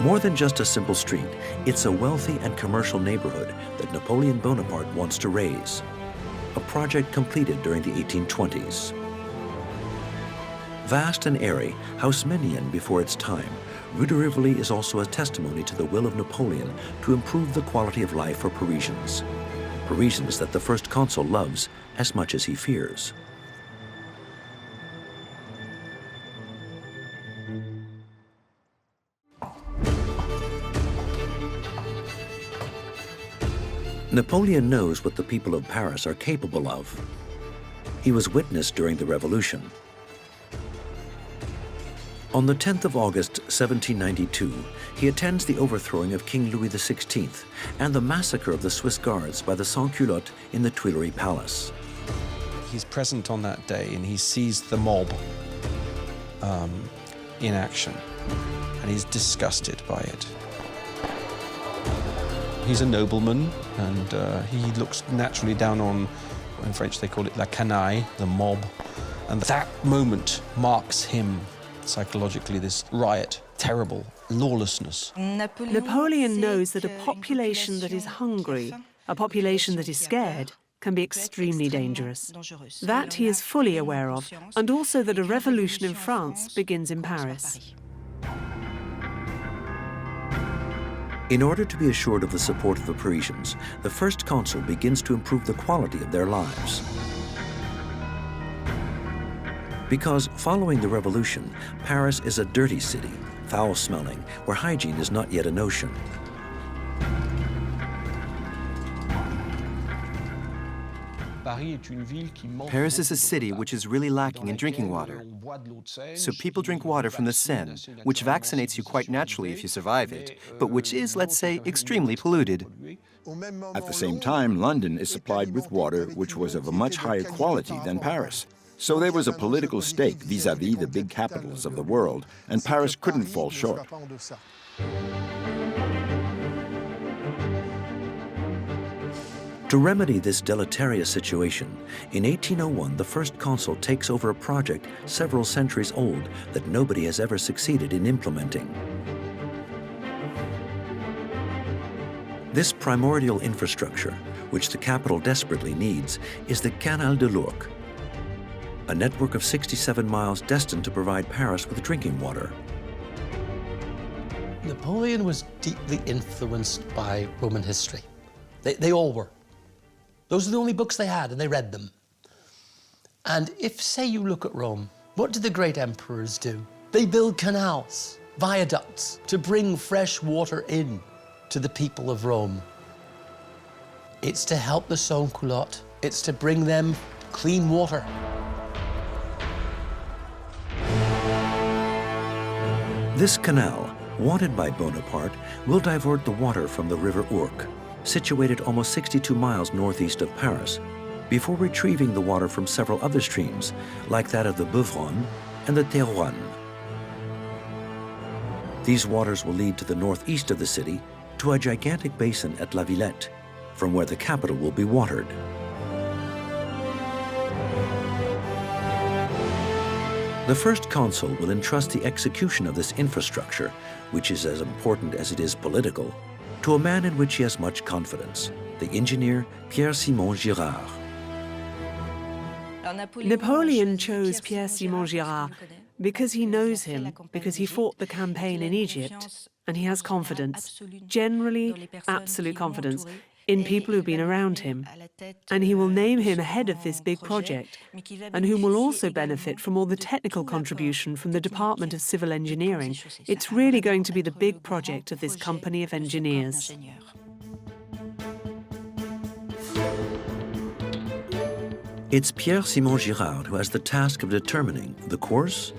More than just a simple street, it's a wealthy and commercial neighborhood that Napoleon Bonaparte wants to raise, a project completed during the 1820s. Vast and airy, Haussmannian before its time, Rue de Rivoli is also a testimony to the will of Napoleon to improve the quality of life for Parisians. Parisians that the first consul loves as much as he fears. Napoleon knows what the people of Paris are capable of. He was witness during the Revolution. On the 10th of August, 1792, he attends the overthrowing of King Louis XVI and the massacre of the Swiss Guards by the sans-culottes in the Tuileries Palace. He's present on that day and he sees the mob in action, and he's disgusted by it. He's a nobleman, and he looks naturally down on, in French they call it la canaille, the mob, and that moment marks him psychologically, this riot, terrible lawlessness. Napoleon knows that a population that is hungry, a population that is scared, can be extremely dangerous. That he is fully aware of, and also that a revolution in France begins in Paris. In order to be assured of the support of the Parisians, the first consul begins to improve the quality of their lives. Because following the revolution, Paris is a dirty city, foul-smelling, where hygiene is not yet a notion. Paris is a city which is really lacking in drinking water. So people drink water from the Seine, which vaccinates you quite naturally if you survive it, but which is, let's say, extremely polluted. At the same time, London is supplied with water which was of a much higher quality than Paris. So there was a political stake vis-à-vis the big capitals of the world, and Paris couldn't fall short. To remedy this deleterious situation, in 1801 the first consul takes over a project several centuries old that nobody has ever succeeded in implementing. This primordial infrastructure, which the capital desperately needs, is the Canal de Lourdes, a network of 67 miles destined to provide Paris with drinking water. Napoleon was deeply influenced by Roman history. They all were. Those are the only books they had, and they read them. And if, say, you look at Rome, what did the great emperors do? They build canals, viaducts, to bring fresh water in to the people of Rome. It's to help the sans-culottes. It's to bring them clean water. This canal, wanted by Bonaparte, will divert the water from the river Ourcq, situated almost 62 miles northeast of Paris, before retrieving the water from several other streams, like that of the Beuvron and the Thérouanne. These waters will lead to the northeast of the city to a gigantic basin at La Villette, from where the capital will be watered. The first consul will entrust the execution of this infrastructure, which is as important as it is political, to a man in which he has much confidence, the engineer Pierre-Simon Girard. Napoleon chose Pierre-Simon Girard because he knows him, because he fought the campaign in Egypt, and he has confidence, generally absolute confidence, in people who've been around him. And he will name him head of this big project, and whom will also benefit from all the technical contribution from the Department of Civil Engineering. It's really going to be the big project of this company of engineers. It's Pierre-Simon Girard who has the task of determining the course,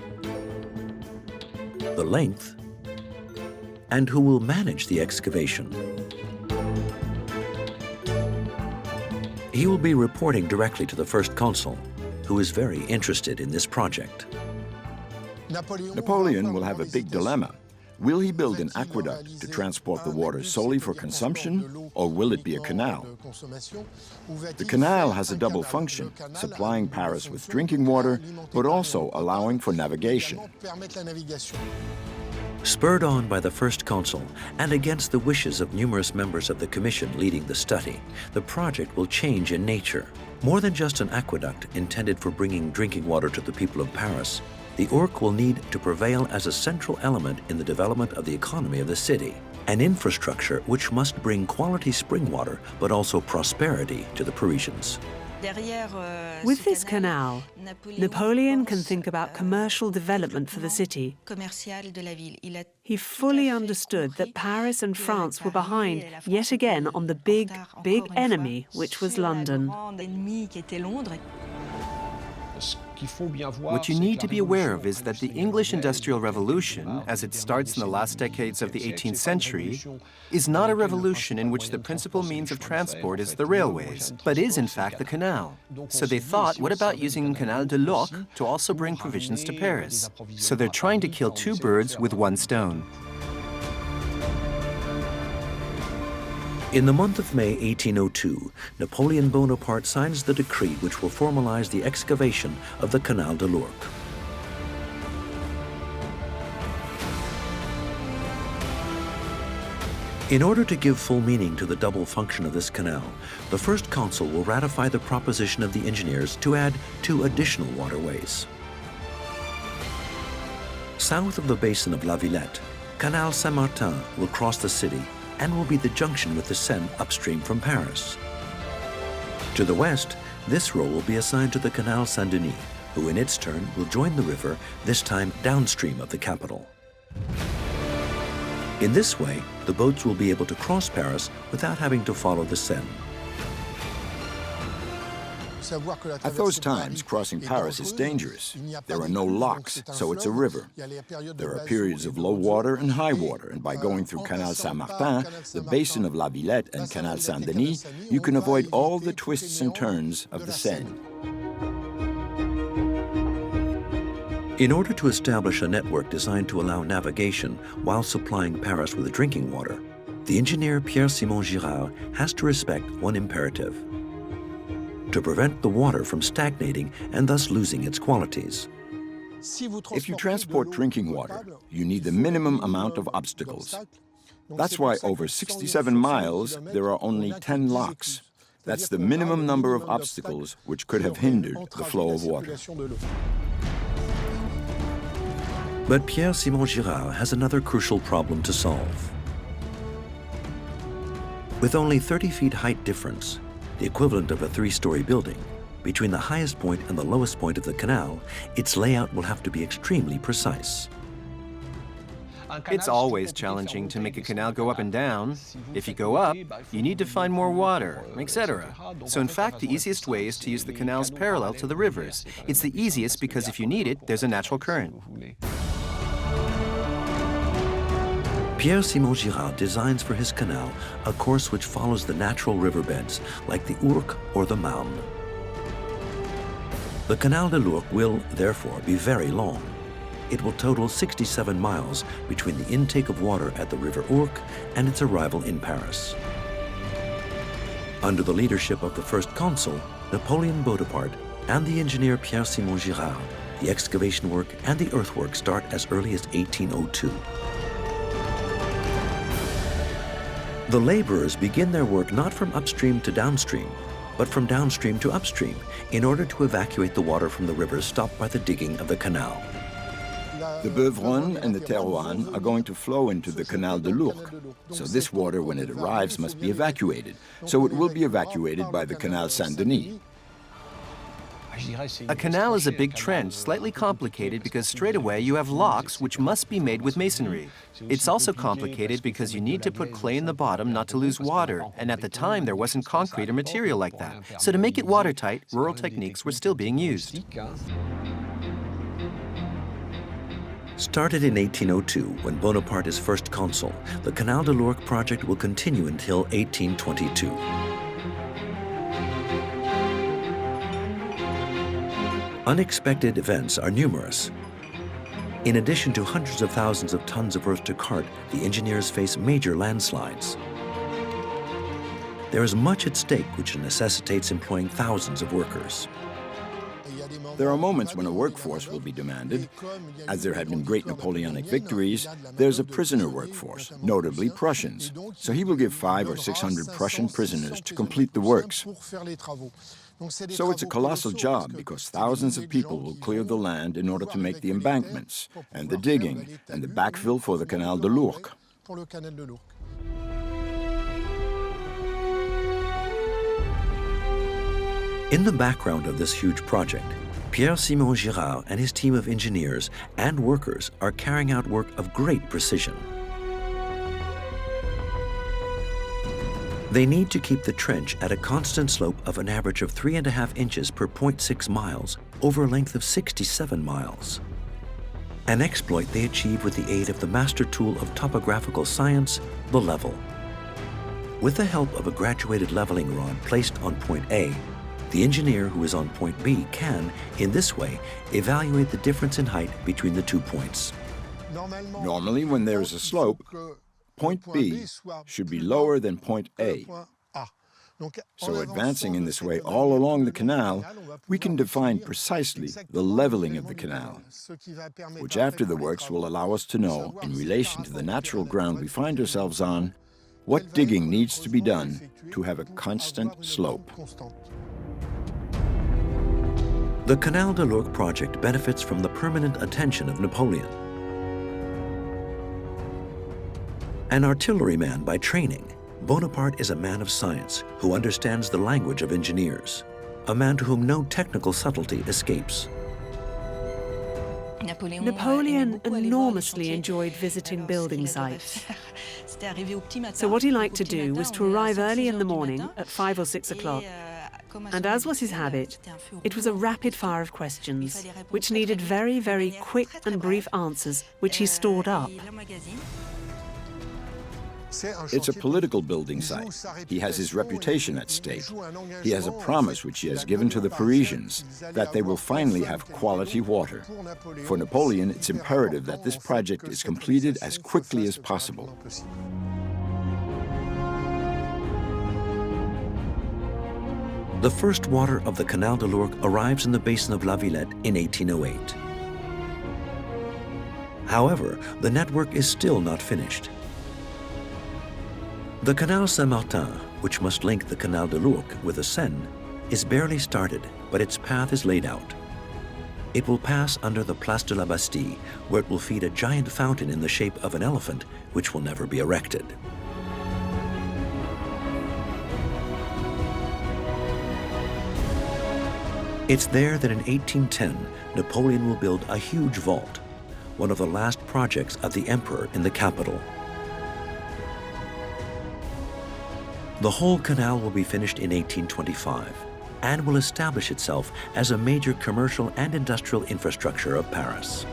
the length, and who will manage the excavation. He will be reporting directly to the first consul, who is very interested in this project. Napoleon will have a big dilemma. Will he build an aqueduct to transport the water solely for consumption, or will it be a canal? The canal has a double function, supplying Paris with drinking water, but also allowing for navigation. Spurred on by the first consul and against the wishes of numerous members of the commission leading the study, the project will change in nature. More than just an aqueduct intended for bringing drinking water to the people of Paris, the Ourcq will need to prevail as a central element in the development of the economy of the city, an infrastructure which must bring quality spring water but also prosperity to the Parisians. With this canal, Napoleon can think about commercial development for the city. He fully understood that Paris and France were behind, yet again, on the big enemy, which was London. What you need to be aware of is that the English Industrial Revolution, as it starts in the last decades of the 18th century, is not a revolution in which the principal means of transport is the railways, but is in fact the canal. So they thought, what about using Canal de l'Ourcq to also bring provisions to Paris? So they're trying to kill two birds with one stone. In the month of May 1802, Napoleon Bonaparte signs the decree which will formalize the excavation of the Canal de l'Ourcq. In order to give full meaning to the double function of this canal, the first consul will ratify the proposition of the engineers to add 2 additional waterways. South of the basin of La Villette, Canal Saint-Martin will cross the city and will be the junction with the Seine upstream from Paris. To the west, this role will be assigned to the Canal Saint-Denis, who in its turn will join the river, this time downstream of the capital. In this way, the boats will be able to cross Paris without having to follow the Seine. At those times, crossing Paris is dangerous. There are no locks, so it's a river. There are periods of low water and high water, and by going through Canal Saint-Martin, the basin of La Villette and Canal Saint-Denis, you can avoid all the twists and turns of the Seine. In order to establish a network designed to allow navigation while supplying Paris with drinking water, the engineer Pierre-Simon Girard has to respect one imperative: to prevent the water from stagnating and thus losing its qualities. If you transport drinking water, you need the minimum amount of obstacles. That's why over 67 miles there are only 10 locks. That's the minimum number of obstacles which could have hindered the flow of water. But Pierre-Simon Girard has another crucial problem to solve. With only 30 feet height difference, the equivalent of a 3-story building, between the highest point and the lowest point of the canal, its layout will have to be extremely precise. It's always challenging to make a canal go up and down. If you go up, you need to find more water, etc. So in fact, the easiest way is to use the canals parallel to the rivers. It's the easiest because if you need it, there's a natural current. Pierre-Simon Girard designs for his canal a course which follows the natural riverbeds, like the Ourcq or the Marne. The Canal de l'Ourcq will, therefore, be very long. It will total 67 miles between the intake of water at the River Ourcq and its arrival in Paris. Under the leadership of the first consul, Napoleon Bonaparte, and the engineer Pierre-Simon Girard, the excavation work and the earthwork start as early as 1802. The laborers begin their work not from upstream to downstream, but from downstream to upstream in order to evacuate the water from the rivers stopped by the digging of the canal. The Beuvron and the Terouanne are going to flow into the Canal de l'Ourcq, so this water, when it arrives, must be evacuated. So it will be evacuated by the Canal Saint-Denis. A canal is a big trench, slightly complicated because straight away you have locks which must be made with masonry. It's also complicated because you need to put clay in the bottom not to lose water, and at the time there wasn't concrete or material like that. So to make it watertight, rural techniques were still being used. Started in 1802, when Bonaparte is first consul, the Canal de l'Ourcq project will continue until 1822. Unexpected events are numerous. In addition to hundreds of thousands of tons of earth to cart, the engineers face major landslides. There is much at stake which necessitates employing thousands of workers. There are moments when a workforce will be demanded. As there had been great Napoleonic victories, there's a prisoner workforce, notably Prussians. So he will give 500 or 600 Prussian prisoners to complete the works. So it's a colossal job because thousands of people will clear the land in order to make the embankments and the digging and the backfill for the Canal de l'Ourcq. In the background of this huge project, Pierre-Simon Girard and his team of engineers and workers are carrying out work of great precision. They need to keep the trench at a constant slope of an average of 3.5 inches per 0.6 miles over a length of 67 miles. An exploit they achieve with the aid of the master tool of topographical science, the level. With the help of a graduated leveling rod placed on point A, the engineer who is on point B can, in this way, evaluate the difference in height between the 2 points. Normally, when there is a slope, point B should be lower than point A. So advancing in this way all along the canal, we can define precisely the leveling of the canal, which after the works will allow us to know, in relation to the natural ground we find ourselves on, what digging needs to be done to have a constant slope. The Canal de l'Ourcq project benefits from the permanent attention of Napoleon. An artilleryman by training, Bonaparte is a man of science who understands the language of engineers, a man to whom no technical subtlety escapes. Napoleon enormously enjoyed visiting building sites. So what he liked to do was to arrive early in the morning at 5 or 6 o'clock. And as was his habit, it was a rapid fire of questions, which needed very, very quick and brief answers, which he stored up. It's a political building site. He has his reputation at stake. He has a promise which he has given to the Parisians, that they will finally have quality water. For Napoleon, it's imperative that this project is completed as quickly as possible. The first water of the Canal de l'Ourcq arrives in the basin of La Villette in 1808. However, the network is still not finished. The Canal Saint-Martin, which must link the Canal de l'Ourcq with the Seine, is barely started, but its path is laid out. It will pass under the Place de la Bastille, where it will feed a giant fountain in the shape of an elephant, which will never be erected. It's there that in 1810, Napoleon will build a huge vault, one of the last projects of the emperor in the capital. The whole canal will be finished in 1825 and will establish itself as a major commercial and industrial infrastructure of Paris.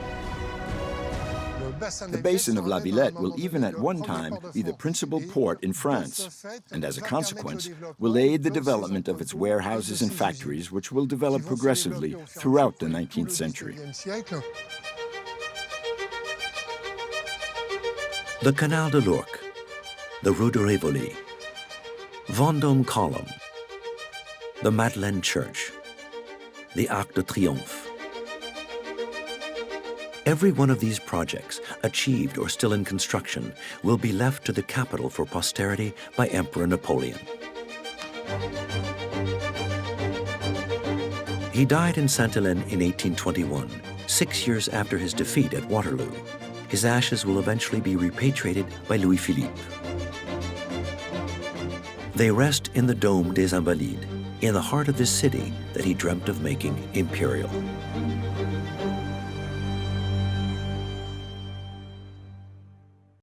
The basin of La Villette will even at one time be the principal port in France, and as a consequence, will aid the development of its warehouses and factories, which will develop progressively throughout the 19th century. The Canal de l'Ourcq, the Rue de Rivoli, Vendôme Column, the Madeleine Church, the Arc de Triomphe. Every one of these projects, achieved or still in construction, will be left to the capital for posterity by Emperor Napoleon. He died in Saint-Helene in 1821, 6 years after his defeat at Waterloo. His ashes will eventually be repatriated by Louis-Philippe. They rest in the Dôme des Invalides, in the heart of this city that he dreamt of making imperial.